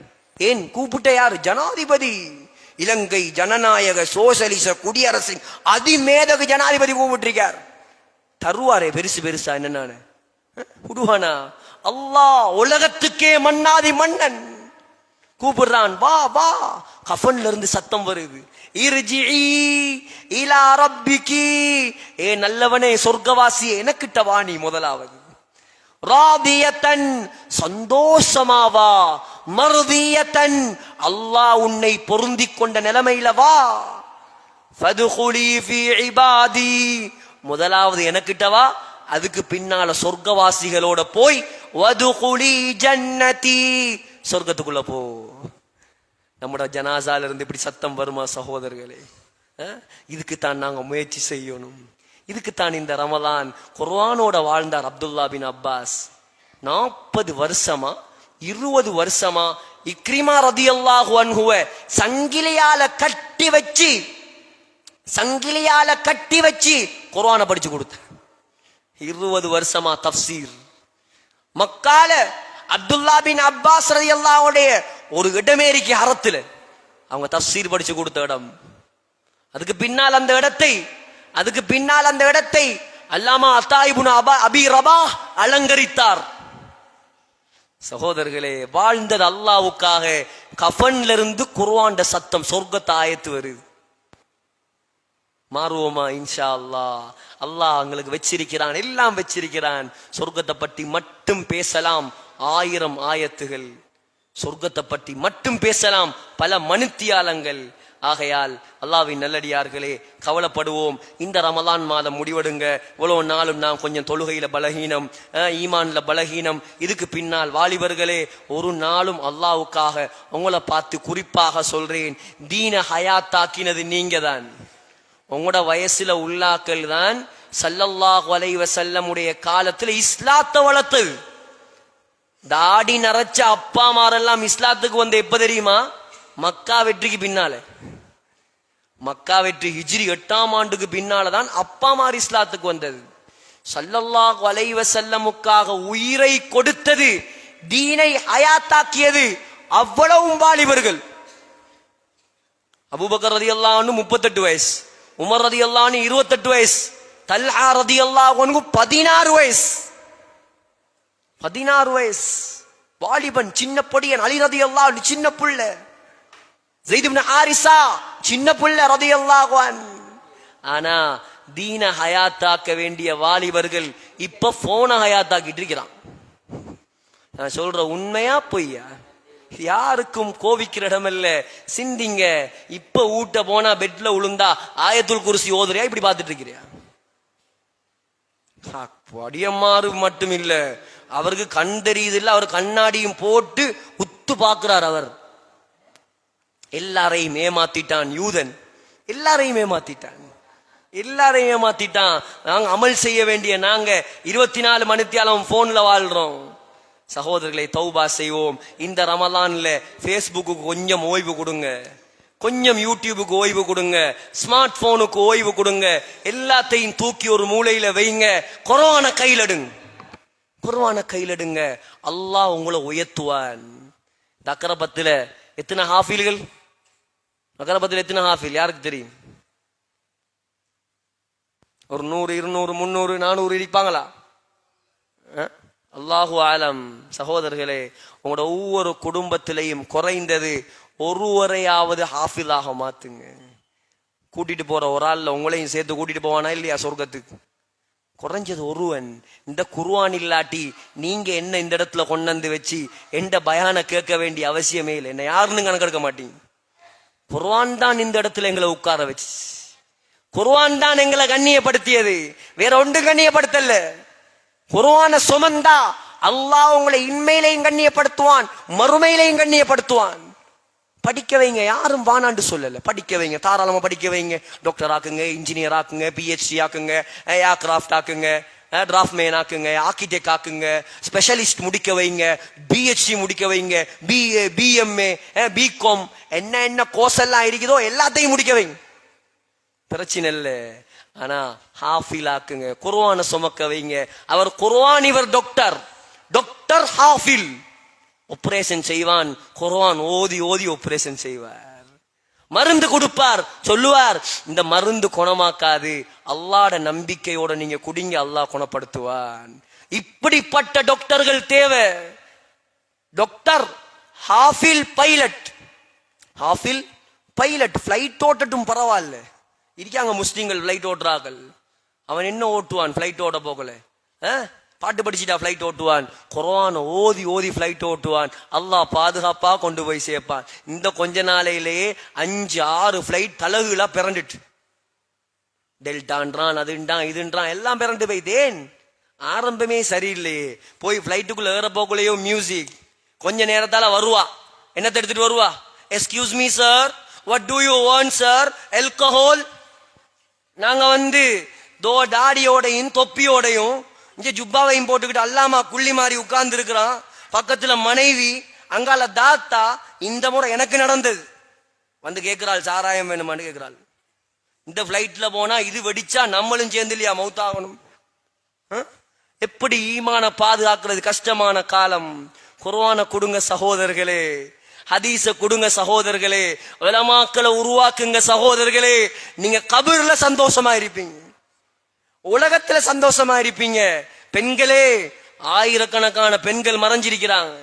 ஏன் கூப்பிட்ட? யாரு? ஜனாதிபதி. இலங்கை ஜனநாயக சோசலிச குடியரசின் அதிமேதக ஜனாதிபதி கூப்பிட்டிருக்கார். தருவாரே பெருசு பெருசா என்னன்னு விடுவானா? அல்லாஹ் உலகத்துக்கே மன்னாதி மன்னன் கூப்பிடுறான். வா வா. கஃபன்ல இருந்து சத்தம் வருது. இர்ஜிஇ இலா ரப்பிகி, ஏ நல்லவனே சொர்க்கவாசியே எனக்கிட்ட வா நீ முதலாவது. ராதியத்தன், சந்தோஷமாவா. மர்தியத்தன், அல்லாஹ் உன்னை பொருந்திக் கொண்ட நிலைமையில வா. ஃபதுகுலி ஃபீ இபாதி, முதலாவது எனக்கிட்ட வா. அதுக்கு பின்னால சொர்க்கவாசிகளோட போய் வதுகுலி ஜன்னதி, சொர்க்கத்துக்குள்ள போ. நம்மட ஜனாசால இருந்து இப்படி சத்தம் வருமா சகோதரர்களே? இதுக்குத்தான் நாங்க முயற்சி செய்யணும். இதுக்குத்தான் இந்த ரமலான் குர்ஆனோட வாழ்ந்தார் அப்துல்லா பின் அப்பாஸ். 40 வருஷமா 20 வருஷமா இக்ரிமா ரதியல்லாஹு அன்ஹுவ சங்கிலியால கட்டி வச்சு குர்ஆனை படிச்சு கொடுத்த. 20 வருஷமா தஃப்சீர். மக்கால அப்துல்லா பின் அப்பாஸ் ரலியல்லாஹுடைய ஒரு இடமேரிக்கு ஹரத்துல அவங்க தஃப்சீர் படிச்சு கொடுத்த இடம். அதுக்கு பின்னால் அந்த இடத்தை அல்லாமா அத்தா இப்னு அபி ரபாஹ் அலங்கரித்தார். சகோதரர்களே, வாழ்ந்தது அல்லாஹ்வுக்காக. கஃபன்ல இருந்து குர்ஆன்ட சத்தம், சொர்க்கத்து ஆயத்து வருது. மாறுவோமா? இன்ஷா அல்லாஹ். அல்லாஹ் எங்களுக்கு வச்சிருக்கிறான், எல்லாம் வச்சிருக்கிறான். சொர்க்கத்தை பற்றி மட்டும் பேசலாம் 1000 ஆயத்துகள். சொர்க்கத்தை பற்றி மட்டும் பேசலாம் பல மணித்தியாலங்கள். ஆகையால் அல்லாஹ்வின் நல்லடியார்களே, கவலைப்படுவோம். இந்த ரமலான் மாதம் முடிவெடுங்க. இவ்வளவு நாளும் நான் கொஞ்சம் தொழுகையில பலகீனம், ஈமான்ல பலகீனம். இதுக்கு பின்னால் வாலிபர்களே, ஒரு நாளும் அல்லாஹ்வுக்காக உங்களை பார்த்து குறிப்பாக சொல்றேன், தீன ஹயாத்தாக்கினது நீங்க தான். உங்களோட வயசுல உள்ளாக்கள் தான் ஸல்லல்லாஹு அலைஹி வஸல்லம் உடைய காலத்துல இஸ்லாத்தை வளர்த்தது. தாடி நரைச்ச அப்பா மாரெல்லாம் இஸ்லாத்துக்கு வந்த எப்ப தெரியுமா? மக்கா வெற்றிக்கு பின்னால. மக்கா வெற்றி ஹிஜ்ரி 8ஆம் ஆண்டுக்கு பின்னால்தான் அப்பா மார் இஸ்லாத்துக்கு வந்தது. ஸல்லல்லாஹு அலைஹி வஸல்லமுக்காக உயிரை கொடுத்தது, தீனை ஹயாத்தாக்கியது அவ்வளவும் வாலிபர்கள். அபூபக்கர் ரலியல்லாஹு அன்ஹு 38 வயசு, உமர் ரலியல்லாஹு அன்ஹு 28 வயசு, தல்ஹா ரலியல்லாஹு அன்ஹு 16 வயசு. 16 வயசு வாலிபன், சின்ன பொடியன். அலி ரலியல்லாஹு அன்ஹு சின்ன புள்ள, ஸைத் இப்னு ஹாரிஸா சின்ன புள்ள ரலியல்லாஹு அன்ஹு. ஆனா தீன ஹயாத்தாக்க வேண்டிய வாலிபர்கள் இப்ப போன ஹயாத்தாக்கிட்டு இருக்கிறான். நான் சொல்ற உண்மையா பொய்யா? யாருக்கும் கோவிக்கிற இடம் இல்ல. சிந்திங்க. இப்ப ஊட்ட போனா பெட்ல உளுந்தா ஆயத்துல் குர்சி ஓதுறியா? இப்படி பார்த்துட்டு இருக்கிறியா? படியம்மாறு மட்டும் இல்ல, அவருக்கு கண் தெரியுது இல்ல, அவர் கண்ணாடியும் போட்டு உத்து பார்க்கிறார். அவர் எல்லாரையும் ஏமாத்திட்டான் யூதன். எல்லாரையும் ஏமாத்திட்டான். எல்லாரையும் ஏமாத்திட்டான். நாங்க அமல் செய்ய வேண்டிய நாங்க 24 மணித்தியாலம் போன்ல வாழ்றோம். சகோதரர்களை, தௌபா செய்வோம். இந்த ரமலான்ல பேஸ்புக்கு கொஞ்சம் ஓய்வு கொடுங்க, கொஞ்சம் யூடியூபுக்கு ஓய்வு கொடுங்க, ஸ்மார்ட் போனுக்கு ஓய்வு கொடுங்க. எல்லாத்தையும் தூக்கி ஒரு மூலையில வைங்க. குர்ஆனை கையில் எடுங்க, குர்ஆனை கையில் எடுங்க. அல்லாஹ் உங்களை உயர்த்துவான். இந்த அக்கரபத்துல எத்தனை ஹாஃபில்கள்? அக்கரபத்தில் எத்தனை ஹாஃபில் யாருக்கு தெரியும்? ஒரு 100, 200, 300, 400 இருப்பாங்களா? அல்லாஹு ஆலம். சகோதரர்களே, உங்களோட ஒவ்வொரு குடும்பத்திலையும் குறைந்தது ஒருவரையாவது ஹாஃபிலாக மாத்துங்க. கூட்டிட்டு போற ஒரு ஆள்ல உங்களையும் சேர்த்து கூட்டிட்டு போவானா இல்லையா சொர்க்கத்துக்கு? குறைஞ்சது ஒருவன். இந்த குர்ஆன் இல்லாட்டி நீங்க என்ன இந்த இடத்துல கொண்டு வந்து வச்சு எந்த பயான கேட்க வேண்டிய அவசியமே இல்லை. என்ன யாருன்னு கணக்கெடுக்க மாட்டீங்க. குர்ஆன் தான் இந்த இடத்துல எங்களை உட்கார வச்சு, குர்ஆன் தான் எங்களை கண்ணியப்படுத்தியது, வேற ஒன்று கண்ணியப்படுத்தல. குர்ஆனை சுமந்தா அல்லாஹ் உங்களை இன்மையிலையும் கண்ணியப்படுத்துவான், மறுமையிலையும் கண்ணியப்படுத்துவான். படிக்க வைங்க, யாரும் வானாண்டு சொல்லல. படிக்க வைங்க, தாராளமா படிக்க வைங்க. டாக்டர் ஆக்குங்க, இன்ஜினியர் ஆக்குங்க, PhD ஆக்குங்க, ஏர்கிராஃப்ட் ஆக்குங்க, டிராஃப்ட்மேன் ஆக்குங்க, ஆர்கிடெக்ட் ஆக்குங்க, ஸ்பெஷலிஸ்ட் முடிக்க வைங்க, PhD முடிக்க வைங்க, BA, BMA, BCom, என்ன கோர்ஸ் எல்லாம் இருக்குதோ எல்லாத்தையும் முடிக்க வைங்க, பிரச்சனை இல்லை. ஆனா ஹாஃபில் ஆக்குங்க, குர்ஆனை சுமக்க வைங்க. அவர் குர்ஆன், இவர் டாக்டர், டாக்டர் ஹாஃபில். ஆபரேஷன் செய்வான், குர்ஆன் ஓதி ஓதி ஆபரேஷன் செய்வார். மருந்து கொடுப்பார், சொல்லுவார் இந்த மருந்து குணமாக்காது, அல்லாஹ்ட நம்பிக்கையோட நீங்க குடிங்க, அல்லாஹ் குணப்படுத்துவான். இப்படிப்பட்ட டாக்டர்கள் தேவை. டாக்டர் ஹாஃபில் பைலட், ஹாஃபில் பைலட் ஃபிளைட் ஓட்டட்டும் பரவாயில்ல. இருக்காங்க முஸ்லீம்கள் ஃபிளைட் ஓட்டுறார்கள். அவன் என்ன ஓட்டுவான்? ஃபிளைட் ஓட்ட போகல, பாட்டு படிச்சுட்டா ஃபிளைட் ஓட்டுவான். குர்ஆனை ஓதி ஓதி ஃபிளைட் ஓட்டுவான். அல்லாஹ் பாதுகாப்பா கொண்டு போய் சேர்ப்பான். இந்த கொஞ்ச நாளையிலேயே 5-6 ஃபிளைட் தலகுகளா பிறண்டுட்டு, டெல்டான்றான், அதுன்றான், இதுன்றான், எல்லாம் பிறண்டு போய்தேன். ஆரம்பமே சரியில்லையே. போய் ஃபிளைட்டுக்குள்ள ஏற போக்குள்ளேயோ மியூசிக். கொஞ்ச நேரத்தால வருவா, என்னத்தை எடுத்துட்டு வருவா? Excuse me sir, what to you want sir? Alcohol. நாங்க தாடியோடையும் தொப்பியோடையும் இங்க ஜுப்பாவையும் போட்டுக்கிட்டு அல்லாமா குள்ளி மாறி உட்கார்ந்து இருக்கிறான். பக்கத்துல மனைவி, அங்கால தாத்தா. இந்த முறை எனக்கு நடந்தது. கேட்கிறாள், சாராயம் வேணுமான்னு கேட்கிறாள். இந்த பிளைட்ல போனா இது வெடிச்சா நம்மளும் சேர்ந்து இல்லையா மௌத்தாகணும்? எப்படி ஈமான பாதுகாக்கிறது? கஷ்டமான காலம். குர்ஆனை கொடுங்க சகோதரர்களே, ஹதீஸ கொடுங்க சகோதரர்களே, உலமாக்களை உருவாக்குங்க சகோதரர்களே. நீங்க கபர்ல சந்தோஷமா இருப்பீங்க, உலகத்துல சந்தோஷமா இருப்பீங்க. பெண்களே, ஆயிரக்கணக்கான பெண்கள் மறைஞ்சிருக்கிறாங்க.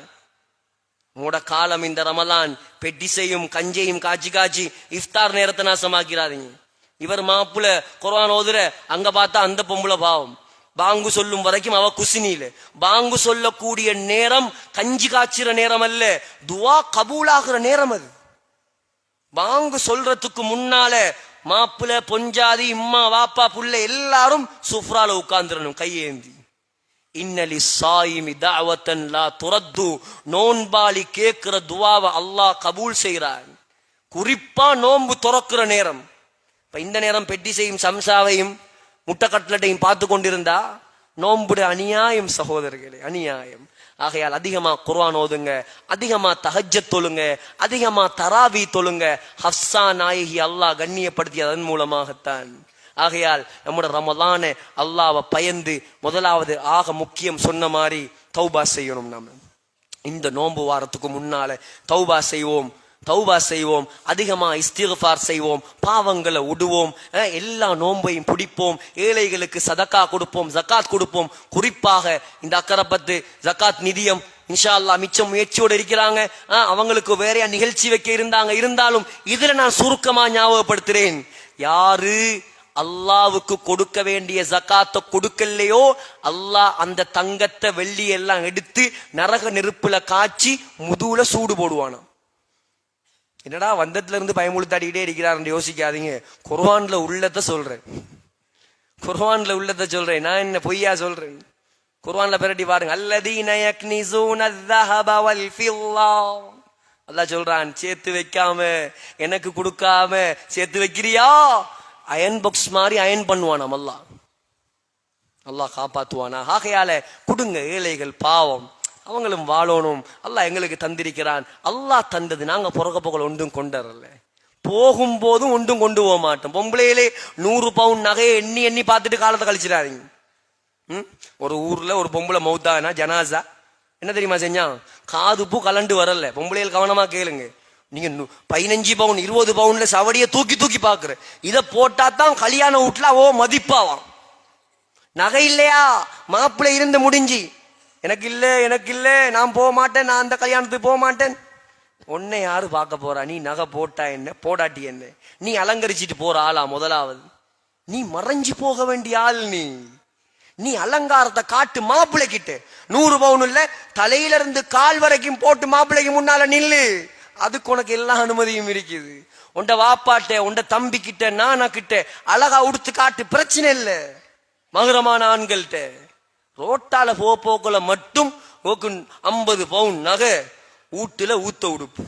உங்களோட காலம் இந்த ரமலான் பெட்டிசையும் கஞ்சையும் காய்ச்சி காய்ச்சி இஃப்தார் நேரத்தை நாசமாக்கிறாதீங்க. இவர் மாப்புல குர்ஆன் ஓதுற, அங்க பார்த்தா அந்த பொம்பளை பாவம். பாங்கு சொல்லும் வரைக்கும் அவ குசினியில. பாங்கு சொல்லக்கூடிய நேரம் கஞ்சி காய்ச்சிற நேரம் அல்ல, துவா கபூலாகிற நேரம் அது. பாங்கு சொல்றதுக்கு முன்னால மாப்பிள்ள, பொஞ்சாதி, இம்மா, வாப்பா, புள்ள எல்லாரும் சுஃப்ரால உட்கார்ந்துடணும் கையேந்தி. இன்னலி சாயிமி தஅவத்தன் லா துரத்து. நோன்பாளி கேட்கிற துவாவை அல்லாஹ் கபூல் செய்கிறான். குறிப்பா நோன்பு துறக்கிற நேரம். இப்ப இந்த நேரம் பெட்டிசையும் சம்சாவையும் முட்டை கட்லட்டையும் பார்த்து கொண்டிருந்தா நோன்புடைய அநியாயம் சகோதரர்களே, அநியாயம். ஆகையால் அதிகமா குர்ஆன் ஓதுங்க, அதிகமா தஹஜ்ஜத் தொழுங்க, அதிகமா தராவி தொழுங்க. ஹஃப்ஸா நாயகி அல்லாஹ் கண்ணியப்படுத்திய அதன் மூலமாகத்தான். ஆகையால் நம்முடைய ரமலானை அல்லாஹ்வை பயந்து முதலாவது ஆக முக்கியம் சொன்ன மாதிரி தௌபா செய்யணும். நாம இந்த நோன்பு வாரத்துக்கு முன்னால தௌபா செய்வோம், தௌபா செய்வோம், அதிகமா இஸ்திக்ஃபார் செய்வோம், பாவங்களை விடுவோம், எல்லா நோன்பையும் பிடிப்போம், ஏழைகளுக்கு சதக்கா கொடுப்போம், ஜகாத் கொடுப்போம். குறிப்பாக இந்த அக்கரப்பத்து ஜகாத் நிதியம் இன்ஷா அல்லாஹ் மிச்சம் முயற்சியோடு இருக்கிறாங்க. அவங்களுக்கு வேறையா நிகழ்ச்சி வைக்க இருந்தாலும் இதுல நான் சுருக்கமா ஞாபகப்படுத்துறேன். யாரு அல்லாவுக்கு கொடுக்க வேண்டிய ஜகாத்தை கொடுக்கலையோ, அல்லாஹ் அந்த தங்கத்தை வெள்ளி எல்லாம் எடுத்து நரக நெருப்புல காய்ச்சி முதுகுல சூடு போடுவானா. என்னடா வந்தத்துல இருந்து பயமுழுத்தாடிக்கிட்டே இருக்கிறார் யோசிக்காதீங்க. குர்ஆன்ல உள்ளத சொல்றேன், குர்ஆன்ல உள்ளத சொல்றேன். நான் என்ன பொய்யா சொல்றேன்? குர்ஆன்ல பிரட்டி பாருங்க. அல்லதீன யக்னிஸூன அஸ்ஸஹப வல் ஃபில்லா. அல்லாஹ் சொல்றான், சேர்த்து வைக்காம எனக்கு கொடுக்காம சேர்த்து வைக்கிறியா, அயன் பாக்ஸ் மாதிரி அயன் பண்ணுவானாம் அல்லாஹ். அல்லாஹ் காப்பாத்துவானா. ஆகையால கொடுங்க, ஏழைகள் பாவம், அவங்களும் வாழணும். அல்லாஹ் எங்களுக்கு தந்திருக்கிறான். அல்லாஹ் தந்தது நாங்க புறக்க புகழ் ஒன்றும் கொண்டறல, போகும்போதும் ஒன்றும் கொண்டு போக மாட்டோம். பொம்பளையிலே 100 பவுன் நகையை எண்ணி எண்ணி பார்த்துட்டு காலத்தை கழிச்சிடாதீங்க. ஒரு ஊர்ல ஒரு பொம்பளை மௌத்தானா ஜனாசா என்ன தெரியுமா செஞ்சான், காது பூ கலண்டு வரல. பொம்பளையில் கவனமா கேளுங்க, நீங்க 15 பவுன் 20 பவுன்ல சவடிய தூக்கி தூக்கி பாக்குற, இதை போட்டா தான் கல்யாண வீட்டுல ஓ மதிப்பாவான். நகை இல்லையா, மாப்பிள்ளை இருந்து முடிஞ்சு எனக்கு இல்ல நான் போக மாட்டேன், நான் அந்த கல்யாணத்துக்கு போக மாட்டேன். உன்னை யாரு பார்க்க போறா, நீ நகை போட்டா என்ன போடாட்டி என்ன, நீ அலங்கரிச்சிட்டு போற ஆளா? முதலாவது நீ மறைஞ்சு போக வேண்டிய ஆள். நீ அலங்காரத்தை காட்டு மாப்பிள்ளை கிட்ட. 100 பவுன் இல்ல, தலையில இருந்து கால் வரைக்கும் போட்டு மாப்பிள்ளைக்கு முன்னால நில்லு. அதுக்கு உனக்கு எல்லா அனுமதியும் இருக்குது. உண்ட வாப்பாட்ட உண்ட தம்பி கிட்ட நானா கிட்ட அழகா உடுத்து காட்டு, பிரச்சனை இல்லை. மகரமான ஆண்கள்கிட்ட ரோட்டால போக்குல மட்டும் 50 பவுன் நகை, வீட்டுல ஊத்த உடுப்பு.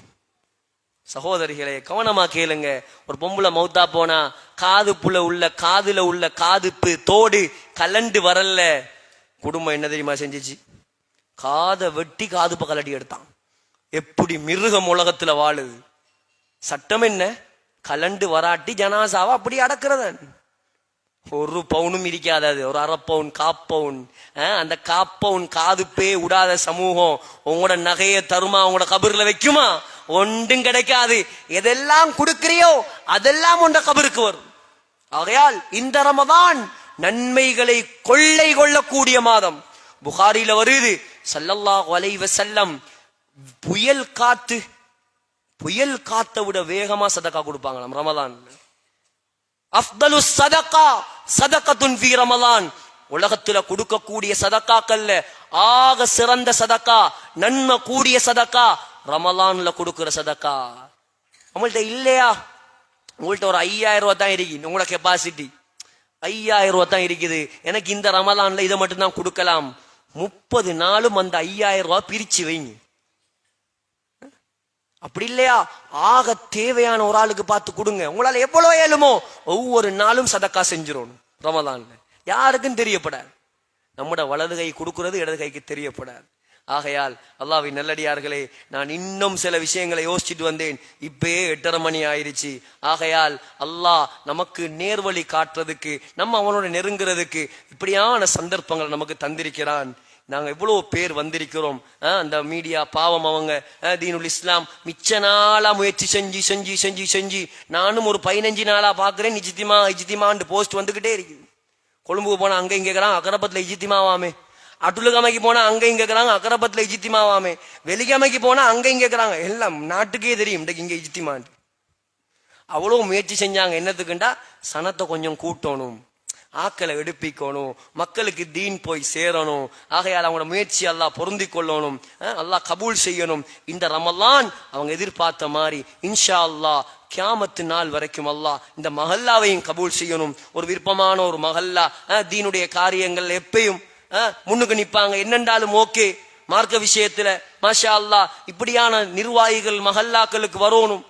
சகோதரிகளே கவனமா கேளுங்க, ஒரு பொம்பளை மௌத்தா போனா காதுல உள்ள காதுப்பு தோடு கலண்டு வரல. குடும்பம் என்ன தெரியுமா செஞ்சிச்சு, காதை வெட்டி காதுப்ப கலட்டி எடுத்தான். எப்படி மிருகம் உலகத்துல வாழுது. சட்டம் என்ன, கலண்டு வராட்டி ஜனாசாவா அப்படி அடக்குறதன். 1 பவுனும் இருக்காது, ஒரு 1/2 பவுன் 1/4 பவுன். அந்த 1/4 பவுன் காதுப்பே விடாத சமூகம் உங்களோட நகைய தருமா, உங்களோட கபர்ல வைக்குமா? ஒன்றும் கிடைக்காது. எதெல்லாம் கொடுக்கிறியோ அதெல்லாம் உண்ட கபருக்கு வரும். ஆகையால் இந்த ரமதான் நன்மைகளை கொள்ளை கொள்ளக்கூடிய மாதம். புகாரில வருது, ஸல்லல்லாஹு அலைஹி வஸல்லம் புயல் காத்தை விட வேகமா சதக்கா கொடுப்பாங்களாம் ரமதான். அஃதலு சதகா சதகத்துன் ஃபீ ரமலான். உலகத்துல கொடுக்கக்கூடிய சதக்காக்கள்ல ஆக சிறந்த சதக்கா, நன்மை கூடிய சதக்கா ரமலான்ல கொடுக்கிற சதக்கா. உங்கள்ட்ட இல்லையா, உங்கள்ட்ட ஒரு 5000 ரூபாய் தான் இருக்கு, உங்களோட கெப்பாசிட்டி 5000 ரூபாய் தான் இருக்குது, எனக்கு இந்த ரமலான்ல இதை மட்டும் தான் கொடுக்கலாம். 30 நாளும் அந்த 5000 ரூபாய் பிரிச்சு வைங்க. அப்படி இல்லையா, ஆக தேவையான ஒரு ஆளுக்கு பார்த்து கொடுங்க. உங்களால எவ்வளவு ஏழுமோ ஒவ்வொரு நாளும் சதக்கா செஞ்சிடணும் ரமலான்ல. யாருக்கும் தெரியப்படாது. நம்முட வலது கை கொடுக்கிறது இடது கைக்கு தெரியப்படாது. ஆகையால் அல்லாஹ்வின் நல்லடியார்களே, நான் இன்னும் சில விஷயங்களை யோசிச்சுட்டு வந்தேன். இப்பயே 8:30 மணி ஆயிருச்சு. ஆகையால் அல்லாஹ் நமக்கு நேர்வழி காட்டுறதுக்கு, நம்ம அவனோட நெருங்குறதுக்கு இப்படியான சந்தர்ப்பங்கள் நமக்கு தந்திருக்கிறான். நாங்க எவ்வளவு பேர் வந்திருக்கிறோம். அந்த மீடியா பாவம், அவங்க தீனுல் இஸ்லாம் மிச்ச நாளா முயற்சி செஞ்சு நானும் ஒரு 15 நாளா பாக்குறேன். இஜ்திமான்னு போஸ்ட் வந்துகிட்டே இருக்குது. கொழும்புக்கு போனா அங்க இங்க கேக்குறாங்க அக்கரப்பத்துல இஜ்திமாவாமே, அட்டுலுகமைக்கு போனா அங்க இங்க கேக்குறாங்க அக்கரப்பத்துல இஜ்திமாவாமே, வெலிகமைக்கு போனா அங்க இங்க கேக்குறாங்க. எல்லாம் நாட்டுக்கே தெரியும் இன்றைக்கு இங்க இஜ்திமான். அவ்வளவு முயற்சி செஞ்சாங்க. என்னத்துக்குண்டா சனத்தை கொஞ்சம் கூட்டணும், ஆக்களை எடுப்பிக்கணும், மக்களுக்கு தீன் போய் சேரணும். ஆகையால் அவங்களோட முயற்சி அல்லாஹ் பொருந்தி கொள்ளணும், அல்லாஹ் கபூல் செய்யணும். இந்த ரமலான் அவங்க எதிர்பார்த்த மாதிரி இன்ஷா அல்லாஹ் கியாமத்து நாள் வரைக்கும் அல்லாஹ் இந்த மஹல்லாவையும் கபூல் செய்யணும். ஒரு விருப்பமான ஒரு மஹல்லா, தீனுடைய காரியங்கள் எப்பயும் முன்னுக்கு நிப்பாங்க, என்னென்றாலும் ஓகே. மார்க்க விஷயத்துல மாஷா அல்லாஹ் இப்படியான நிர்வாகிகள் மஹல்லாக்களுக்கு வரணும்.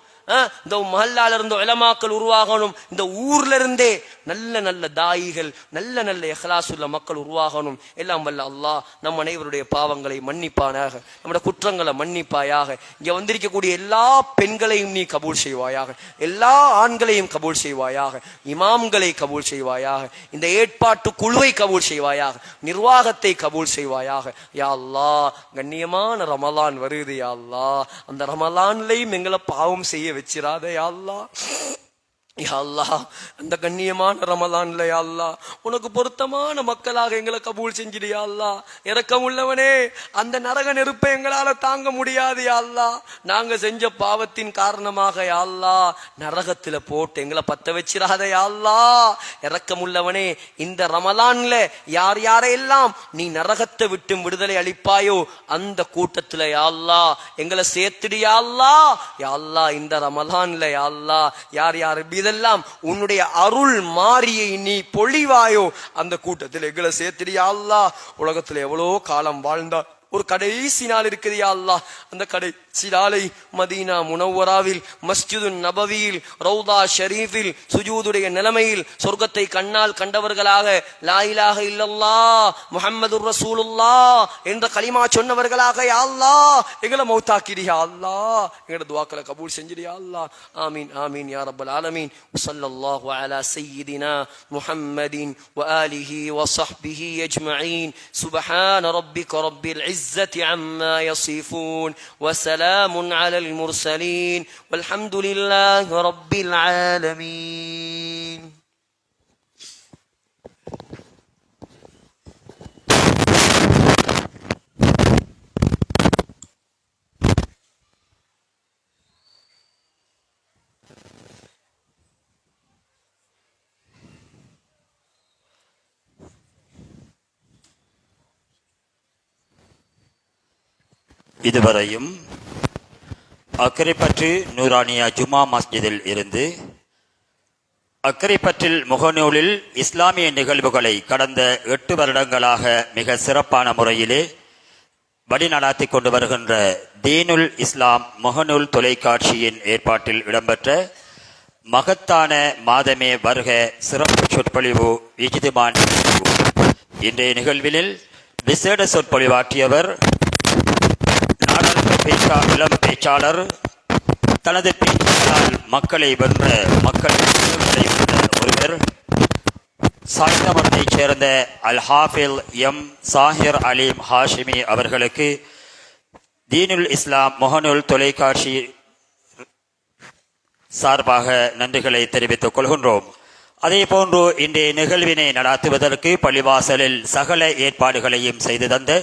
இந்த மஹல்லால இருந்து உலமாக்கள் உருவாகணும். இந்த ஊர்ல இருந்தே நல்ல நல்ல தாயிகள், நல்ல நல்ல இஹ்லாஸ் உள்ள மக்கள் உருவாகணும். எல்லாம் வல்ல அல்லாஹ் நம் அனைவருடைய பாவங்களை மன்னிப்பானாக, நம்முடைய குற்றங்களை மன்னிப்பாயாக. இங்க வந்திருக்கக்கூடிய எல்லா பெண்களையும் நீ கபூல் செய்வாயாக, எல்லா ஆண்களையும் கபூல் செய்வாயாக, இமாம்களை கபூல் செய்வாயாக, இந்த ஏற்பாட்டு குழுவை கபூல் செய்வாயாக, நிர்வாகத்தை கபூல் செய்வாயாக. யா அல்லாஹ், கண்ணியமான ரமலான் வருது யா அல்லாஹ், அந்த ரமலான்லையும் எங்களை பாவம் செய்ய வச்சிராத யா அல்லாஹ். யா அல்லாஹ், அந்த கண்ணியமான ரமலான்ல யா அல்லாஹ் உனக்கு பொருத்தமான மக்களாக எங்களை கபூல் செஞ்சிடு யா அல்லாஹ். இரக்கம் உள்ளவனே, அந்த நரக நெருப்பை எங்களால தாங்க முடியாது யா அல்லாஹ். நாங்க செஞ்ச பாவத்தின் காரணமாக யா அல்லாஹ் நரகத்துல போட்டு எங்களை பத்த வச்சிராத யா அல்லாஹ். இரக்கம் உள்ளவனே, இந்த ரமலான்ல யார் யாரெல்லாம் நீ நரகத்தை விட்டு விடுதலை அளிப்பாயோ அந்த கூட்டத்துல யா அல்லாஹ் எங்களை சேர்த்துடு யா அல்லாஹ். யா அல்லாஹ், இந்த ரமலான்ல யா அல்லாஹ் யார் யார் இதெல்லாம் உன்னுடைய அருள் மாரியை நீ பொழிவாயோ அந்த கூட்டத்தில் எங்களை சேர்த்தியா அல்லாஹ். உலகத்தில் எவ்வளோ காலம் வாழ்ந்தா ஒரு கடைசி நாள் இருக்குது யா அல்லாஹ். அந்த கடைசி நாளை மதீனா முனவ்வராவில் மஸ்ஜிது நபவியில் ரௌதா ஷரீஃபில் சுஜூதுடைய நிலைமையில் சொர்க்கத்தை கண்ணால் கண்டவர்களாக லா இலாஹ இல்லல்லாஹ் முஹம்மதுர் ரசூலுல்லாஹ் என்ற கலிமா சொன்னவர்களாக யா அல்லாஹ் எங்களை மௌத்தாக்கிடு யா அல்லாஹ். எங்களோட துஆக்களை கபூல் செஞ்சிடு யா அல்லாஹ். ஆமீன் ஆமீன் யா ரப்பல் ஆலமீன். ஸல்லல்லாஹு அலா சய்யிதினா முஹம்மதின் வ ஆலிஹி வ ஸஹ்பிஹி அஜ்மஈன். சுப்ஹான ரப்பிக ரப்பில் இஸ்ஸத்தி அம்மா யஸிஃபூன் வ ஸலாமுன் அலல் முர்ஸலீன் வல்ஹம்துலில்லாஹி ரப்பில் ஆலமீன். இதுவரையும் அக்கரைப்பற்று நூரானியா ஜுமா மஸ்ஜிதில் இருந்து அக்கரைப்பற்றில் முகநூலில் இஸ்லாமிய நிகழ்வுகளை கடந்த 8 வருடங்களாக மிக சிறப்பான முறையிலே வழிநடாத்தி கொண்டு வருகின்ற தீனுல் இஸ்லாம் முகநூல் தொலைக்காட்சியின் ஏற்பாட்டில் இடம்பெற்ற மகத்தான மாதமே வருக சிறப்பு சொற்பொழிவு இஜ்திமான். இன்றைய நிகழ்வினில் விசேட சொற்பொழிவாற்றியவர் இளம் பேச்சாளர், தனது பேச்சாளரால் மக்களை வென்ற ஒருவர், சாய்ந்தமரத்தைச் சேர்ந்த அல் ஹாஃபில் எம் சாஹிர் அலீம் ஹாஷிமி அவர்களுக்கு தீனுல் இஸ்லாம் முகநூல் தொலைக்காட்சி சார்பாக நன்றிகளை தெரிவித்துக் கொள்கின்றோம். அதே போன்று இன்றைய நிகழ்வினை நடாத்துவதற்கு பள்ளிவாசலில் சகல ஏற்பாடுகளையும் செய்து தந்த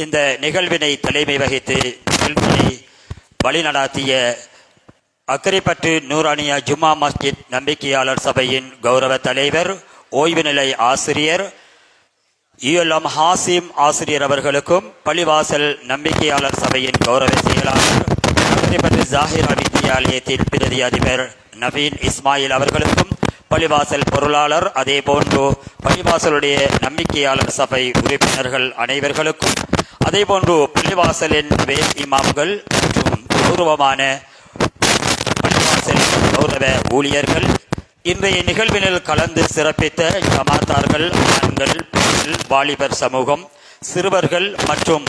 இந்த நிகழ்வினை தலைமை வகித்து நிகழ்வினை வழிநடாத்திய அக்கரைப்பற்று நூரானியா ஜும்மா மஸ்ஜித் நம்பிக்கையாளர் சபையின் கௌரவ தலைவர், ஓய்வு நிலை ஆசிரியர் ULM ஹாசிம் ஆசிரியர் அவர்களுக்கும், பள்ளிவாசல் நம்பிக்கையாளர் சபையின் கௌரவ செயலாளர் அக்கரைப்பற்று ஜாஹிரா வித்தியாலயத்தின் பிரதி அதிபர் நவீன் இஸ்மாயில் அவர்களுக்கும், பள்ளிவாசல் பொருளாளர், அதே போன்று பள்ளிவாசலுடைய நம்பிக்கையாளர் சபை உறுப்பினர்கள் அனைவர்களுக்கும், அதே போன்று பள்ளிவாசலின் வேல் இமாம்கள் மற்றும் கௌரவமான பள்ளிவாசலின் கௌரவ ஊழியர்கள், இன்றைய நிகழ்வினில் கலந்து சிறப்பித்த ஜமாத்தார்கள், ஆண்கள், பெண்கள், வாலிபர் சமூகம், சிறுவர்கள் மற்றும்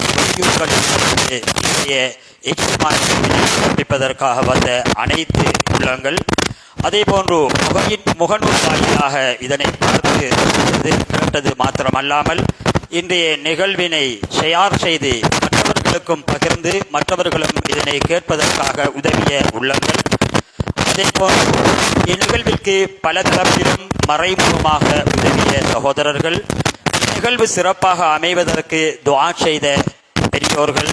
சிறப்பிப்பதற்காக வந்த அனைத்து உள்ளங்கள், அதே போன்று முகநூல் வாயிலாக இதனை பார்த்து கேட்டது மாத்திரமல்லாமல் இன்றைய நிகழ்வினை ஷேர் செய்து மற்றவர்களுக்கும் பகிர்ந்து மற்றவர்களும் இதனை கேட்பதற்காக உதவிய உள்ளங்கள், அதே போன்று இந்நிகழ்விற்கு பல தரப்பிலும் மறைமுகமாக உதவிய சகோதரர்கள், நிகழ்வு சிறப்பாக அமைவதற்கு துஆ செய்த பெரியோர்கள்,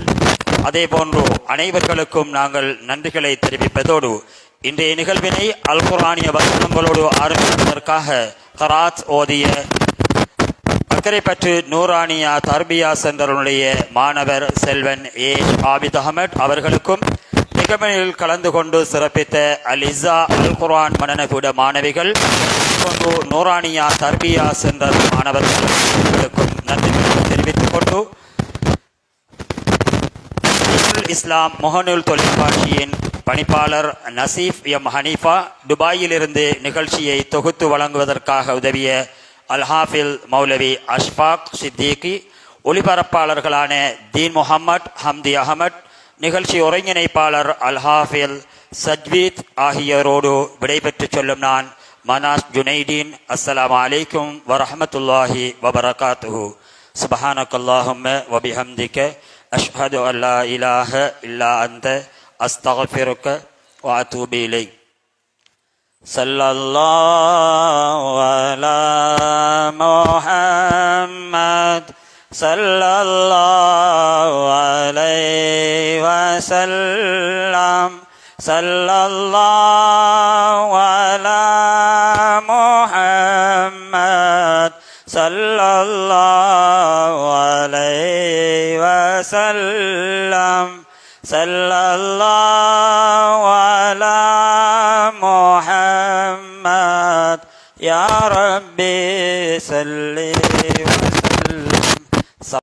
அதே போன்று அனைவர்களுக்கும் நாங்கள் நன்றிகளை தெரிவிப்பதோடு இன்றைய நிகழ்வினை அல் குர்ஆனிய வசனங்களோடு ஆரம்பிப்பதற்காக கராத் ஓதிய அக்கரைப்பற்று நூரானியா தர்பியா சென்டருடைய மாணவர் செல்வன் ஆபித் அகமட் அவர்களுக்கும், நிகழ்வில் கலந்து கொண்டு சிறப்பித்த அல் இஸா அல் குர்ஆன் மனநகூட மாணவிகள் போன்று நூரானியா தர்பியா சென்டர் மாணவர்களுக்கும் நன்றி தெரிவித்துக் கொண்டு இஸ்லாம் முகநூல் தொலைக்காட்சியின் பணிப்பாளர் நசீஃப் எம் ஹனீஃபா துபாயிலிருந்து நிகழ்ச்சியை தொகுத்து வழங்குவதற்காக உதவிய அல் ஹாஃபில் மௌலவி அஷ்ஃபாக் சித்திகி, ஒளிபரப்பாளர்களான தீன் முஹம்மட் ஹம்தி அகமட், நிகழ்ச்சி ஒருங்கிணைப்பாளர் அல் ஹாஃபில் சஜ்வீத் ஆகியோரோடு விடைபெற்று சொல்லும் நான் மனாஸ் ஜுனைதீன். அஸ்ஸலாமு அலைக்கும் வரஹ்மத்துல்லாஹி வபரகாத்துஹு. சுப்ஹானக்கல்லாஹும்ம வபிஹம்திக அஷ்ஹது அல்லா இலாஹ இல்லா அன்த அஸ்தக்ஃபிருக வ அத்தூபு இலைக். ஸல்லல்லாஹு அலா முஹம்மத் ஸல்லல்லாஹு அலைஹி வஸல்லம். ஸல்லல்லாஹு அலா முஹம்மத் ஸல்லல்லாஹு அலைஹி வஸல்லம். ஸல்லல்லாஹு அலா முஹம்மத் யா ரப்பி ஸல்லி